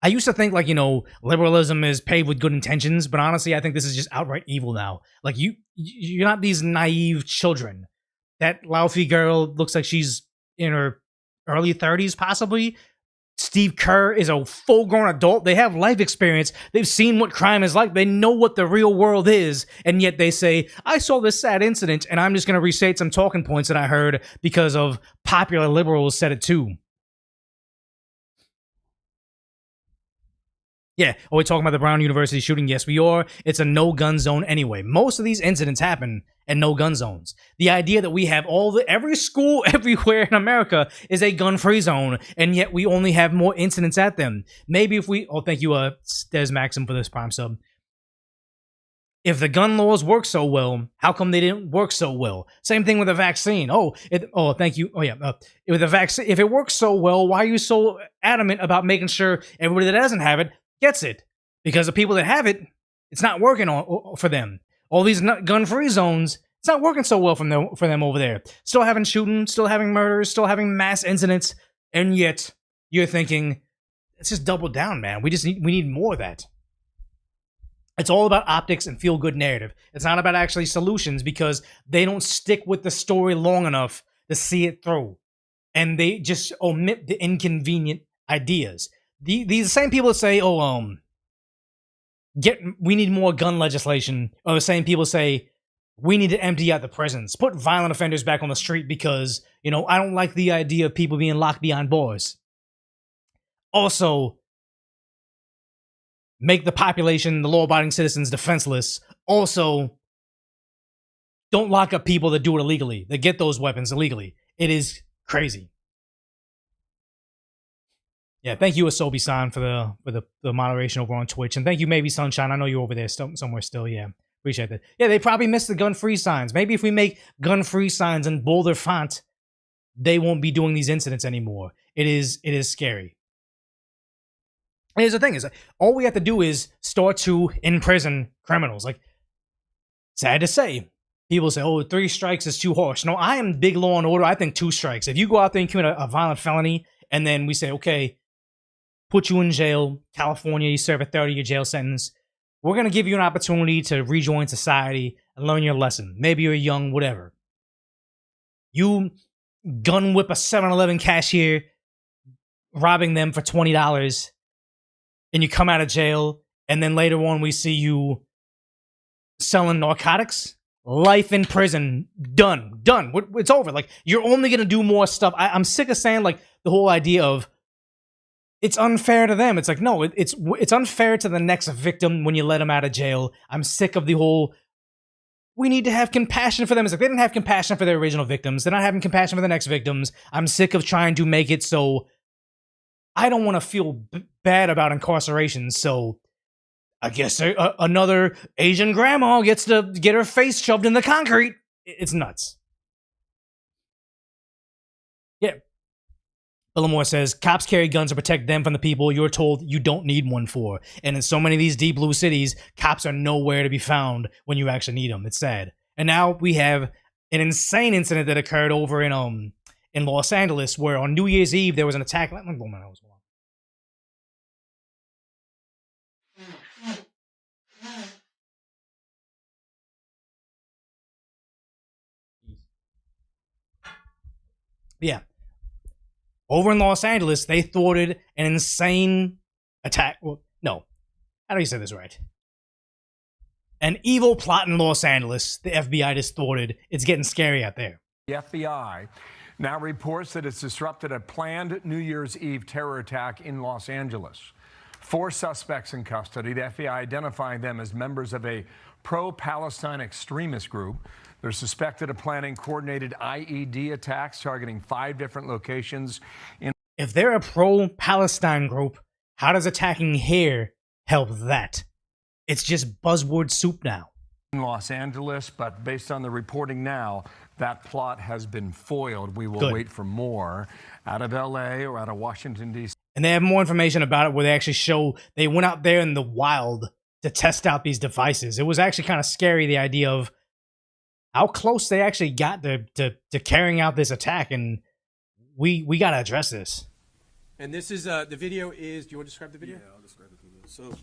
Speaker 1: I used to think, like, you know, liberalism is paved with good intentions, but honestly, I think this is just outright evil now. Like, you're not these naive children. That Laufey girl looks like she's in her early 30s, possibly. Steve Kerr is a full-grown adult. They have life experience. They've seen what crime is like. They know what the real world is, and yet they say, I saw this sad incident, and I'm just going to restate some talking points that I heard because of popular liberals said it too. Yeah, are we talking about the Brown University shooting? Yes, we are. It's a no-gun zone anyway. Most of these incidents happen in no-gun zones. The idea that we have every school everywhere in America is a gun-free zone, and yet we only have more incidents at them. Maybe if we... Oh, thank you, Des Maxim, for this prime sub. If the gun laws work so well, how come they didn't work so well? Same thing with the vaccine. Thank you. Oh, yeah. With the vaccine, if it works so well, why are you so adamant about making sure everybody that doesn't have it gets it? Because the people that have it, it's not working for them. All these gun-free zones, it's not working so well for them over there. Still having shooting, still having murders, still having mass incidents, and yet you're thinking, let's just double down, man. We need more of that. It's all about optics and feel-good narrative. It's not about actually solutions because they don't stick with the story long enough to see it through, and they just omit the inconvenient ideas. These same people that say, we need more gun legislation, are the same people say, we need to empty out the prisons, put violent offenders back on the street because, you know, I don't like the idea of people being locked behind bars. Also, make the population, the law-abiding citizens, defenseless. Also, don't lock up people that do it illegally, that get those weapons illegally. It is crazy. Yeah, thank you, Asobi-san, for the moderation over on Twitch. And thank you, Maybe Sunshine. I know you're over there somewhere still. Yeah, appreciate that. Yeah, they probably missed the gun-free signs. Maybe if we make gun-free signs in bolder font, they won't be doing these incidents anymore. It is scary. And here's the thing, is all we have to do is start to imprison criminals. Like, sad to say, people say, 3 strikes is too harsh. No, I am big law and order. I think 2 strikes. If you go out there and commit a violent felony, and then we say, okay, put you in jail, California, you serve a 30-year jail sentence, we're going to give you an opportunity to rejoin society and learn your lesson. Maybe you're young, whatever. You gun whip a 7-Eleven cashier, robbing them for $20, and you come out of jail, and then later on we see you selling narcotics, life in prison, done. It's over. Like, you're only going to do more stuff. I'm sick of saying, like, the whole idea of it's unfair to them. It's like, no, it's unfair to the next victim when you let them out of jail. I'm sick of the whole we need to have compassion for them. It's like they didn't have compassion for their original victims. They're not having compassion for the next victims. I'm sick of trying to make it so I don't want to feel bad about incarceration. So I guess another Asian grandma gets to get her face shoved in the concrete. It's nuts. Yeah. Billamore says, cops carry guns to protect them from the people you're told you don't need one for. And in so many of these deep blue cities, cops are nowhere to be found when you actually need them. It's sad. And now we have an insane incident that occurred over in Los Angeles, where on New Year's Eve there was an attack. Let me blow my nose. Yeah. Over in Los Angeles, they thwarted an insane attack. Well, no. How do you say this right? An evil plot in Los Angeles. The FBI just thwarted. It's getting scary out there.
Speaker 2: The FBI now reports that it's disrupted a planned New Year's Eve terror attack in Los Angeles. 4 suspects in custody. The FBI identifying them as members of a pro-Palestine extremist group. They're suspected of planning coordinated IED attacks targeting 5 different locations.
Speaker 1: If they're a pro-Palestine group, how does attacking here help that? It's just buzzword soup now.
Speaker 2: In Los Angeles, but based on the reporting now, that plot has been foiled. We will wait for more out of LA or out of Washington, D.C.
Speaker 1: And they have more information about it where they actually show they went out there in the wild to test out these devices. It was actually kind of scary, the idea of how close they actually got to carrying out this attack, and we got to address this.
Speaker 22: And this is the video is. Do you want to describe the video? Yeah, I'll describe the video. So,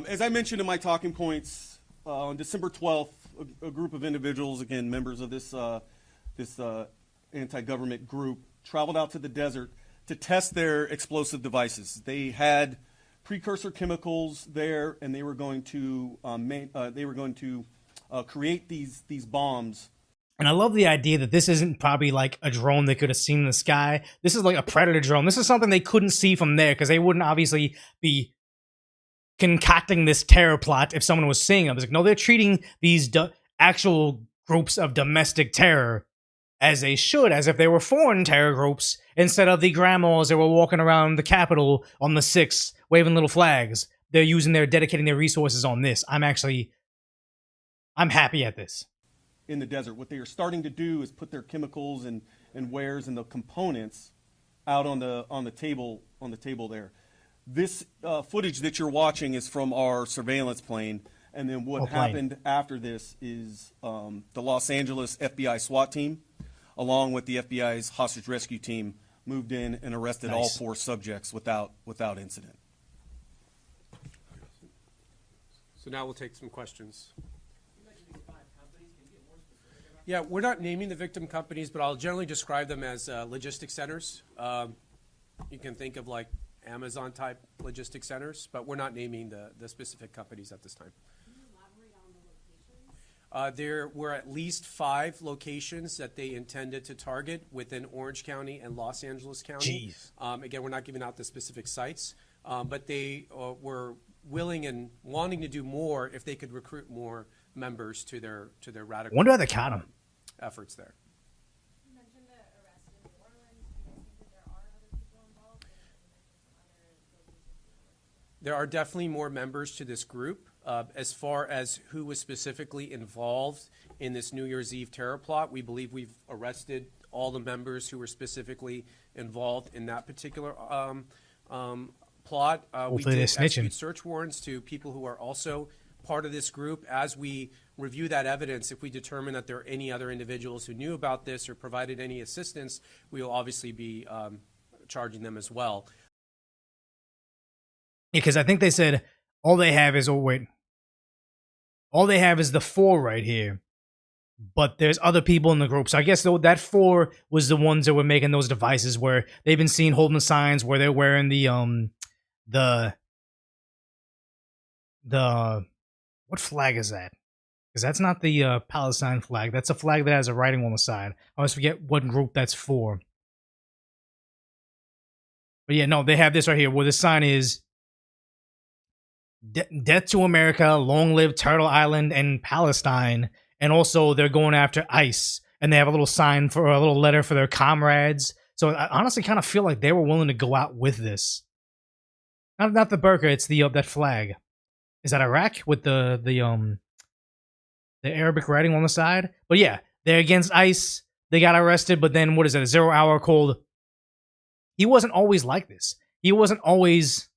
Speaker 22: as I mentioned in my talking points, on December 12th, a group of individuals, again members of this anti-government group, traveled out to the desert to test their explosive devices. They had precursor chemicals there, and they were going to create these bombs.
Speaker 1: And I love the idea that this isn't probably like a drone they could have seen in the sky. This is like a Predator drone. This is something they couldn't see from there because they wouldn't obviously be concocting this terror plot if someone was seeing them. It's like, no, they're treating these actual groups of domestic terror as they should, as if they were foreign terror groups instead of the grandmas that were walking around the Capitol on the 6th waving little flags. They're dedicating their resources on this. I'm happy at this.
Speaker 22: In the desert, what they are starting to do is put their chemicals and wares and the components out on the table there. This footage that you're watching is from our surveillance plane, and then what happened after this is the Los Angeles FBI SWAT team, along with the FBI's hostage rescue team, moved in and arrested all 4 subjects without incident. So now we'll take some questions. Yeah, we're not naming the victim companies, but I'll generally describe them as logistics centers. You can think of like Amazon-type logistics centers, but we're not naming the specific companies at this time. Can you elaborate on the locations? There were at least 5 locations that they intended to target within Orange County and Los Angeles County. Again, we're not giving out the specific sites, but they were willing and wanting to do more if they could recruit more members to their radical.
Speaker 1: I wonder how they caught them.
Speaker 22: Efforts there.
Speaker 15: You mentioned the arrest in New Orleans. Do you think that there are other people involved? And you mentioned some other locations.
Speaker 22: There are definitely more members to this group. As far as who was specifically involved in this New Year's Eve terror plot, we believe we've arrested all the members who were specifically involved in that particular plot. We did execute search warrants to people who are also part of this group. As we review that evidence, if we determine that there are any other individuals who knew about this or provided any assistance, we will obviously be charging them as well.
Speaker 1: Because I think they said all they have is the 4 right here, but there's other people in the group. So I guess that 4 was the ones that were making those devices where they've been seen holding the signs where they're wearing the what flag is that? Because that's not the Palestine flag. That's a flag that has a writing on the side. I always forget what group that's for. But yeah, no, they have this right here where the sign is Death to America, Long Live Turtle Island and Palestine. and also they're going after ICE, and they have a little sign for a little letter for their comrades. So I honestly kind of feel like they were willing to go out with this. Not the burqa, it's the that flag. Is that Iraq with the Arabic writing on the side? But yeah, they're against ICE. They got arrested, but then what is it? A 0 hour called. He wasn't always like this. He wasn't always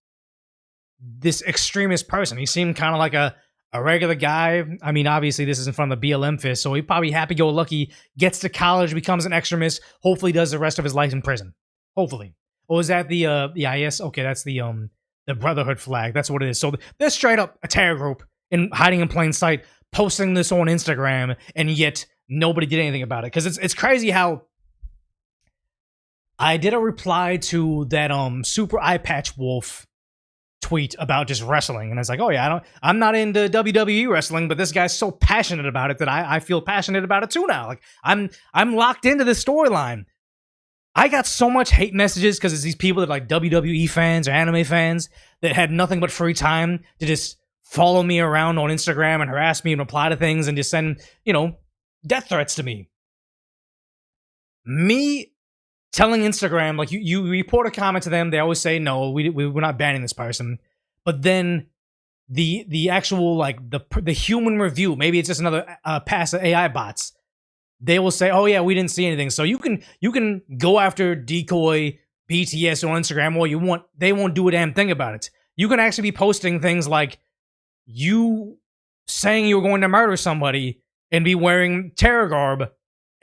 Speaker 1: this extremist person. He seemed kind of like a regular guy. I mean, obviously, this is in front of the BLM fist, so he probably happy-go-lucky, gets to college, becomes an extremist, hopefully does the rest of his life in prison. Hopefully. Or is that the IS? Okay, that's the Brotherhood flag. That's what it is. So they're straight up a terror group hiding in plain sight, posting this on Instagram, and yet nobody did anything about it. Because it's crazy how I did a reply to that Super Eye Patch Wolf tweet about just wrestling, and I was like, oh yeah, I'm not into WWE wrestling, but this guy's so passionate about it that I feel passionate about it too now. Like I'm locked into this storyline. I got so much hate messages because it's these people that are like WWE fans or anime fans that had nothing but free time to just follow me around on Instagram and harass me and reply to things and just send, death threats to me. Me telling Instagram, like, you report a comment to them, they always say, no, we're not banning this person. But then the actual, like, the human review, maybe it's just another pass of AI bots, they will say, oh yeah, we didn't see anything. So you can go after Decoy, BTS on Instagram all you want. They won't do a damn thing about it. You can actually be posting things like you saying you were going to murder somebody and be wearing terror garb,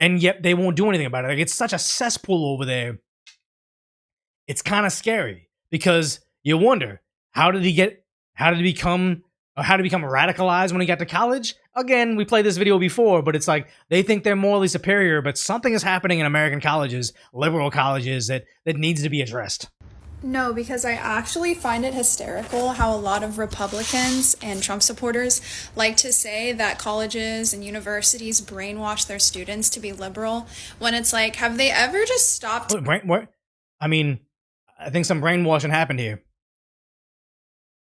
Speaker 1: and yet they won't do anything about it. Like, it's such a cesspool over there. It's kind of scary because you wonder, how did he become radicalized when he got to college? Again, we played this video before, but it's like they think they're morally superior, but something is happening in American colleges, liberal colleges, that needs to be addressed.
Speaker 3: No, because I actually find it hysterical how a lot of Republicans and Trump supporters like to say that colleges and universities brainwash their students to be liberal, when it's like, have they ever just stopped?
Speaker 1: What? I mean, I think some brainwashing happened here.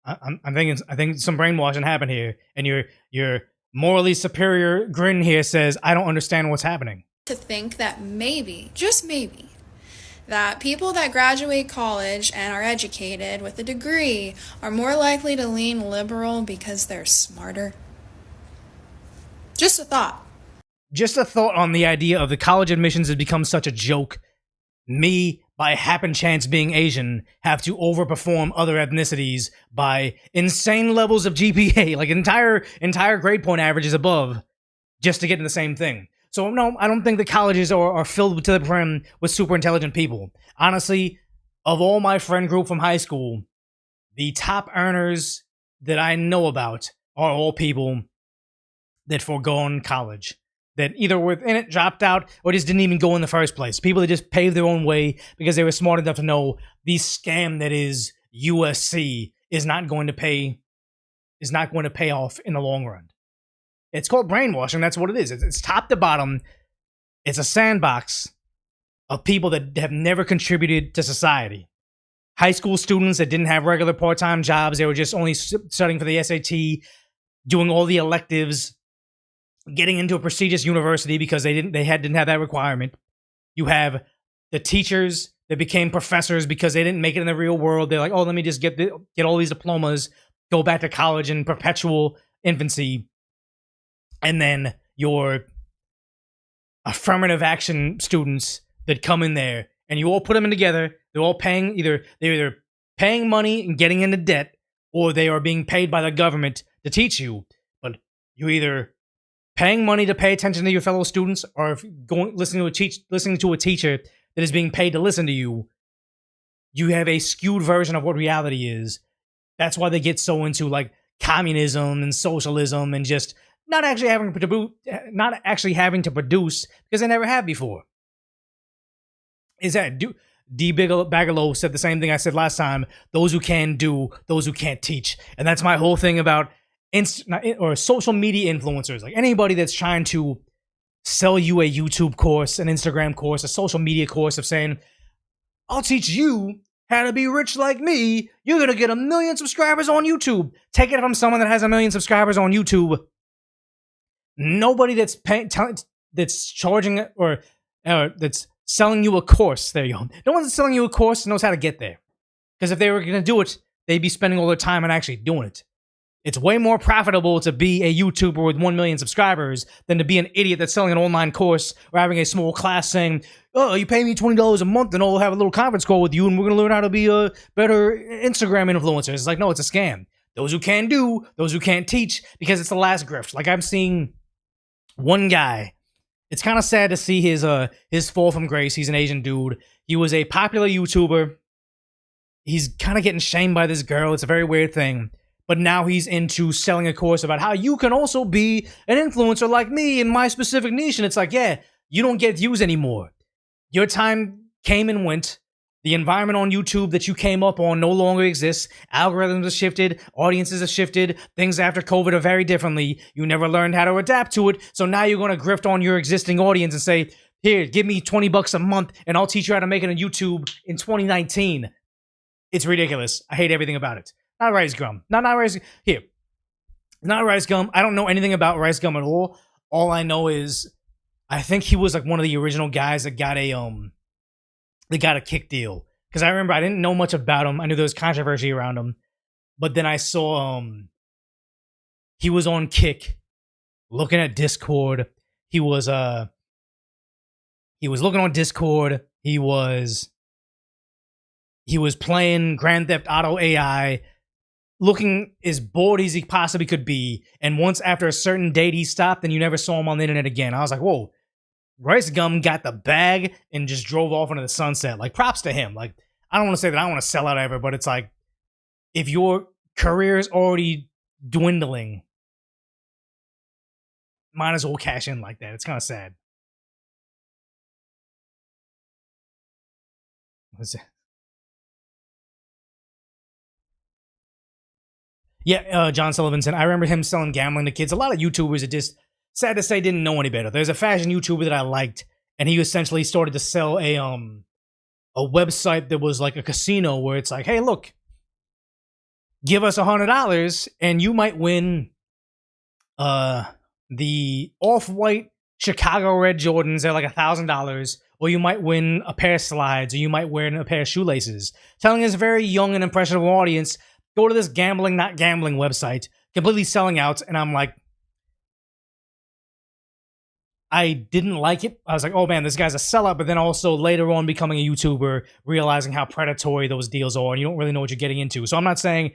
Speaker 1: I think some brainwashing happened here, and your morally superior grin here says, I don't understand what's happening.
Speaker 3: To think that maybe, just maybe, that people that graduate college and are educated with a degree are more likely to lean liberal because they're smarter. Just a thought.
Speaker 1: Just a thought on the idea of the college admissions has become such a joke. Me, by happen chance being Asian, have to overperform other ethnicities by insane levels of GPA, like entire grade point averages above, just to get to the same thing. So no, I don't think the colleges are filled to the brim with super intelligent people. Honestly, of all my friend group from high school, the top earners that I know about are all people that forgone college, that either were in it, dropped out, or just didn't even go in the first place. People that just paved their own way because they were smart enough to know the scam that is USC is not going to pay off in the long run. It's called brainwashing. That's what it is. It's top to bottom. It's a sandbox of people that have never contributed to society. High school students that didn't have regular part-time jobs. They were just only studying for the SAT, doing all the electives, getting into a prestigious university because they didn't have that requirement. You have the teachers that became professors because they didn't make it in the real world. They're like, oh, let me just get all these diplomas, go back to college in perpetual infancy. And then your affirmative action students that come in there, and you all put them in together. They're all paying they're either paying money and getting into debt, or they are being paid by the government to teach you. But you're either paying money to pay attention to your fellow students, or if listening to a teacher that is being paid to listen to you. You have a skewed version of what reality is. That's why they get so into like communism and socialism and just not actually having to produce because they never have before. Is that D. Bigelow said the same thing I said last time. Those who can do, those who can't teach. And that's my whole thing about social media influencers. Like anybody that's trying to sell you a YouTube course, an Instagram course, a social media course of saying, I'll teach you how to be rich like me. You're going to get 1 million subscribers on YouTube. Take it from someone that has 1 million subscribers on YouTube. nobody that's that's charging or that's selling you a course. There you go. No one's selling you a course knows how to get there. Because if they were going to do it, they'd be spending all their time on actually doing it. It's way more profitable to be a YouTuber with 1 million subscribers than to be an idiot that's selling an online course or having a small class saying, oh, you pay me $20 a month and I'll have a little conference call with you and we're going to learn how to be a better Instagram influencer. It's like, no, it's a scam. Those who can do, those who can't teach, because it's the last grift. Like, I'm seeing one guy. It's kind of sad to see his fall from grace. He's an Asian dude. He was a popular YouTuber. He's kind of getting shamed by this girl. It's a very weird thing. But now he's into selling a course about how you can also be an influencer like me in my specific niche. And it's like, yeah, you don't get views anymore. Your time came and went. The environment on YouTube that you came up on no longer exists. Algorithms have shifted. Audiences have shifted. Things after COVID are very differently. You never learned how to adapt to it. So now you're going to grift on your existing audience and say, here, give me $20 a month and I'll teach you how to make it on YouTube in 2019. It's ridiculous. I hate everything about it. Not Rice Gum. Not Rice. Here. Not Rice Gum. I don't know anything about Rice Gum at all. All I know is I think he was like one of the original guys that got a Kick deal. Because I remember I didn't know much about him. I knew there was controversy around him. But then I saw he was on Kick looking at Discord. He was looking on Discord. He was playing Grand Theft Auto AI, looking as bored as he possibly could be. And once after a certain date he stopped, and you never saw him on the internet again. I was like, whoa, Rice Gum got the bag and just drove off into the sunset. Like, props to him. Like, I don't want to say that I want to sell out ever, but it's like, if your career is already dwindling, might as well cash in like that. It's kind of sad. What's that? Yeah, John Sullivan said, I remember him selling gambling to kids. A lot of YouTubers that just, sad to say, didn't know any better. There's a fashion YouTuber that I liked, and he essentially started to sell a website that was like a casino where it's like, hey, look, give us $100 and you might win the off-white Chicago Red Jordans. They're like $1,000. Or you might win a pair of slides, or you might win a pair of shoelaces. Telling his very young and impressionable audience, go to this gambling, not gambling website, completely selling out. And I'm like, I didn't like it. I was like, oh man, this guy's a sellout. But then also later on becoming a YouTuber, realizing how predatory those deals are, and you don't really know what you're getting into. So I'm not saying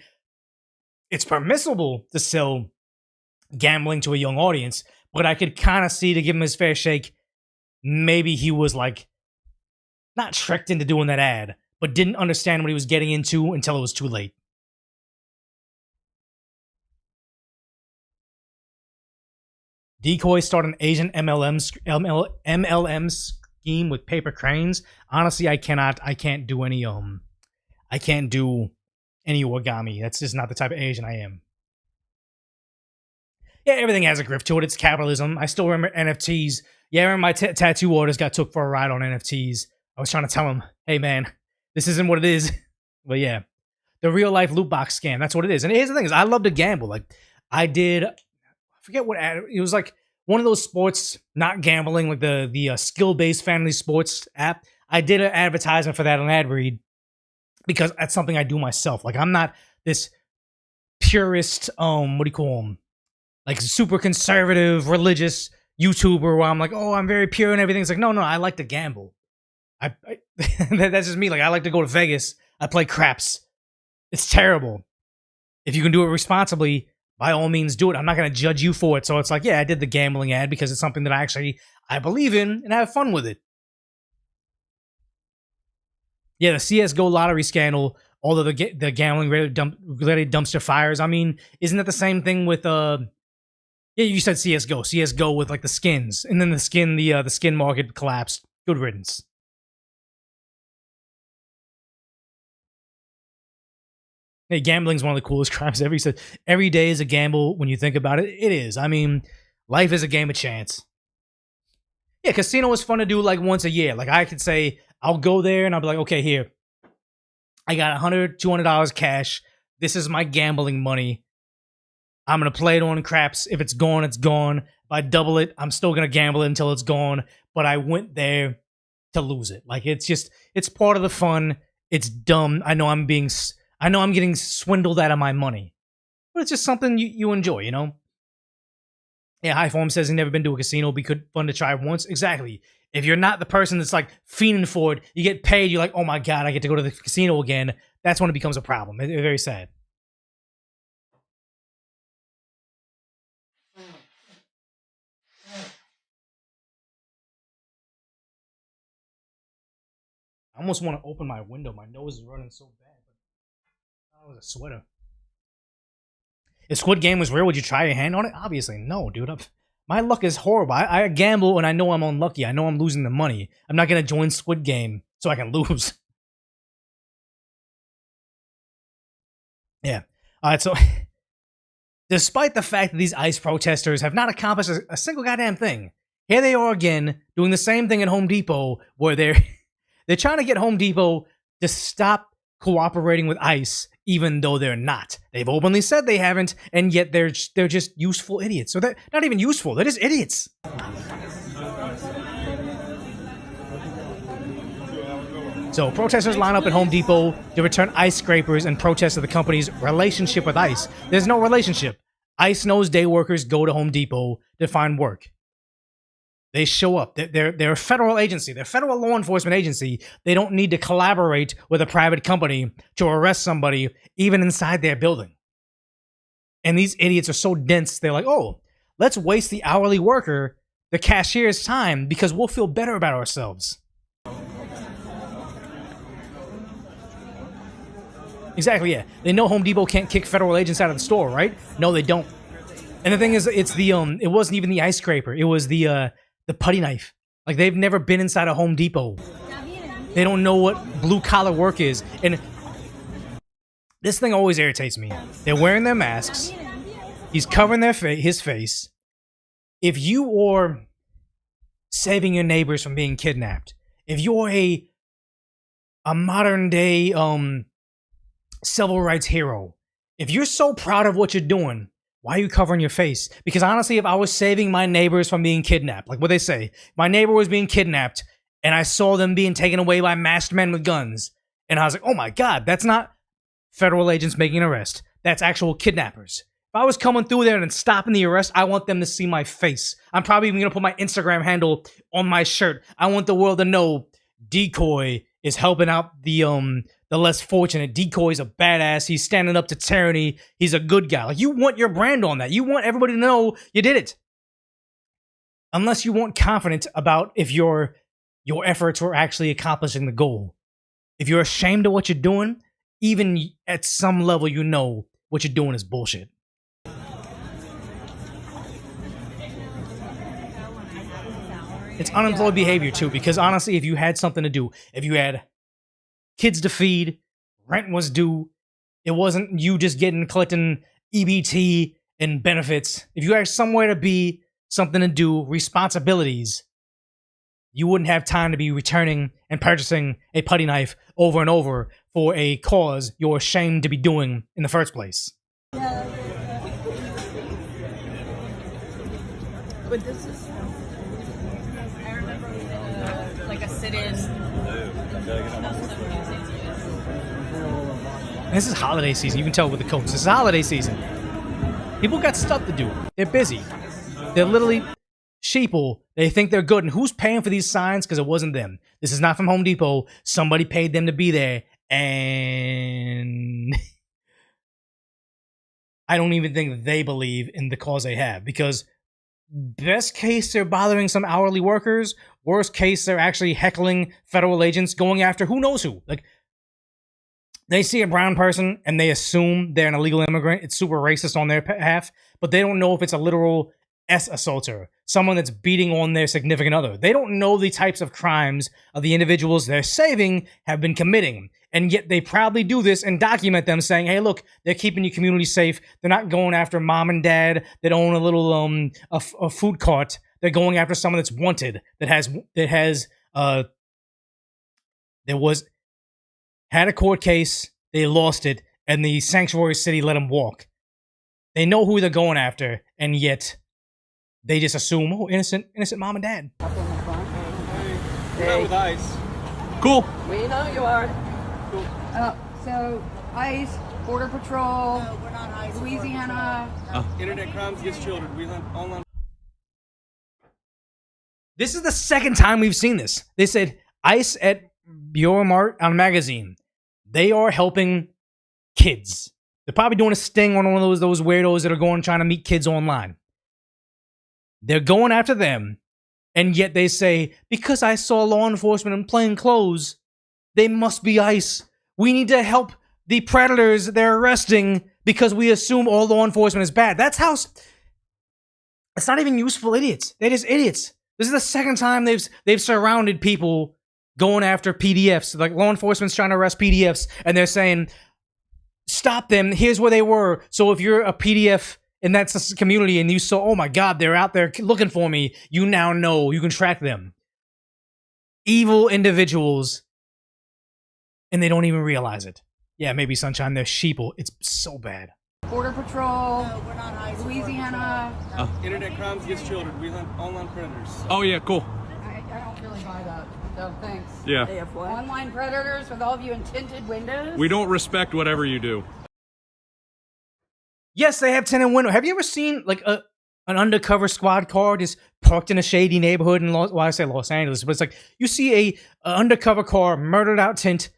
Speaker 1: it's permissible to sell gambling to a young audience, but I could kind of see, to give him his fair shake, maybe he was like not tricked into doing that ad, but didn't understand what he was getting into until it was too late. Decoy started an Asian MLM scheme with paper cranes. Honestly, I can't do any origami. That's just not the type of Asian I am. Yeah, everything has a grift to it. It's capitalism. I still remember NFTs. Yeah, I remember my tattoo artist got took for a ride on NFTs. I was trying to tell him, hey man, this isn't what it is. But yeah, the real life loot box scam. That's what it is. And here's the thing: is I love to gamble. Like I did, I forget what ad. It was like one of those sports, not gambling, like the skill based family sports app. I did an advertisement for that on ad read because that's something I do myself. Like I'm not this purist. What do you call them? Like super conservative religious YouTuber where I'm like, oh, I'm very pure and everything. It's like, no, I like to gamble. I that's just me. Like, I like to go to Vegas. I play craps. It's terrible. If you can do it responsibly, by all means do it. I'm not going to judge you for it. So it's like, yeah, I did the gambling ad because it's something that I believe in and have fun with it. Yeah, the CSGO lottery scandal, although the gambling related dumpster fires, I mean, isn't that the same thing with yeah, you said CSGO with like the skins, and then the skin market collapsed. Good riddance. Hey, gambling's one of the coolest crimes ever. He said every day is a gamble when you think about it. It is. I mean, life is a game of chance. Yeah, casino is fun to do like once a year. Like I could say, I'll go there and I'll be like, okay, here, I got $100, $200 cash. This is my gambling money. I'm going to play it on craps. If it's gone, it's gone. If I double it, I'm still going to gamble it until it's gone. But I went there to lose it. Like, it's part of the fun. It's dumb. I know I'm getting swindled out of my money. But it's just something you enjoy, you know? Yeah, High Form says he's never been to a casino. Be fun to try once. Exactly. If you're not the person that's like fiending for it, you get paid, you're like, oh my God, I get to go to the casino again. That's when it becomes a problem. It's very sad. I almost want to open my window. My nose is running so bad. But was a sweater. If Squid Game was real, would you try your hand on it? Obviously, no, dude. My luck is horrible. I gamble and I know I'm unlucky. I know I'm losing the money. I'm not going to join Squid Game so I can lose. Yeah. All right, so despite the fact that these ICE protesters have not accomplished a single goddamn thing, here they are again doing the same thing at Home Depot where they're trying to get Home Depot to stop cooperating with ICE, even though they're not. They've openly said they haven't, and yet they're just useful idiots. So they're not even useful. They're just idiots. So protesters line up at Home Depot to return ice scrapers and protest of the company's relationship with ICE. There's no relationship. ICE knows day workers go to Home Depot to find work. They show up. They're a federal agency. They're a federal law enforcement agency. They don't need to collaborate with a private company to arrest somebody, even inside their building. And these idiots are so dense, they're like, oh, let's waste the hourly worker, the cashier's time, because we'll feel better about ourselves. Exactly, yeah. They know Home Depot can't kick federal agents out of the store, right? No, they don't. And the thing is, it's it wasn't even the ice scraper. It was the putty knife. Like, they've never been inside a Home Depot. They don't know what blue-collar work is. And this thing always irritates me. They're wearing their masks. He's covering his face. If you are saving your neighbors from being kidnapped, if you're a modern-day civil rights hero, if you're so proud of what you're doing, why are you covering your face? Because honestly, if I was saving my neighbors from being kidnapped, like what they say, my neighbor was being kidnapped and I saw them being taken away by masked men with guns, and I was like, oh my God, that's not federal agents making an arrest. That's actual kidnappers. If I was coming through there and stopping the arrest, I want them to see my face. I'm probably even going to put my Instagram handle on my shirt. I want the world to know Decoy is helping out the less fortunate. Decoy's a badass. He's standing up to tyranny. He's a good guy. Like, you want your brand on that. You want everybody to know you did it. Unless you want confidence about if your efforts were actually accomplishing the goal. If you're ashamed of what you're doing, even at some level you know what you're doing is bullshit. It's unemployed behavior too, because honestly, if you had something to do, if you had kids to feed, rent was due, it wasn't you just collecting EBT and benefits. If you had somewhere to be, something to do, responsibilities, you wouldn't have time to be returning and purchasing a putty knife over and over for a cause you're ashamed to be doing in the first place.
Speaker 4: But this is... I remember we did like a sit-in.
Speaker 1: This is holiday season. You can tell with the coats. This is holiday season. People got stuff to do. They're busy. They're literally sheeple. They think they're good. And who's paying for these signs? Because it wasn't them. This is not from Home Depot. Somebody paid them to be there. And I don't even think they believe in the cause they have. Because best case, they're bothering some hourly workers. Worst case, they're actually heckling federal agents, going after who knows who. Like, they see a brown person and they assume they're an illegal immigrant. It's super racist on their behalf, but they don't know if it's a literal assaulter, someone that's beating on their significant other. They don't know the types of crimes of the individuals they're saving have been committing. And yet they proudly do this and document them, saying, hey, look, they're keeping your community safe. They're not going after mom and dad that own a little a food cart. They're going after someone that's wanted, had a court case, they lost it, and the sanctuary city let them walk. They know who they're going after, and yet they just assume, oh, innocent mom and dad.
Speaker 6: We're not with ICE.
Speaker 1: Cool.
Speaker 6: We know you are. Cool.
Speaker 7: So ICE, Border Patrol, Louisiana.
Speaker 6: Internet crimes against children. We hunt online.
Speaker 1: This is the second time we've seen this. They said ICE at Euromart on magazine. They are helping kids. They're probably doing a sting on one of those weirdos that are going trying to meet kids online. They're going after them, and yet they say, because I saw law enforcement in plain clothes, they must be ICE. We need to help the predators they're arresting because we assume all law enforcement is bad. That's how... It's not even useful idiots. They're just idiots. This is the second time they've surrounded people going after PDFs. Like, law enforcement's trying to arrest PDFs, and they're saying, stop them, here's where they were. So if you're a PDF in that community and you saw, oh my God, they're out there looking for me, you now know, you can track them. Evil individuals, and they don't even realize it. Yeah, maybe Sunshine, they're sheeple. It's so bad.
Speaker 7: Border Patrol, Louisiana.
Speaker 6: Internet crimes against children. We hunt online predators.
Speaker 23: Oh, yeah, cool.
Speaker 7: I don't really buy that. No, thanks.
Speaker 23: Yeah.
Speaker 7: They have what? Online predators with all of you in tinted windows?
Speaker 23: We don't respect whatever you do.
Speaker 1: Yes, they have tinted windows. Have you ever seen like an undercover squad car just parked in a shady neighborhood in I say Los Angeles, but it's like you see a undercover car, murdered out tint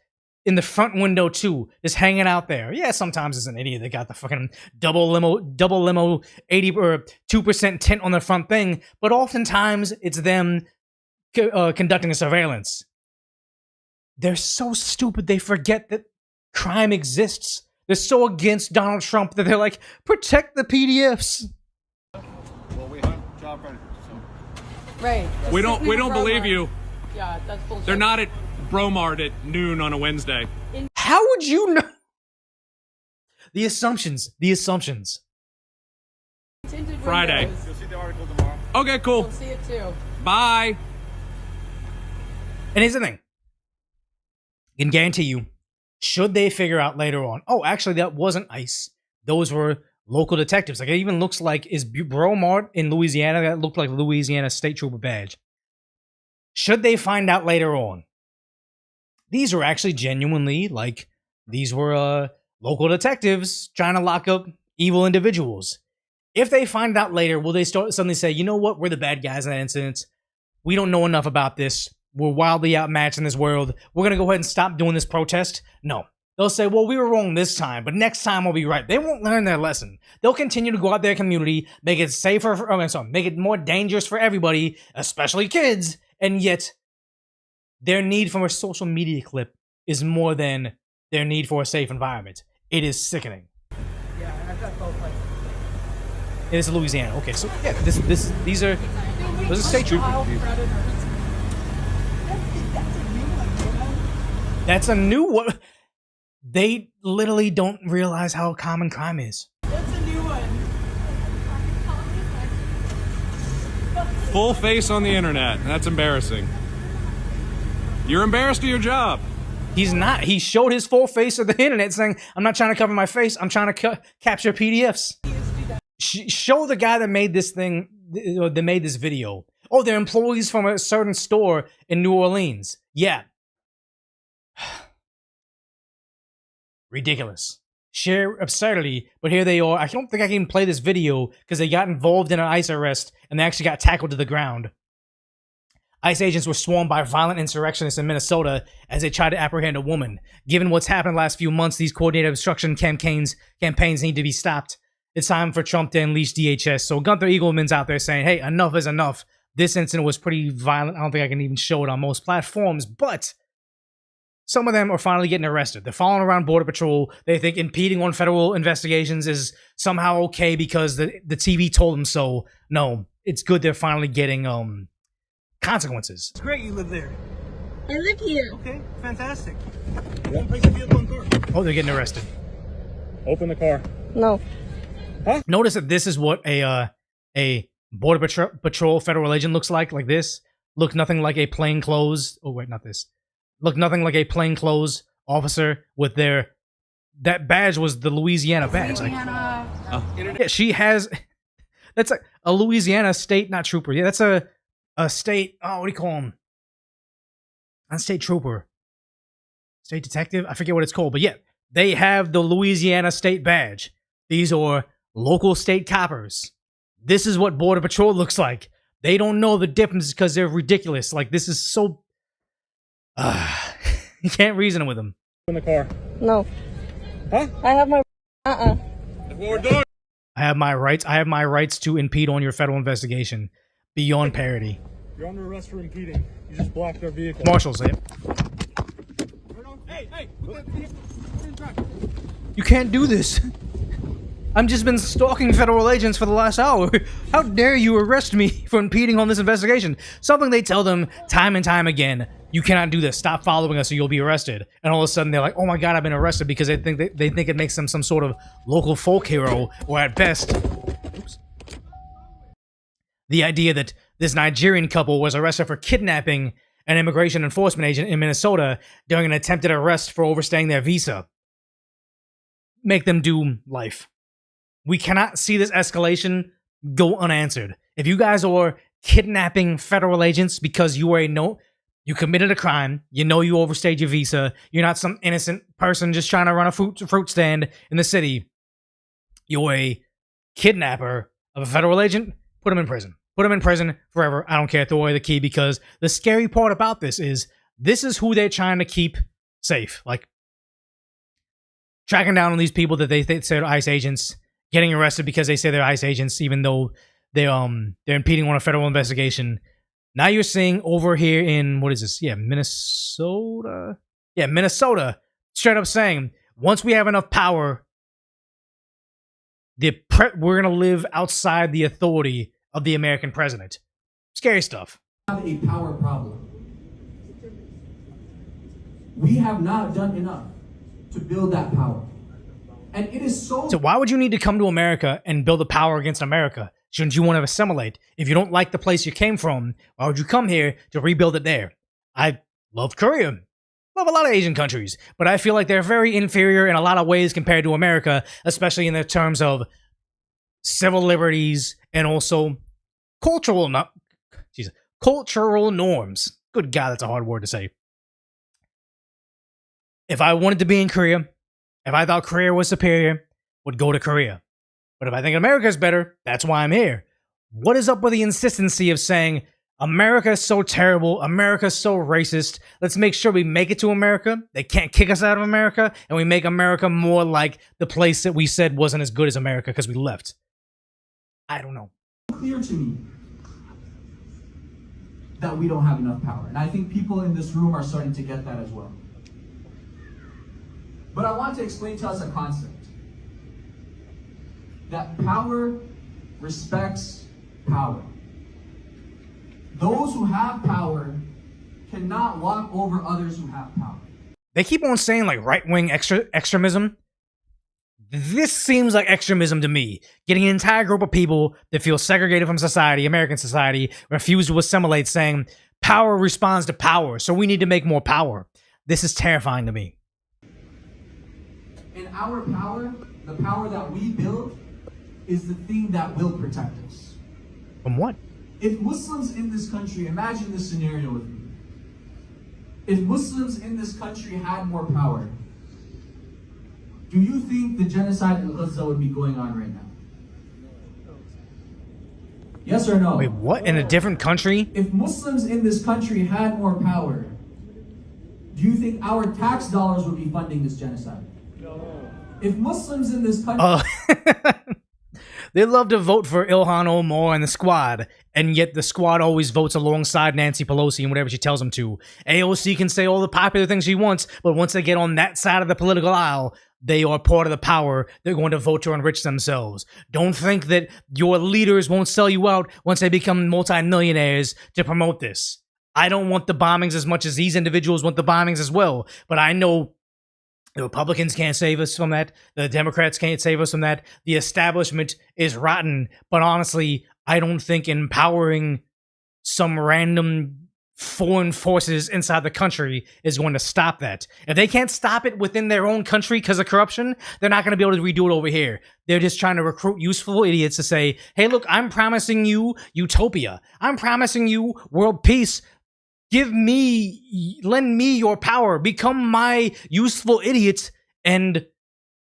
Speaker 1: in the front window too, just hanging out there. Yeah, sometimes it's an idiot that got the fucking double limo 80 or 2% tint on the front thing, but oftentimes it's them conducting a surveillance. They're so stupid they forget that crime exists. They're so against Donald Trump that they're like, protect the PDFs.
Speaker 6: Well, we hunt child predators, so.
Speaker 7: Right.
Speaker 23: We don't believe you.
Speaker 7: Yeah, that's bullshit.
Speaker 23: They're not at Bromart at noon on a Wednesday.
Speaker 1: How would you know? The assumptions.
Speaker 7: Tinted
Speaker 23: Friday.
Speaker 7: windows.
Speaker 23: You'll see the article tomorrow. Okay, cool.
Speaker 7: We'll see it too.
Speaker 23: Bye.
Speaker 1: And here's the thing. I can guarantee you, should they figure out later on, oh, actually, that wasn't ICE. Those were local detectives. Like, it even looks like, is Bromart in Louisiana? That looked like Louisiana State Trooper badge. Should they find out later on, these were actually genuinely, like, these were local detectives trying to lock up evil individuals. If they find out later, will they suddenly say, you know what, we're the bad guys in that incident. We don't know enough about this. We're wildly outmatched in this world. We're going to go ahead and stop doing this protest? No. They'll say, well, we were wrong this time, but next time we'll be right. They won't learn their lesson. They'll continue to go out their community, make it safer, make it more dangerous for everybody, especially kids, and yet their need for a social media clip is more than their need for a safe environment. It is sickening.
Speaker 7: Yeah, I've got both places.
Speaker 1: It is Louisiana. Okay, so yeah, those are state troopers. That's a new one. They literally don't realize how common crime is.
Speaker 7: That's a new one.
Speaker 23: Full face on the internet. That's embarrassing. You're embarrassed of your job.
Speaker 1: He's not. He showed his full face of the internet saying, I'm not trying to cover my face. I'm trying to capture PDFs. Show the guy that made this thing, that made this video. Oh, they're employees from a certain store in New Orleans. Yeah. Ridiculous. Sheer absurdity, but here they are. I don't think I can even play this video because they got involved in an ICE arrest and they actually got tackled to the ground. ICE agents were swarmed by violent insurrectionists in Minnesota as they tried to apprehend a woman. Given what's happened the last few months, these coordinated obstruction campaigns need to be stopped. It's time for Trump to unleash DHS. So Gunther Eagleman's out there saying, hey, enough is enough. This incident was pretty violent. I don't think I can even show it on most platforms, but some of them are finally getting arrested. They're following around Border Patrol. They think impeding on federal investigations is somehow okay because the TV told them so. No, it's good they're finally getting consequences.
Speaker 6: It's great you live there.
Speaker 7: I live here.
Speaker 6: Okay, fantastic. One place to vehicle and car.
Speaker 1: Oh, they're getting arrested.
Speaker 23: Open the car.
Speaker 7: No.
Speaker 1: Huh? Notice that this is what a Border Patrol federal agent looks like this. Look nothing like a plainclothes. Oh wait, not this. Look nothing like a plainclothes officer with that badge was the Louisiana badge.
Speaker 7: Louisiana,
Speaker 1: Yeah, she has. That's a Louisiana state, not trooper. Yeah, that's a state. Oh, what do you call them? Not state trooper, state detective. I forget what it's called, but yeah, they have the Louisiana state badge. These are local state coppers. This is what Border Patrol looks like. They don't know the difference because they're ridiculous. Like, this is so. You can't reason with them.
Speaker 6: In the car.
Speaker 7: No.
Speaker 6: Huh?
Speaker 7: I have my.
Speaker 1: I have my rights. I have my rights to impede on your federal investigation beyond parody.
Speaker 6: You're under arrest for impeding. You just blocked our vehicle.
Speaker 1: Marshals, yeah.
Speaker 6: Hey!
Speaker 1: You can't do this. I've just been stalking federal agents for the last hour. How dare you arrest me for impeding on this investigation? Something they tell them time and time again. You cannot do this. Stop following us or you'll be arrested. And all of a sudden they're like, oh my god, I've been arrested because they think it makes them some sort of local folk hero, or at best, oops, the idea that this Nigerian couple was arrested for kidnapping an immigration enforcement agent in Minnesota during an attempted arrest for overstaying their visa. Make them do life. We cannot see this escalation go unanswered. If you guys are kidnapping federal agents because you committed a crime, you overstayed your visa, you're not some innocent person just trying to run a fruit stand in the city, you're a kidnapper of a federal agent, put him in prison. Put him in prison forever. I don't care. Throw away the key, because the scary part about this is who they're trying to keep safe. Like, tracking down on these people that they say are ICE agents, getting arrested because they say they're ICE agents, even though they're impeding on a federal investigation. Now you're seeing over here in, what is this? Yeah, Minnesota. Yeah, Minnesota, straight up saying, once we have enough power, we're going to live outside the authority of the American president. Scary stuff.
Speaker 8: We have a power problem. We have not done enough to build that power. And it is so
Speaker 1: why would you need to come to America and build a power against America? Shouldn't you want to assimilate? If you don't like the place you came from, why would you come here to rebuild it there? I love Korea. Love a lot of Asian countries. But I feel like they're very inferior in a lot of ways compared to America, especially in the terms of civil liberties and also cultural norms. Good God, that's a hard word to say. If I wanted to be in Korea, if I thought Korea was superior, would go to Korea. But if I think America is better, that's why I'm here. What is up with the insistency of saying America is so terrible, America is so racist, let's make sure we make it to America, they can't kick us out of America, and we make America more like the place that we said wasn't as good as America because we left? I don't know.
Speaker 8: Clear to me that we don't have enough power. And I think people in this room are starting to get that as well. But I want to explain to us a concept. That power respects power. Those who have power cannot walk over others who have power.
Speaker 1: They keep on saying like right-wing extremism. This seems like extremism to me. Getting an entire group of people that feel segregated from society, American society, refuse to assimilate, saying power responds to power, so we need to make more power. This is terrifying to me.
Speaker 8: And our power, the power that we build, is the thing that will protect us.
Speaker 1: From what?
Speaker 8: If Muslims in this country, imagine this scenario with me. If Muslims in this country had more power, do you think the genocide in Gaza would be going on right now? Yes or no?
Speaker 1: Wait, what? In a different country?
Speaker 8: If Muslims in this country had more power, do you think our tax dollars would be funding this genocide? No. If Muslims in this country...
Speaker 1: They love to vote for Ilhan Omar and the squad, and yet the squad always votes alongside Nancy Pelosi and whatever she tells them to. AOC can say all the popular things she wants, but once they get on that side of the political aisle, they are part of the power. They're going to vote to enrich themselves. Don't think that your leaders won't sell you out once they become multimillionaires to promote this. I don't want the bombings as much as these individuals want the bombings as well, but I know the Republicans can't save us from that. The Democrats can't save us from that. The establishment is rotten. But honestly, I don't think empowering some random foreign forces inside the country is going to stop that. If they can't stop it within their own country because of corruption, they're not going to be able to redo it over here. They're just trying to recruit useful idiots to say, hey, look, I'm promising you utopia. I'm promising you world peace. Lend me your power. Become my useful idiot, and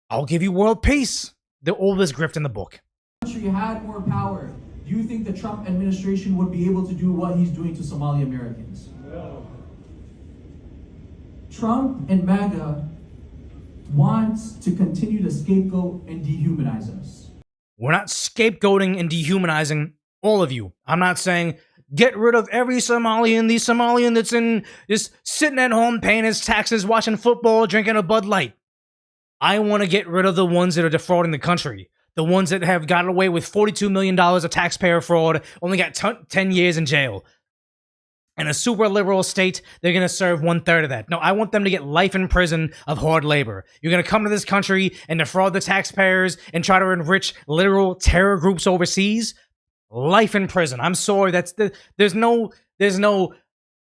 Speaker 1: I'll give you world peace. The oldest grift in the book.
Speaker 8: If the country had more power, do you think the Trump administration would be able to do what he's doing to Somali Americans? No. Trump and MAGA wants to continue to scapegoat and dehumanize us.
Speaker 1: We're not scapegoating and dehumanizing all of you. I'm not saying get rid of every Somalian, the Somalian that's just sitting at home paying his taxes, watching football, drinking a Bud Light. I want to get rid of the ones that are defrauding the country. The ones that have gotten away with $42 million of taxpayer fraud, only got 10 years in jail. In a super liberal state, they're going to serve 1/3 of that. No, I want them to get life in prison of hard labor. You're going to come to this country and defraud the taxpayers and try to enrich literal terror groups overseas? Life in prison. I'm sorry, there's no,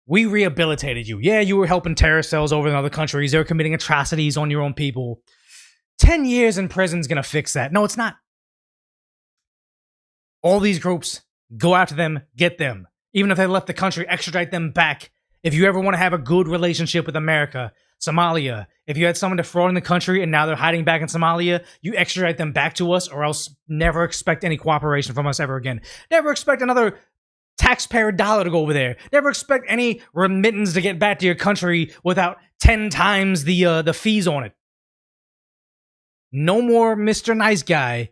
Speaker 1: we rehabilitated you. Yeah, you were helping terror cells over in other countries. They were committing atrocities on your own people. 10 years in prison is going to fix that. No, it's not. All these groups, go after them, get them. Even if they left the country, extradite them back. If you ever want to have a good relationship with America, Somalia, if you had someone defrauding the country and now they're hiding back in Somalia, you extradite them back to us, or else never expect any cooperation from us ever again. Never expect another taxpayer dollar to go over there. Never expect any remittance to get back to your country without 10 times the fees on it. No more Mr. Nice Guy.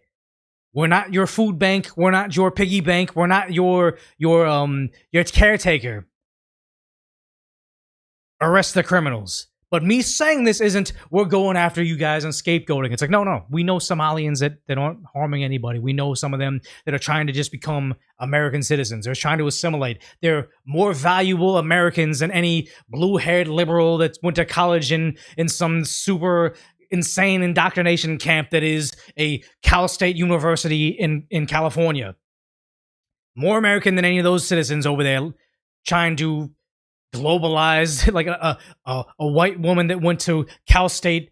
Speaker 1: We're not your food bank. We're not your piggy bank. We're not your caretaker. Arrest the criminals. But me saying this isn't, we're going after you guys and scapegoating. It's like, no. We know Somalians that aren't harming anybody. We know some of them that are trying to just become American citizens. They're trying to assimilate. They're more valuable Americans than any blue-haired liberal that went to college in some super insane indoctrination camp that is a Cal State University in California. More American than any of those citizens over there trying to globalize, like a white woman that went to Cal State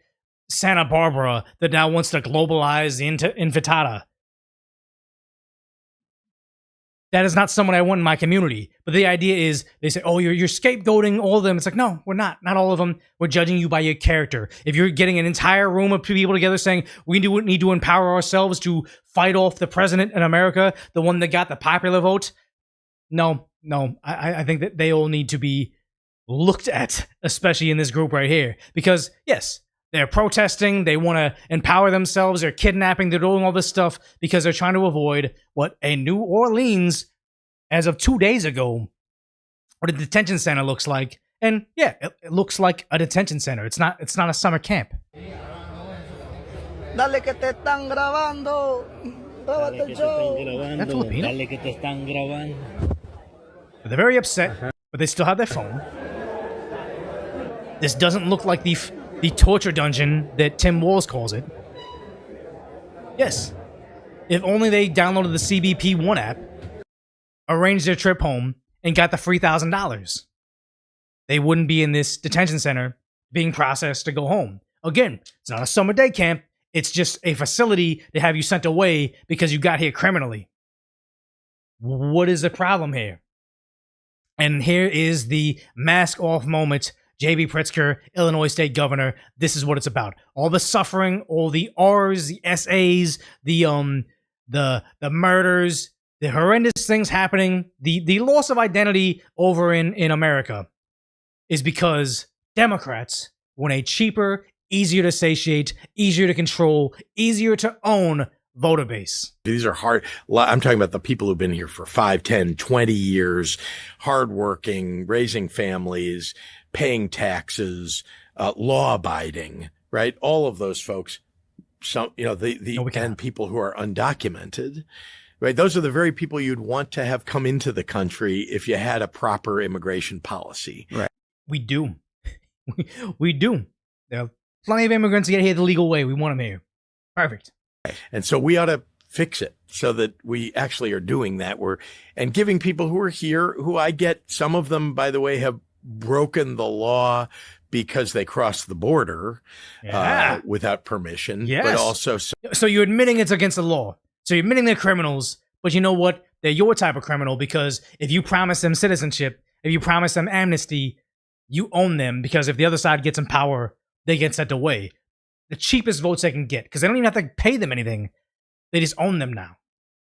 Speaker 1: Santa Barbara that now wants to globalize the Intifada. That is not someone I want in my community. But the idea is, they say, oh, you're scapegoating all of them. It's like, no, we're not. Not all of them. We're judging you by your character. If you're getting an entire room of people together saying, we need to empower ourselves to fight off the president in America, the one that got the popular vote, no. I think that they all need to be looked at, especially in this group right here. Because, yes, they're protesting, they want to empower themselves, they're kidnapping, they're doing all this stuff because they're trying to avoid what a New Orleans, as of 2 days ago, what a detention center looks like. And yeah, it looks like a detention center. It's not a summer camp.
Speaker 9: Dale que te están grabando. Grábate el show.
Speaker 1: That's Filipino. Dale que te están grabando. They're very upset, but they still have their phone. This doesn't look like the torture dungeon that Tim Walz calls it. Yes. If only they downloaded the CBP One app, arranged their trip home, and got the $3,000. They wouldn't be in this detention center being processed to go home. Again, it's not a summer day camp. It's just a facility to have you sent away because you got here criminally. What is the problem here? And here is the mask off moment. J.B. Pritzker, Illinois State Governor. This is what it's about. All the suffering, all the R's, the SAs, the murders, the horrendous things happening, the loss of identity over in America is because Democrats want a cheaper, easier to satiate, easier to control, easier to own voter base.
Speaker 10: These are hard. I'm talking about the people who've been here for 5, 10, 20 years, hardworking, raising families, paying taxes, law abiding, right? All of those folks, and people who are undocumented, right? Those are the very people you'd want to have come into the country if you had a proper immigration policy.
Speaker 1: Right. We do. We do. There are plenty of immigrants to get here the legal way. We want them here. Perfect.
Speaker 10: And so we ought to fix it so that we actually are doing that. And giving people who are here, who I get, some of them, by the way, have broken the law because they crossed the border without permission, but also.
Speaker 1: So you're admitting it's against the law. So you're admitting they're criminals, but you know what? They're your type of criminal, because if you promise them citizenship, if you promise them amnesty, you own them, because if the other side gets in power, they get sent away. The cheapest votes they can get, because they don't even have to pay them anything. They just own them now.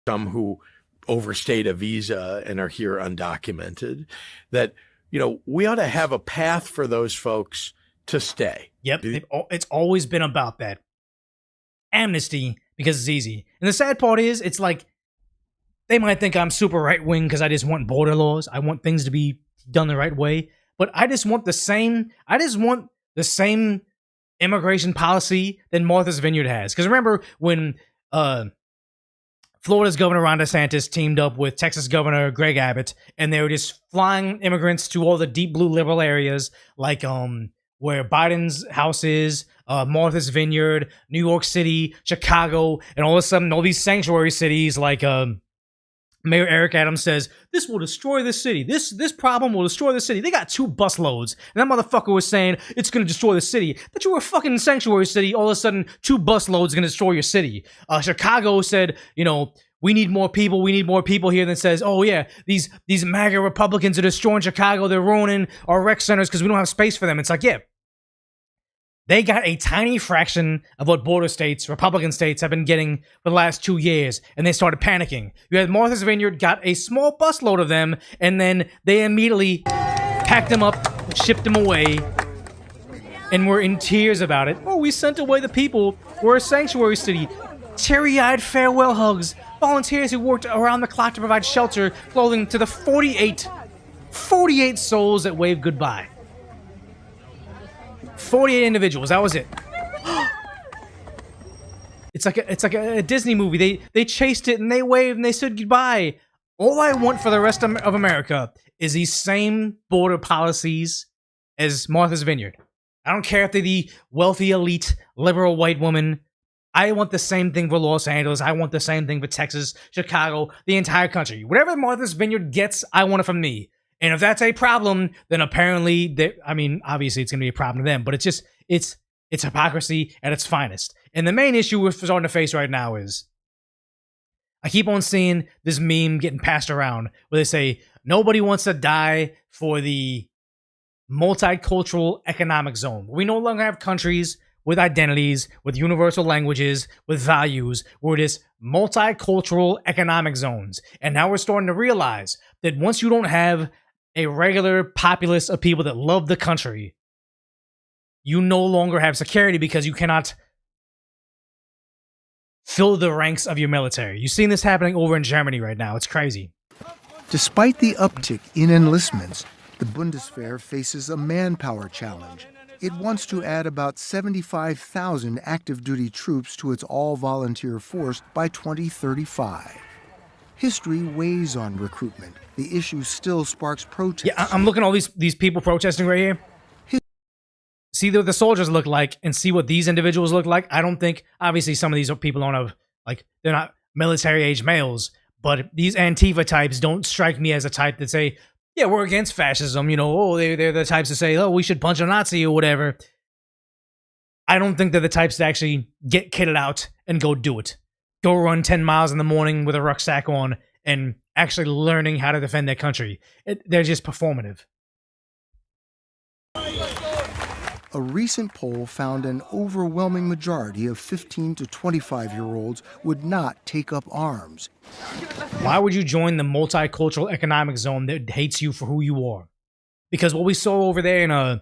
Speaker 10: Some who overstayed a visa and are here undocumented, that, you know, we ought to have a path for those folks to stay.
Speaker 1: Yep. It's always been about that. Amnesty, because it's easy. And the sad part is, it's like, they might think I'm super right-wing because I just want border laws. I want things to be done the right way. But I just want the same immigration policy that Martha's Vineyard has. Because remember when Florida's Governor Ron DeSantis teamed up with Texas Governor Greg Abbott, and they were just flying immigrants to all the deep blue liberal areas, like where Biden's house is, Martha's Vineyard, New York City, Chicago, and all of a sudden all these sanctuary cities like Mayor Eric Adams says, this will destroy the city. This problem will destroy the city. They got 2 busloads. And that motherfucker was saying, it's going to destroy the city. But you were a fucking sanctuary city. All of a sudden, 2 busloads are going to destroy your city. Chicago said, you know, we need more people. We need more people here. Then says, oh yeah, these MAGA Republicans are destroying Chicago. They're ruining our rec centers because we don't have space for them. It's like, yeah. They got a tiny fraction of what border states, Republican states, have been getting for the last 2 years, and they started panicking. You had Martha's Vineyard got a small busload of them, and then they immediately packed them up, shipped them away, and were in tears about it. Oh, we sent away the people. We're a sanctuary city. Teary-eyed farewell hugs. Volunteers who worked around the clock to provide shelter, clothing to the 48 souls that waved goodbye. 48 individuals. That was it. It's like a Disney movie. They chased it and they waved and they said goodbye. All I want for the rest of America is these same border policies as Martha's Vineyard. I don't care if they're the wealthy, elite, liberal white woman. I want the same thing for Los Angeles. I want the same thing for Texas, Chicago, the entire country. Whatever Martha's Vineyard gets, I want it from me. And if that's a problem, then apparently, obviously it's going to be a problem to them. But it's hypocrisy at its finest. And the main issue we're starting to face right now is, I keep on seeing this meme getting passed around where they say, nobody wants to die for the multicultural economic zone. We no longer have countries with identities, with universal languages, with values. We're this multicultural economic zones. And now we're starting to realize that once you don't have a regular populace of people that love the country, you no longer have security because you cannot fill the ranks of your military. You've seen this happening over in Germany right now. It's crazy.
Speaker 12: Despite the uptick in enlistments, the Bundeswehr faces a manpower challenge. It wants to add about 75,000 active-duty troops to its all-volunteer force by 2035. History weighs on recruitment. The issue still sparks protests.
Speaker 1: Yeah, I'm looking at all these people protesting right here. See what the soldiers look like and see what these individuals look like. I don't think, obviously, some of these people don't have, they're not military-age males, but these Antifa types don't strike me as a type that say, yeah, we're against fascism, they're the types that say, oh, we should punch a Nazi or whatever. I don't think they're the types that actually get kitted out and go do it. Go run 10 miles in the morning with a rucksack on and actually learning how to defend their country. They're just performative.
Speaker 12: A recent poll found an overwhelming majority of 15 to 25-year-olds would not take up arms.
Speaker 1: Why would you join the multicultural economic zone that hates you for who you are? Because what we saw over there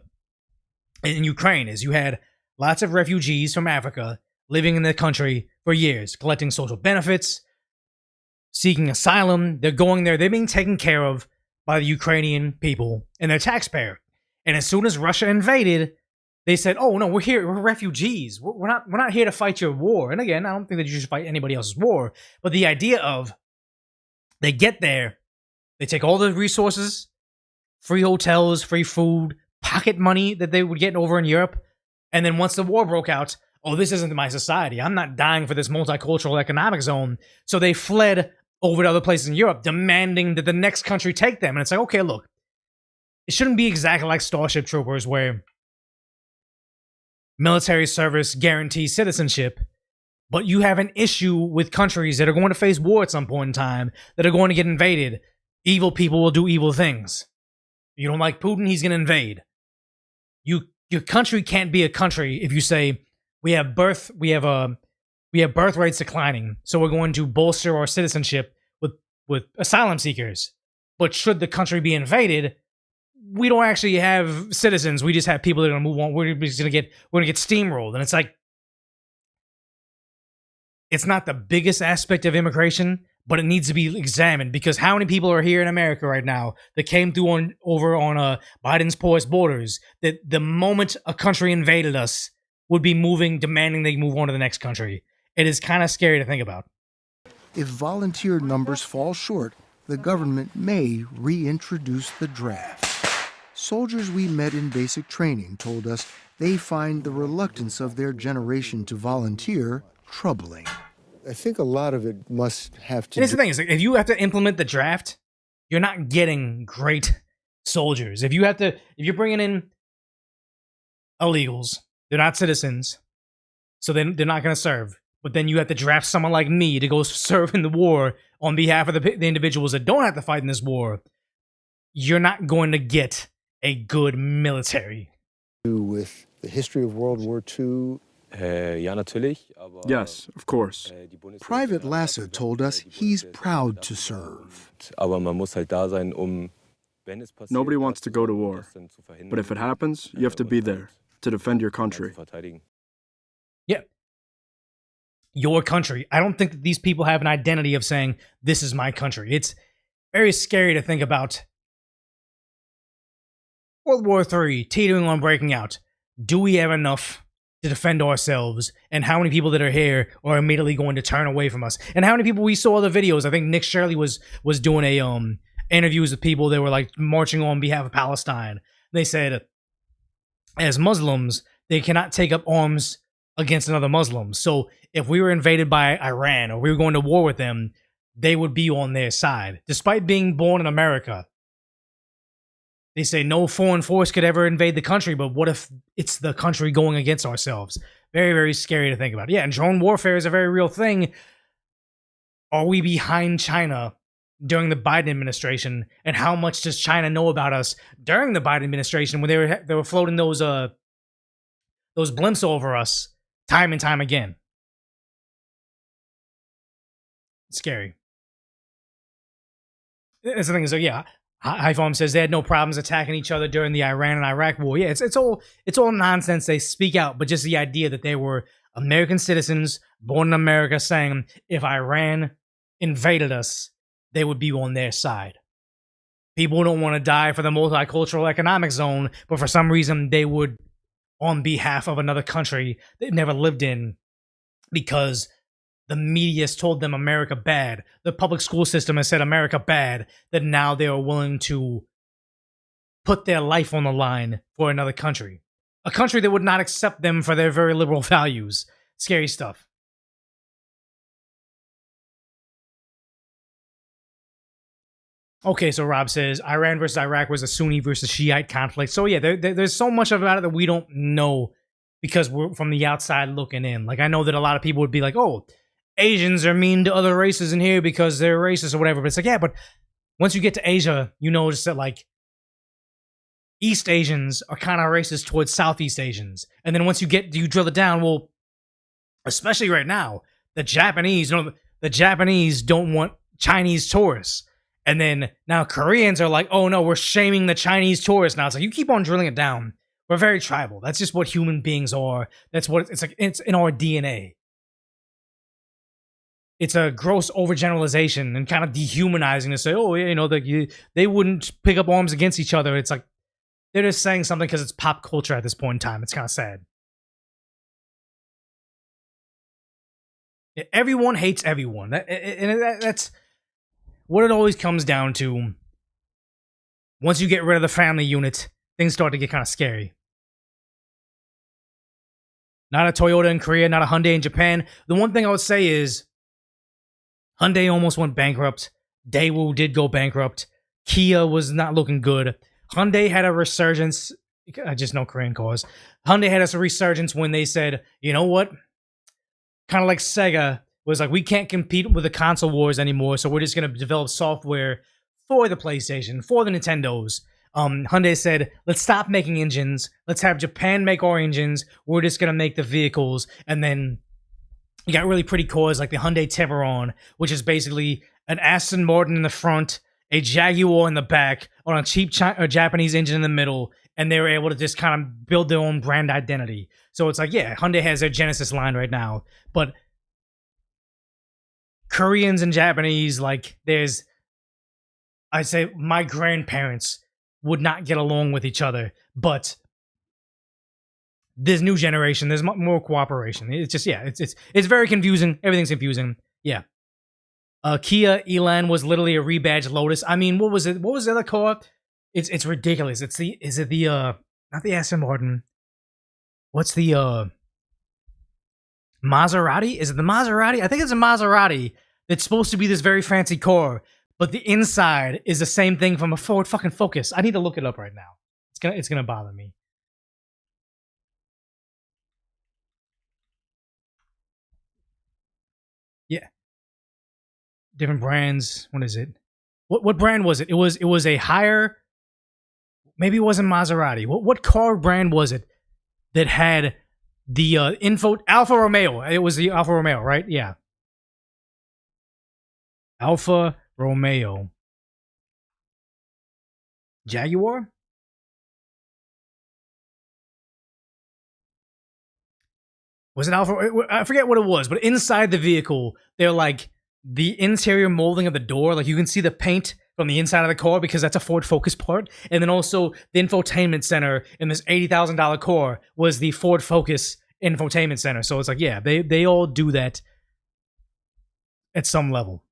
Speaker 1: in Ukraine is you had lots of refugees from Africa living in the country for years, collecting social benefits, seeking asylum. They're going there. They're being taken care of by the Ukrainian people and their taxpayer. And as soon as Russia invaded, they said, oh, no, we're here. We're refugees. We're not here to fight your war. And again, I don't think that you should fight anybody else's war. But the idea of they get there, they take all the resources, free hotels, free food, pocket money that they would get over in Europe. And then once the war broke out, oh, this isn't my society. I'm not dying for this multicultural economic zone. So they fled over to other places in Europe, demanding that the next country take them. And it's like, okay, look, it shouldn't be exactly like Starship Troopers where military service guarantees citizenship, but you have an issue with countries that are going to face war at some point in time, that are going to get invaded. Evil people will do evil things. You don't like Putin, he's going to invade. Your country can't be a country if you say we have birth rates declining, so we're going to bolster our citizenship with asylum seekers. But should the country be invaded, we don't actually have citizens. We just have people that are going to move on. We're going to get steamrolled, and it's like, it's not the biggest aspect of immigration, but it needs to be examined, because how many people are here in America right now that came through over on Biden's porous borders, that the moment a country invaded us would be demanding they move on to the next country. It is kind of scary to think about.
Speaker 12: If volunteer numbers fall short, the government may reintroduce the draft. Soldiers we met in basic training told us they find the reluctance of their generation to volunteer troubling.
Speaker 5: I think a lot of it must have to.
Speaker 1: Here's the thing: is if you have to implement the draft, you're not getting great soldiers. If you're bringing in illegals, they're not citizens, so they're not going to serve. But then you have to draft someone like me to go serve in the war on behalf of the individuals that don't have to fight in this war. You're not going to get a good military.
Speaker 5: With the history of World War II.
Speaker 13: Yes, of course.
Speaker 12: Private Lassa told us he's proud to serve.
Speaker 13: Nobody wants to go to war, but if it happens, you have to be there to defend your country.
Speaker 1: Yeah. Your country. I don't think that these people have an identity of saying, this is my country. It's very scary to think about World War III teetering on breaking out. Do we have enough to defend ourselves? And how many people that are here are immediately going to turn away from us? And how many people we saw the videos? I think Nick Shirley was doing a interviews with people that were like marching on behalf of Palestine. They said, as Muslims, they cannot take up arms against another Muslim. So if we were invaded by Iran or we were going to war with them, they would be on their side. Despite being born in America, they say no foreign force could ever invade the country, but what if it's the country going against ourselves? Very, very scary to think about. Yeah, and drone warfare is a very real thing. Are we behind China during the Biden administration? And how much does China know about us during the Biden administration when they were floating those blimps over us time and time again? It's scary. That's the thing. So yeah, Haipham says they had no problems attacking each other during the Iran and Iraq war. Yeah, it's all nonsense. They speak out, but just the idea that they were American citizens born in America saying if Iran invaded us, they would be on their side. People don't want to die for the multicultural economic zone, but for some reason they would on behalf of another country they've never lived in, because the media has told them America bad. The public school system has said America bad, that now they are willing to put their life on the line for another country. A country that would not accept them for their very liberal values. Scary stuff. Okay, so Rob says Iran versus Iraq was a Sunni versus Shiite conflict. So yeah, there's so much about it that we don't know because we're from the outside looking in. Like, I know that a lot of people would be like, oh, Asians are mean to other races in here because they're racist or whatever. But it's like, yeah, but once you get to Asia, you notice that like East Asians are kind of racist towards Southeast Asians. And then once you drill it down, well, especially right now, the Japanese don't want Chinese tourists. And then now Koreans are like, oh no, we're shaming the Chinese tourists now. It's like, you keep on drilling it down. We're very tribal. That's just what human beings are. That's what it's like. It's in our DNA. It's a gross overgeneralization and kind of dehumanizing to say, oh, you know, they wouldn't pick up arms against each other. It's like they're just saying something because it's pop culture at this point in time. It's kind of sad. Everyone hates everyone. That's what it always comes down to. Once you get rid of the family unit, things start to get kind of scary. Not a Toyota in Korea, not a Hyundai in Japan. The one thing I would say is Hyundai almost went bankrupt. Daewoo did go bankrupt. Kia was not looking good. Hyundai had a resurgence. I just know Korean cars. Hyundai had a resurgence when they said, you know what? Kind of like Sega was like, we can't compete with the console wars anymore, so we're just going to develop software for the PlayStation, for the Nintendos. Hyundai said, let's stop making engines. Let's have Japan make our engines. We're just going to make the vehicles. And then you got really pretty cars like the Hyundai Tiburon, which is basically an Aston Martin in the front, a Jaguar in the back, on a cheap Japanese engine in the middle, and they were able to just kind of build their own brand identity. So it's like, yeah, Hyundai has their Genesis line right now, but Koreans and Japanese, like, I'd say my grandparents would not get along with each other, but this new generation, there's more cooperation. It's just, yeah, it's very confusing. Everything's confusing. Yeah. Kia Elan was literally a rebadged Lotus. I mean, what was it? What was the other car? It's ridiculous. Not the Aston Martin? What's the Maserati? Is it the Maserati? I think it's a Maserati that's supposed to be this very fancy car, but the inside is the same thing from a Ford fucking Focus. I need to look it up right now. It's gonna bother me. Yeah. Different brands. What is it? What brand was it? It was a higher. Maybe it wasn't Maserati. What car brand was it that had the Alfa Romeo? It was the Alfa Romeo, right? Yeah. Alfa Romeo. Jaguar? Was it Alfa? I forget what it was, but inside the vehicle, they're like the interior molding of the door. Like you can see the paint from the inside of the car because that's a Ford Focus part. And then also the infotainment center in this $80,000 car was the Ford Focus infotainment center. So it's like, yeah, they all do that at some level.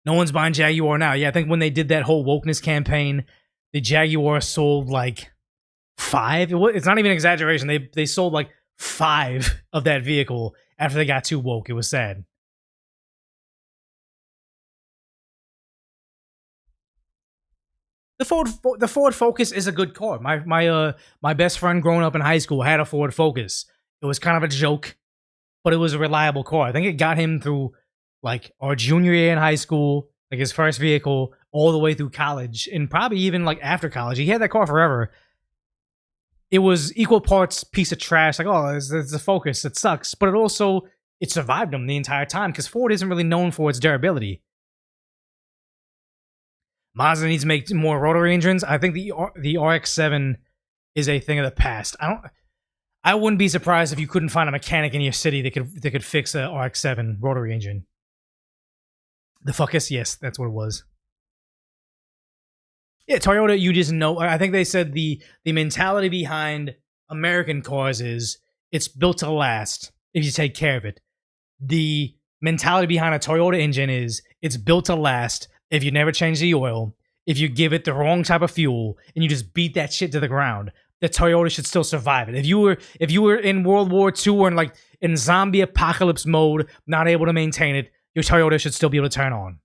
Speaker 1: No one's buying Jaguar now. Yeah, I think when they did that whole wokeness campaign, the Jaguar sold like 5. It's not even an exaggeration. They sold like 5 of that vehicle after they got too woke. It was sad. The Ford Focus is a good car. My best friend growing up in high school had a Ford Focus. It was kind of a joke, but it was a reliable car. I think it got him through like our junior year in high school, like his first vehicle, all the way through college, and probably even like after college. He had that car forever. It was equal parts piece of trash. Like, oh, it's a Focus. It sucks. But it survived him the entire time because Ford isn't really known for its durability. Mazda needs to make more rotary engines. I think the RX-7 is a thing of the past. I wouldn't be surprised if you couldn't find a mechanic in your city that could fix a RX-7 rotary engine. The Focus, yes, that's what it was. Yeah, Toyota, you just know. I think they said the mentality behind American cars is it's built to last if you take care of it. The mentality behind a Toyota engine is it's built to last if you never change the oil, if you give it the wrong type of fuel, and you just beat that shit to the ground. The Toyota should still survive it. If you were in World War II or in zombie apocalypse mode, not able to maintain it, your Toyota should still be able to turn on.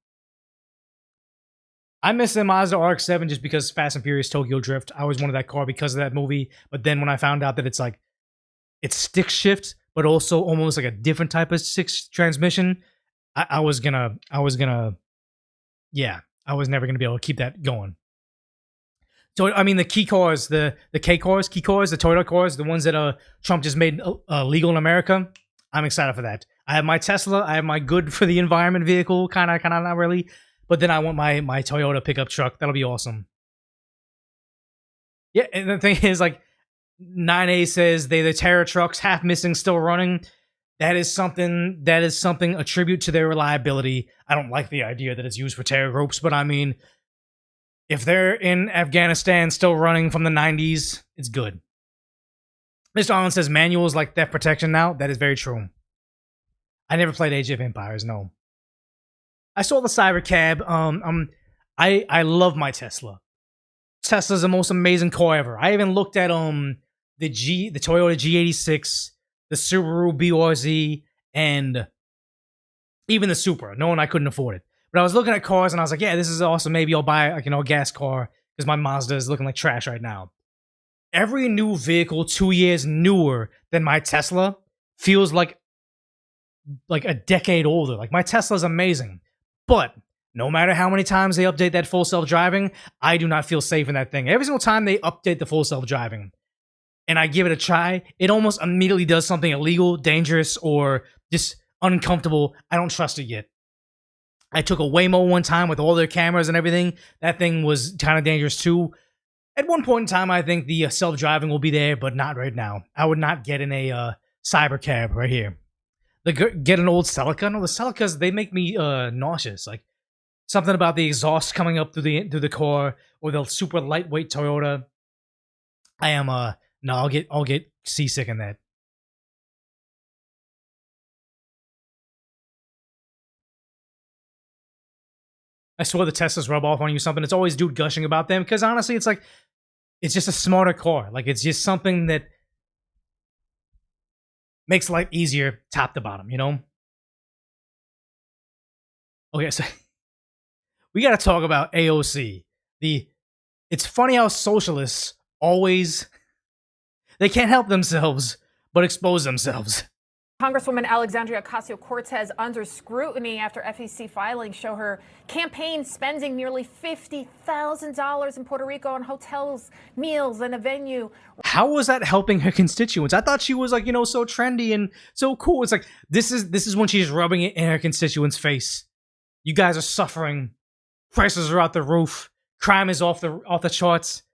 Speaker 1: I miss the Mazda RX-7 just because Fast and Furious Tokyo Drift. I always wanted that car because of that movie. But then when I found out that it's stick shift, but also almost like a different type of six transmission, I was never gonna be able to keep that going. So I mean, the key cars, the K cars, the Toyota cars, the ones that Trump just made legal in America. I'm excited for that. I have my Tesla. I have my good for the environment vehicle, kind of not really. But then I want my Toyota pickup truck. That'll be awesome. Yeah, and the thing is, like, 9A says the Terra trucks, half missing, still running. That is something a tribute to their reliability. I don't like the idea that it's used for terror groups, but I mean, if they're in Afghanistan still running from the 90s, it's good. Mr. Allen says manuals like theft protection now. That is very true. I never played Age of Empires, no. I saw the Cybercab. I love my Tesla. Tesla's the most amazing car ever. I even looked at the Toyota G86, the Subaru BRZ, and even the Supra, knowing I couldn't afford it. But I was looking at cars and I was like, yeah, this is awesome. Maybe I'll buy like, a gas car because my Mazda is looking like trash right now. Every new vehicle 2 years newer than my Tesla feels like a decade older. Like my Tesla's amazing, but no matter how many times they update that full self-driving, I do not feel safe in that thing. Every single time they update the full self-driving and I give it a try, it almost immediately does something illegal, dangerous, or just uncomfortable. I don't trust it yet. I took a Waymo one time with all their cameras and everything. That thing was kind of dangerous too. At one point in time, I think the self-driving will be there, but not right now. I would not get in a cyber cab right here. Get an old Celica. No, the Celicas, they make me nauseous. Like something about the exhaust coming up through the car, or the super lightweight Toyota. I am no, I'll get seasick in that. I swear the Teslas rub off on you something. It's always dude gushing about them because honestly, it's like it's just a smarter car. Like it's just something that makes life easier top to bottom, you know? Okay, so we got to talk about AOC. It's funny how socialists always, they can't help themselves but expose themselves.
Speaker 14: Congresswoman Alexandria Ocasio-Cortez under scrutiny after FEC filings show her campaign spending nearly $50,000 in Puerto Rico on hotels, meals, and a venue.
Speaker 1: How was that helping her constituents? I thought she was like, so trendy and so cool. It's like, this is when she's rubbing it in her constituents' face. You guys are suffering. Prices are out the roof. Crime is off the charts.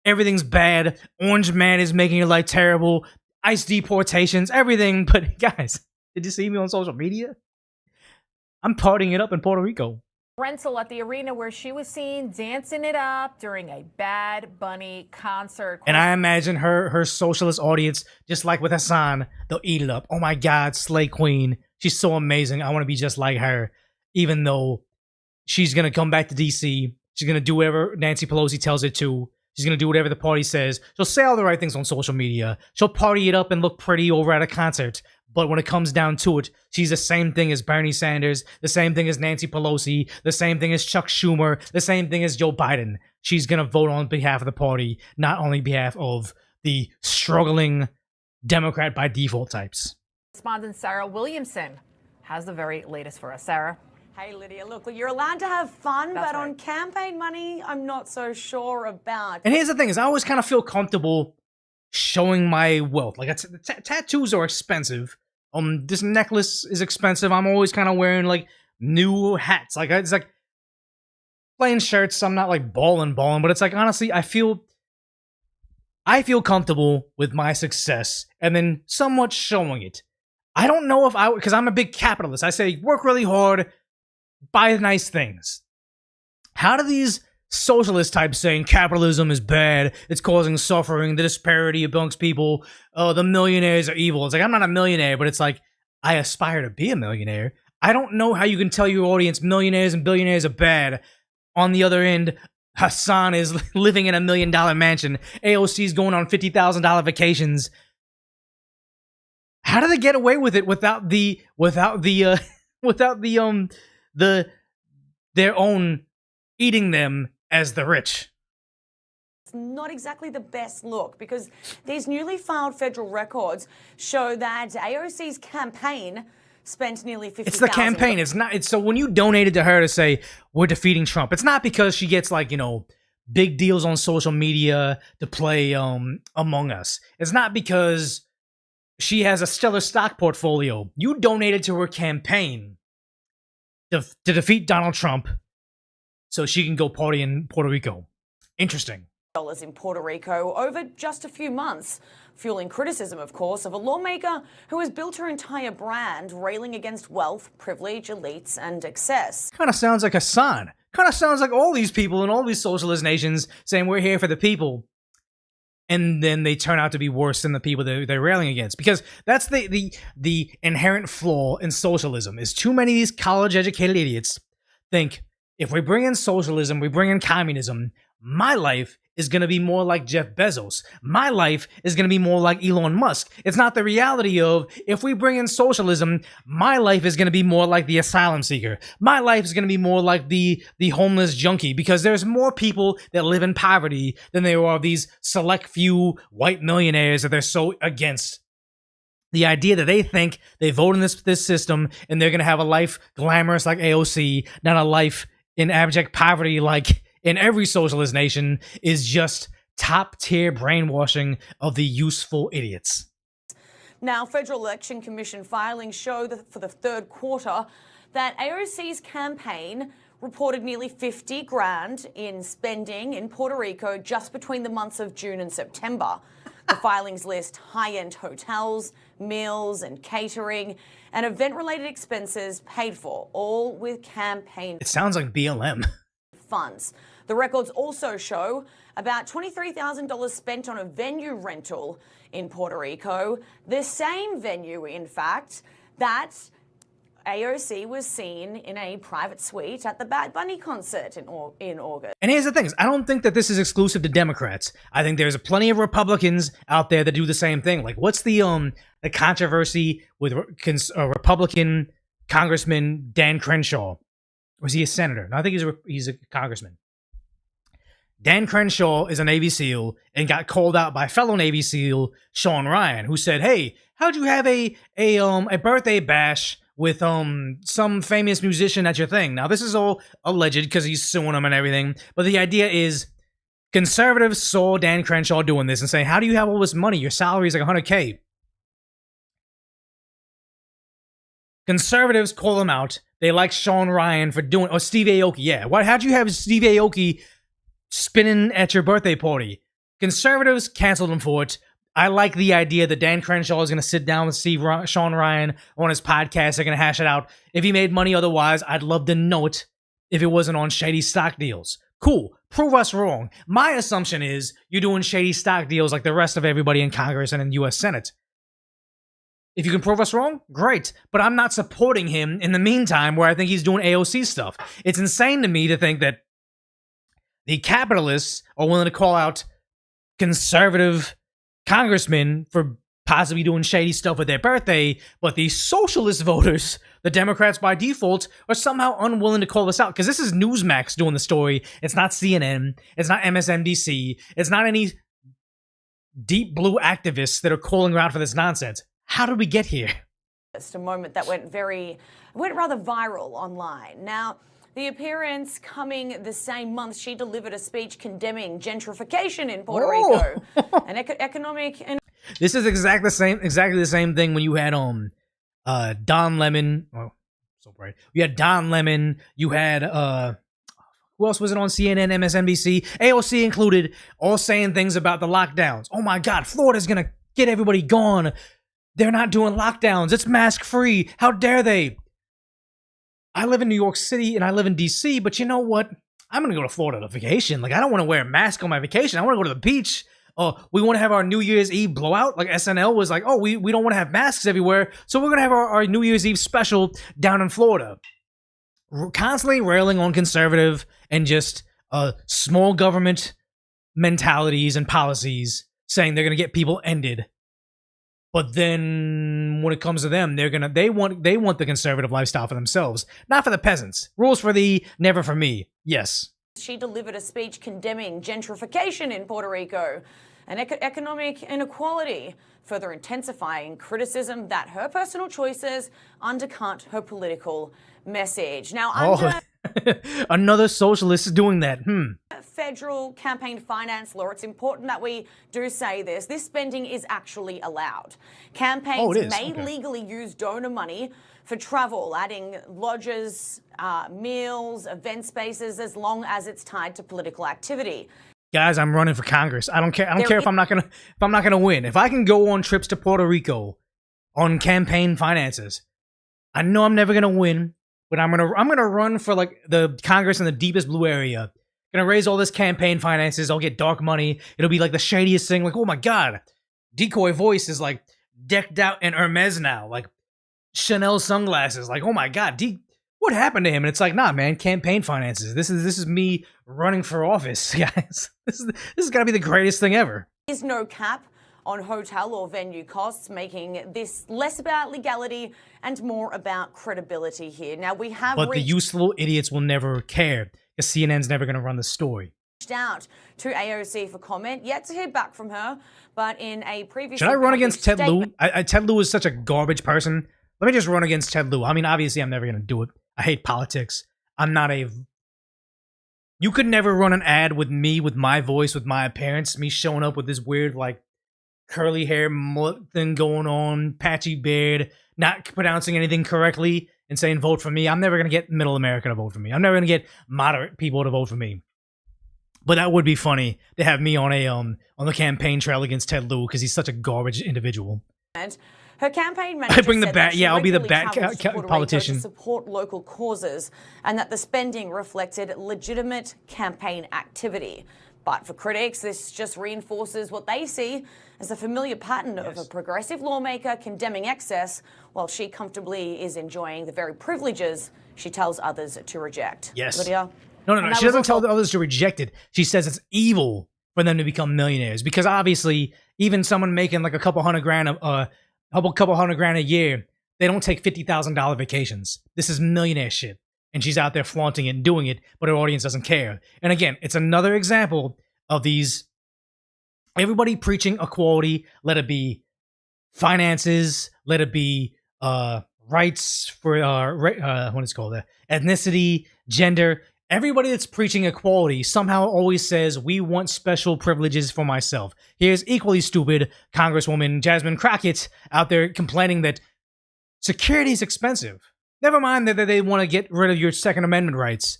Speaker 1: Everything's bad. Orange Man is making your life terrible. ICE deportations, everything. But guys, did you see me on social media? I'm partying it up in Puerto Rico.
Speaker 14: Rental at the arena where she was seen dancing it up during a Bad Bunny concert.
Speaker 1: And I imagine her socialist audience, just like with Hassan, they'll eat it up. Oh my God, Slay Queen. She's so amazing. I want to be just like her. Even though she's going to come back to DC. She's going to do whatever Nancy Pelosi tells her to. She's going to do whatever the party says. She'll say all the right things on social media. She'll party it up and look pretty over at a concert. But when it comes down to it, she's the same thing as Bernie Sanders, the same thing as Nancy Pelosi, the same thing as Chuck Schumer, the same thing as Joe Biden. She's going to vote on behalf of the party, not on behalf of the struggling Democrat by default types.
Speaker 14: Correspondent Sarah Williamson has the very latest for us. Sarah.
Speaker 16: Hey, Lydia, look, you're allowed to have fun,
Speaker 14: That's
Speaker 16: but
Speaker 14: right.
Speaker 16: on campaign money, I'm not so sure about.
Speaker 1: And here's the thing is I always kind of feel comfortable showing my wealth. Like tattoos are expensive. This necklace is expensive. I'm always kind of wearing like new hats. Like it's like plain shirts. I'm not like balling, but it's like honestly, I feel comfortable with my success and then somewhat showing it. I don't know if because I'm a big capitalist. I say work really hard, buy nice things. How do these socialist types saying capitalism is bad, it's causing suffering, the disparity amongst people, the millionaires are evil? It's like, I'm not a millionaire, but it's like, I aspire to be a millionaire. I don't know how you can tell your audience millionaires and billionaires are bad. On the other end, Hassan is living in $1 million mansion. AOC is going on $50,000 vacations. How do they get away with it without their own eating them as the rich?
Speaker 16: It's not exactly the best look because these newly filed federal records show that AOC's campaign spent nearly $50,000.
Speaker 1: It's the campaign. It's not. It's so when you donated to her to say we're defeating Trump, it's not because she gets like big deals on social media to play Among Us. It's not because she has a stellar stock portfolio. You donated to her campaign to defeat Donald Trump so she can go party in Puerto Rico. Interesting.
Speaker 16: Dollars in Puerto Rico over just a few months, fueling criticism, of course, of a lawmaker who has built her entire brand railing against wealth, privilege, elites, and excess.
Speaker 1: Kind of sounds like Hassan. Kind of sounds like all these people in all these socialist nations saying we're here for the people. And then they turn out to be worse than the people they're railing against. Because that's the inherent flaw in socialism, is too many of these college-educated idiots think, if we bring in socialism, we bring in communism, my life is going to be more like Jeff Bezos. My life is going to be more like Elon Musk. It's not the reality of, if we bring in socialism, my life is going to be more like the asylum seeker. My life is going to be more like the homeless junkie, because there's more people that live in poverty than there are these select few white millionaires that they're so against. The idea that they think they vote in this system and they're going to have a life glamorous like AOC, not a life in abject poverty like in every socialist nation, is just top-tier brainwashing of the useful idiots.
Speaker 16: Now, Federal Election Commission filings show that for the third quarter that AOC's campaign reported nearly 50 grand in spending in Puerto Rico just between the months of June and September. The filings list high-end hotels, meals and catering, and event-related expenses paid for, all with campaign.
Speaker 1: It sounds like BLM.
Speaker 16: Funds. The records also show about $23,000 spent on a venue rental in Puerto Rico, the same venue, in fact, that AOC was seen in a private suite at the Bad Bunny concert in August.
Speaker 1: And here's the thing, I don't think that this is exclusive to Democrats. I think there's plenty of Republicans out there that do the same thing. Like, what's the controversy with Republican Congressman Dan Crenshaw? Was he a senator? No, I think he's a congressman. Dan Crenshaw is a Navy SEAL and got called out by fellow Navy SEAL Sean Ryan, who said, "Hey, how'd you have a birthday bash with some famous musician at your thing?" Now, this is all alleged because he's suing him and everything, but the idea is conservatives saw Dan Crenshaw doing this and saying, "How do you have all this money? Your salary is like $100K." Conservatives call him out. They like Sean Ryan for doing, or Steve Aoki, yeah. How'd you have Steve Aoki spinning at your birthday party? Conservatives canceled him for it. I like the idea that Dan Crenshaw is going to sit down with Sean Ryan on his podcast. They're going to hash it out. If he made money otherwise, I'd love to know it if it wasn't on shady stock deals. Cool. Prove us wrong. My assumption is you're doing shady stock deals like the rest of everybody in Congress and in the U.S. Senate. If you can prove us wrong, great. But I'm not supporting him in the meantime where I think he's doing AOC stuff. It's insane to me to think that the capitalists are willing to call out conservative congressmen for possibly doing shady stuff with their birthday, but the socialist voters, the Democrats by default, are somehow unwilling to call this out. Because this is Newsmax doing the story. It's not CNN. It's not MSNBC. It's not any deep blue activists that are calling around for this nonsense. How did we get here?
Speaker 16: Just a moment that went rather viral online. Now, the appearance coming the same month, she delivered a speech condemning gentrification in Puerto Rico, and economic.
Speaker 1: This is exactly the same thing when you had Don Lemon. Oh, so bright. You had Don Lemon. You had who else was it on CNN, MSNBC, AOC included, all saying things about the lockdowns. Oh my God, Florida's gonna get everybody gone. They're not doing lockdowns. It's mask free. How dare they? I live in New York City and I live in DC, but you know what? I'm going to go to Florida on vacation. Like, I don't want to wear a mask on my vacation. I want to go to the beach. We want to have our New Year's Eve blowout. Like SNL was like, oh, we don't want to have masks everywhere. So we're going to have our New Year's Eve special down in Florida. Constantly railing on conservative and just small government mentalities and policies, saying they're going to get people ended. But then when it comes to them, they want the conservative lifestyle for themselves, not for the peasants. Rules for thee, never for me. Yes.
Speaker 16: She delivered a speech condemning gentrification in Puerto Rico and economic inequality, further intensifying criticism that her personal choices undercut her political message. Now,
Speaker 1: another socialist is doing that.
Speaker 16: Federal campaign finance law, it's important that we do say this. This spending is actually allowed. Campaigns may legally use donor money for travel, adding lodges, meals, event spaces, as long as it's tied to political activity.
Speaker 1: Guys, I'm running for Congress. I don't care. I don't care if I'm not gonna win. If I can go on trips to Puerto Rico on campaign finances, I know I'm never gonna win, but I'm gonna run for like the Congress in the deepest blue area. Gonna raise all this campaign finances. I'll get dark money. It'll be like the shadiest thing. Like, oh my God, Decoy Voice is like decked out in Hermes now, like Chanel sunglasses. Like, oh my God, what happened to him? And it's like, nah, man, campaign finances. This is me running for office, guys. This is gotta be the greatest thing ever.
Speaker 16: There's no cap on hotel or venue costs, making this less about legality and more about credibility here. Now, we have
Speaker 1: But the useful idiots will never care, because CNN's never gonna run the story.
Speaker 16: reached out to AOC for comment, yet to hear back from her, but in a previous...
Speaker 1: Should I run against Ted Lieu? Ted Lieu is such a garbage person. Let me just run against Ted Lieu. I mean, obviously, I'm never gonna do it. I hate politics. I'm not a... You could never run an ad with me, with my voice, with my appearance, me showing up with this weird, like, curly hair mullet thing going on, patchy beard, not pronouncing anything correctly, and saying vote for me. I'm never going to get middle America to vote for me. I'm never going to get moderate people to vote for me. But that would be funny to have me on the campaign trail against Ted Lieu, because he's such a garbage individual.
Speaker 16: And her campaign manager
Speaker 1: I bring the
Speaker 16: said
Speaker 1: bat.
Speaker 16: that she
Speaker 1: Yeah, I'll be the
Speaker 16: regularly
Speaker 1: bat
Speaker 16: travels to Puerto Rico
Speaker 1: politician.
Speaker 16: to support local causes, and that the spending reflected legitimate campaign activity. But for critics, this just reinforces what they see as a familiar pattern of a progressive lawmaker condemning excess, while she comfortably is enjoying the very privileges she tells others to reject.
Speaker 1: Yes.
Speaker 16: Lydia?
Speaker 1: No. She doesn't tell the others to reject it. She says it's evil for them to become millionaires, because obviously, even someone making like a couple hundred grand a year, they don't take $50,000 vacations. This is millionaire shit. And she's out there flaunting it and doing it, but her audience doesn't care. And again, it's another example of these, everybody preaching equality, let it be finances, let it be rights for, what is it called, ethnicity, gender. Everybody that's preaching equality somehow always says, we want special privileges for myself. Here's equally stupid Congresswoman Jasmine Crockett out there complaining that security is expensive. Never mind that they want to get rid of your Second Amendment rights.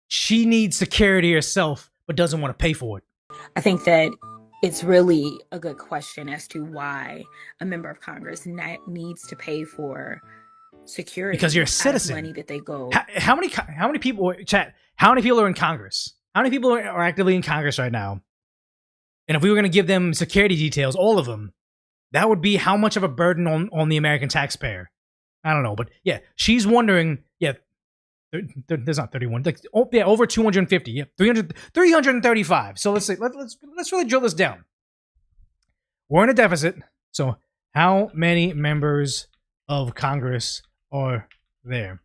Speaker 1: She needs security herself, but doesn't want to pay for it.
Speaker 17: I think that it's really a good question as to why a member of Congress needs to pay for security.
Speaker 1: Because you're a citizen.
Speaker 17: Money that they go.
Speaker 1: How many people, chat, how many people are in Congress? How many people are actively in Congress right now? And if we were going to give them security details, all of them, that would be how much of a burden on the American taxpayer. I don't know, but yeah, she's wondering, yeah, there's not 31, like, oh, yeah, over 250, yeah, 335. So let's really drill this down. We're in a deficit, so how many members of Congress are there?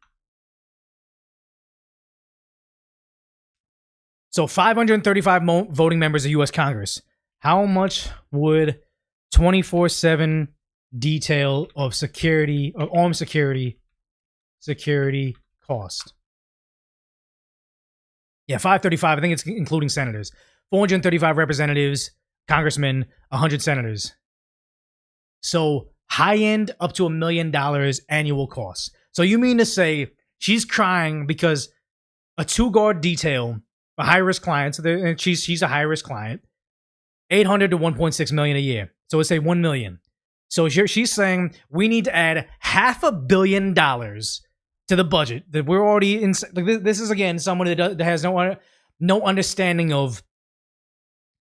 Speaker 1: So 535 voting members of U.S. Congress. How much would 24/7 detail of security, of armed security cost? Yeah, 535. I think it's including senators. 435 representatives, congressmen, 100 senators. So high end up to $1 million annual costs. So you mean to say she's crying because a 2-guard detail for high risk clients, and she's a high risk client, $800 to $1.6 million a year. So let's say $1 million. So she's saying we need to add $500 million to the budget that we're already in. This is again someone that has no understanding of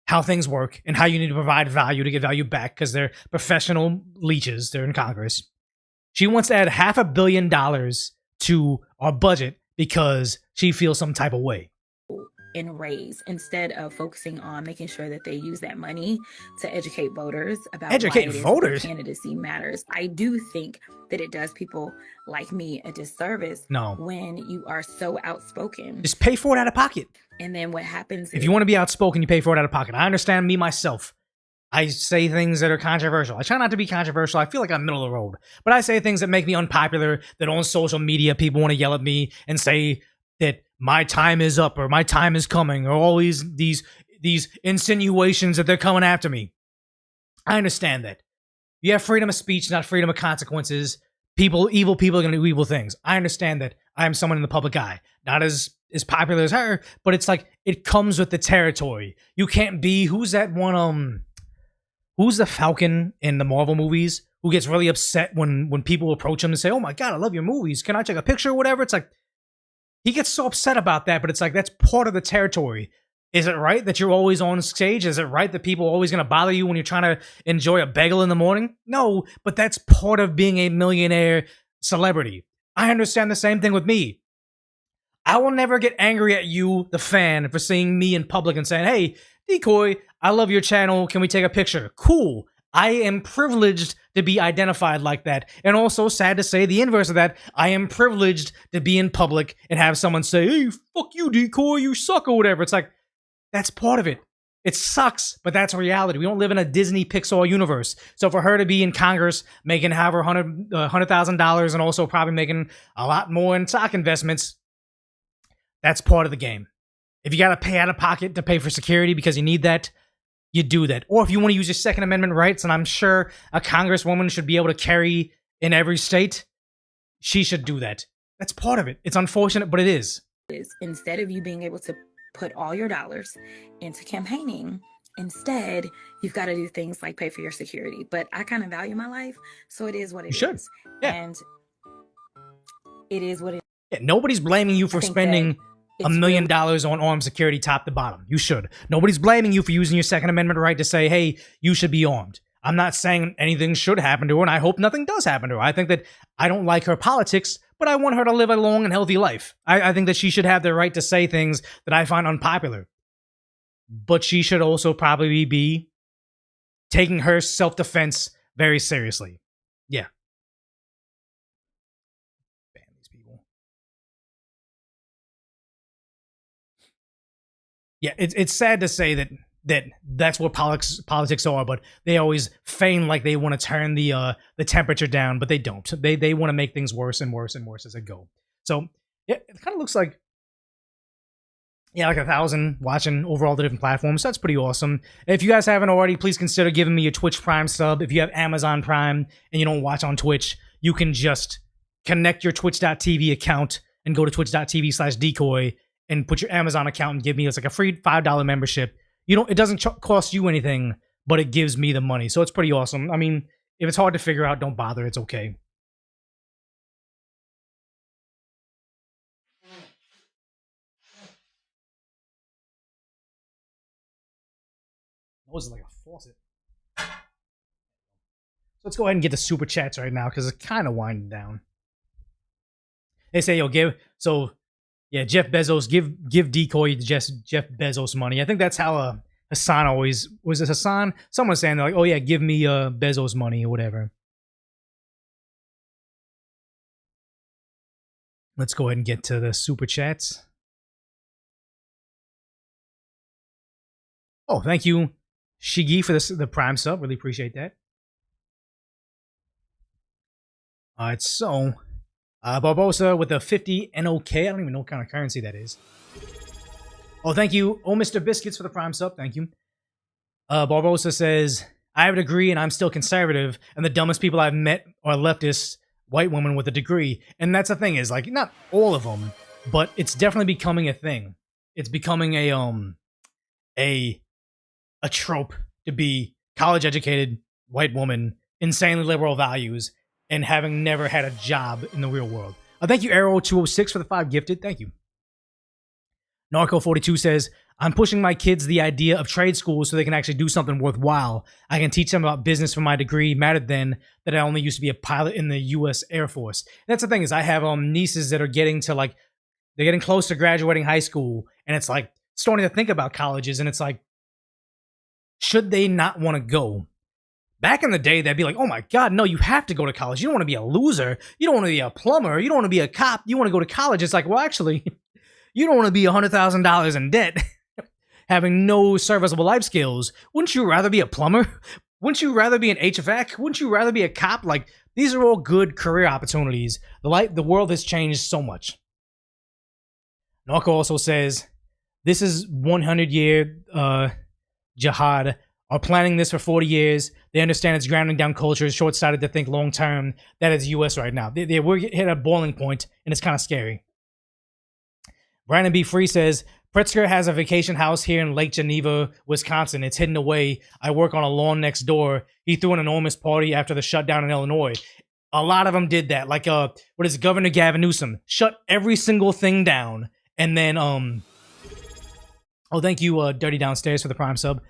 Speaker 1: how things work and how you need to provide value to get value back, because they're professional leeches. They're in Congress. She wants to add $500 million to our budget because she feels some type of way.
Speaker 17: And raise, instead of focusing on making sure that they use that money to educate voters about why it is that candidacy matters. I do think that it does people like me a disservice when you are so outspoken.
Speaker 1: Just pay for it out of pocket.
Speaker 17: And then what happens
Speaker 1: if you want to be outspoken, you pay for it out of pocket. I understand me myself. I say things that are controversial. I try not to be controversial. I feel like I'm middle of the road. But I say things that make me unpopular, that on social media people want to yell at me and say that my time is up or my time is coming, or always these insinuations that they're coming after me. I understand that. You have freedom of speech, not freedom of consequences. Evil people are going to do evil things. I understand that. I am someone in the public eye. Not as popular as her, but it's like, it comes with the territory. You can't be, who's that one, who's the Falcon in the Marvel movies who gets really upset when people approach him and say, oh my God, I love your movies. Can I take a picture or whatever? It's like, he gets so upset about that, but it's like, that's part of the territory. Is it right that you're always on stage? Is it right that people are always going to bother you when you're trying to enjoy a bagel in the morning? No, but that's part of being a millionaire celebrity. I understand the same thing with me. I will never get angry at you, the fan, for seeing me in public and saying, hey, Decoy, I love your channel. Can we take a picture? Cool. I am privileged to be identified like that. And also, sad to say, the inverse of that, I am privileged to be in public and have someone say, hey, fuck you, Decoy, you suck, or whatever. It's like, that's part of it. It sucks, but that's reality. We don't live in a Disney Pixar universe. So for her to be in Congress making however $100,000 and also probably making a lot more in stock investments, that's part of the game. If you got to pay out of pocket to pay for security because you need that, you do that. Or if you want to use your Second Amendment rights, and I'm sure a congresswoman should be able to carry in every state, she should do that. That's part of it. It's unfortunate, but it is.
Speaker 17: Instead of you being able to put all your dollars into campaigning, instead, you've got to do things like pay for your security. But I kind of value my life, so it is what it is.
Speaker 1: Yeah.
Speaker 17: And it is what it is.
Speaker 1: Yeah, nobody's blaming you for spending $1 million on armed security top to bottom. You should. Nobody's blaming you for using your Second Amendment right to say, hey, you should be armed. I'm not saying anything should happen to her, and I hope nothing does happen to her. I think that I don't like her politics, but I want her to live a long and healthy life. I think that she should have the right to say things that I find unpopular. But she should also probably be taking her self-defense very seriously. Yeah. Ban these people. Yeah, it's sad to say that's what politics are, but they always feign like they want to turn the temperature down, but they don't. They want to make things worse and worse and worse as they go. So yeah, it kind of looks like like 1,000 watching over all the different platforms. So that's pretty awesome. If you guys haven't already, please consider giving me a Twitch Prime sub. If you have Amazon Prime and you don't watch on Twitch, you can just connect your Twitch.tv account and go to twitch.tv/decoy and put your Amazon account and give me, it's like a free $5 membership. It doesn't cost you anything, but it gives me the money. So it's pretty awesome. I mean, if it's hard to figure out, don't bother. It's okay. That was like a faucet. So let's go ahead and get the super chats right now because it's kind of winding down. They say, Jeff Bezos, give Decoy Jeff Bezos money. I think that's how Hassan always, was it Hassan? Someone was saying, they're like, oh yeah, give me Bezos money or whatever. Let's go ahead and get to the super chats. Oh, thank you, Shigi, for the Prime sub. Really appreciate that. All right, so Barbosa with the 50 NOK. I don't even know what kind of currency that is. Oh, thank you. Oh, Mr. Biscuits for the Prime sub. Thank you. Barbosa says, I have a degree and I'm still conservative, and the dumbest people I've met are leftists, white women with a degree. And that's the thing is, like, not all of them, but it's definitely becoming a thing. It's becoming a trope to be college-educated white woman, insanely liberal values, and having never had a job in the real world. Thank you, Arrow206, for the 5 gifted. Thank you. Narco42 says, I'm pushing my kids the idea of trade schools so they can actually do something worthwhile. I can teach them about business for my degree, mattered then that I only used to be a pilot in the U.S. Air Force. And that's the thing is I have nieces that are getting to they're getting close to graduating high school, and it's like starting to think about colleges, and it's like, should they not want to go? Back in the day, they'd be like, oh my God, no, you have to go to college. You don't want to be a loser. You don't want to be a plumber. You don't want to be a cop. You want to go to college. It's like, well, actually, you don't want to be $100,000 in debt having no serviceable life skills. Wouldn't you rather be a plumber? Wouldn't you rather be an HVAC? Wouldn't you rather be a cop? Like, these are all good career opportunities. The world has changed so much. Narco also says, this is 100-year jihad. Are planning this for 40 years. They understand it's grounding down culture. It's short-sighted to think long-term. That is the U.S. right now. We're hit a boiling point, and it's kind of scary. Brandon B. Free says, Pritzker has a vacation house here in Lake Geneva, Wisconsin. It's hidden away. I work on a lawn next door. He threw an enormous party after the shutdown in Illinois. A lot of them did that. Like, what is it, Governor Gavin Newsom? Shut every single thing down. And then, oh, thank you, Dirty Downstairs, for the Prime sub.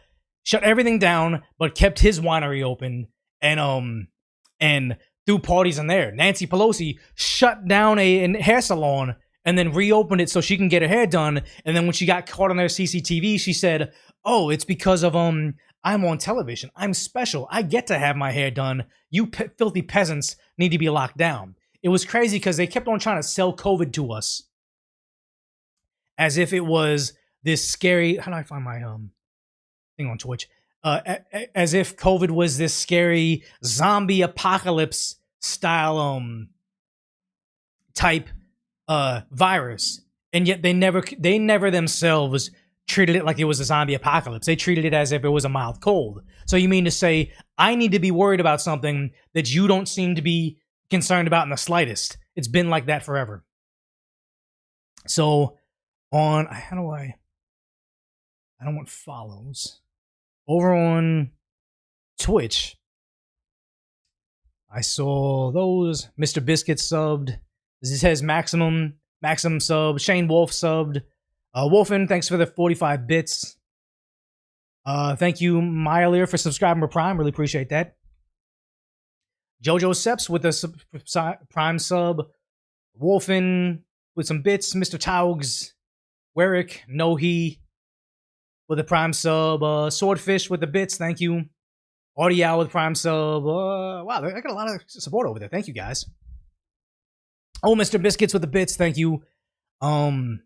Speaker 1: Shut everything down, but kept his winery open and threw parties in there. Nancy Pelosi shut down a hair salon and then reopened it so she can get her hair done. And then when she got caught on their CCTV, she said, "Oh, it's because of I'm on television. I'm special. I get to have my hair done. You filthy peasants need to be locked down." It was crazy because they kept on trying to sell COVID to us as if it was this scary. How do I find my thing on Twitch? As if COVID was this scary zombie apocalypse style type virus, and yet they never themselves treated it like it was a zombie apocalypse. They treated it as if it was a mild cold. So you mean to say I need to be worried about something that you don't seem to be concerned about in the slightest? It's been like that forever. So on, how do I don't want follows. Over on Twitch, I saw those. Mr. Biscuit subbed. This has Maxim subbed. Shane Wolf subbed. Wolfen, thanks for the 45 bits. Thank you, Myler, for subscribing to Prime. Really appreciate that. Jojo Seps with a Prime sub. Wolfen with some bits. Mr. Taugs. Werrick, Nohi with a Prime sub. Swordfish with the bits. Thank you. Audio with Prime sub. Wow, I got a lot of support over there. Thank you, guys. Oh, Mr. Biscuits with the bits. Thank you. Oh,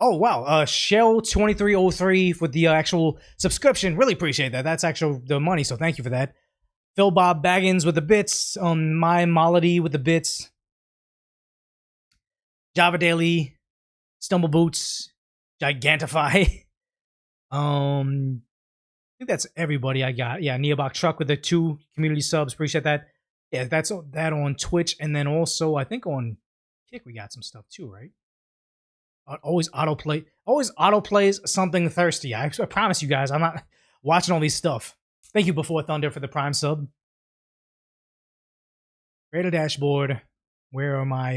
Speaker 1: wow. Shell 2303 with the actual subscription. Really appreciate that. That's actual the money, so thank you for that. Phil Bob Baggins with the bits. My Malady with the bits. Java Daily. Stumble Boots. Gigantify. I think that's everybody I got. Yeah, Neobach Truck with the 2 community subs. Appreciate that. Yeah, that's that on Twitch. And then also, I think on Kick we got some stuff too, right? Always autoplays something thirsty. I promise you guys, I'm not watching all these stuff. Thank you, Before Thunder, for the Prime sub. Radar dashboard. Where are my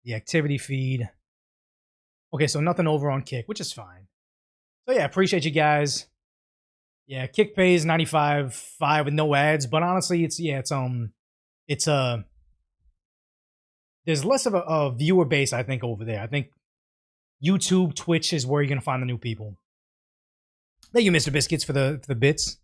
Speaker 1: the activity feed? Okay, so nothing over on Kick, which is fine. So yeah, appreciate you guys. Yeah, Kick pays $95.5 with no ads, but honestly, there's less of a viewer base, I think, over there. I think YouTube, Twitch is where you're gonna find the new people. Thank you, Mr. Biscuits, for the bits.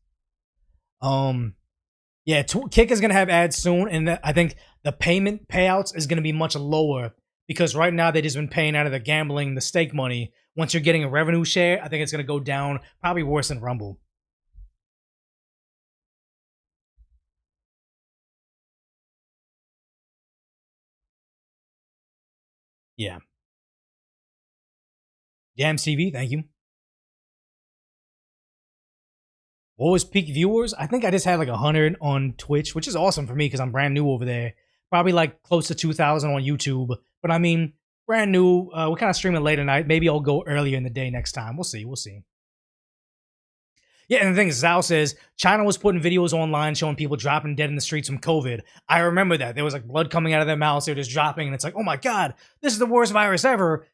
Speaker 1: Yeah, Kick is gonna have ads soon, and I think the payouts is gonna be much lower because right now they just been paying out of the gambling, the stake money. Once you're getting a revenue share, I think it's gonna go down, probably worse than Rumble. Yeah. Jams TV, thank you. What was peak viewers? I think I just had like 100 on Twitch, which is awesome for me because I'm brand new over there. Probably like close to 2,000 on YouTube. But I mean, brand new. We're kind of streaming late at night. Maybe I'll go earlier in the day next time. We'll see. We'll see. Yeah, and the thing is, Zhao says, China was putting videos online showing people dropping dead in the streets from COVID. I remember that. There was like blood coming out of their mouths. They were just dropping, and it's like, oh my God, this is the worst virus ever.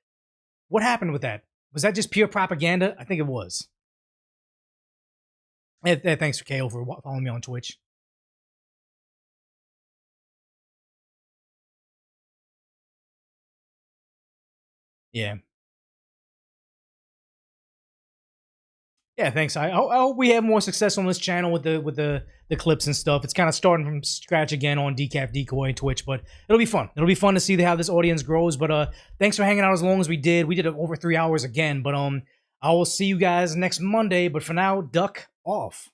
Speaker 1: What happened with that? Was that just pure propaganda? I think it was. Thanks for KO for following me on Twitch. Yeah. Yeah, thanks. I hope we have more success on this channel with the clips and stuff. It's kind of starting from scratch again on Decaf Decoy and Twitch, but it'll be fun. It'll be fun to see how this audience grows. But thanks for hanging out as long as we did. We did it over 3 hours again. But I will see you guys next Monday. But for now, duck off.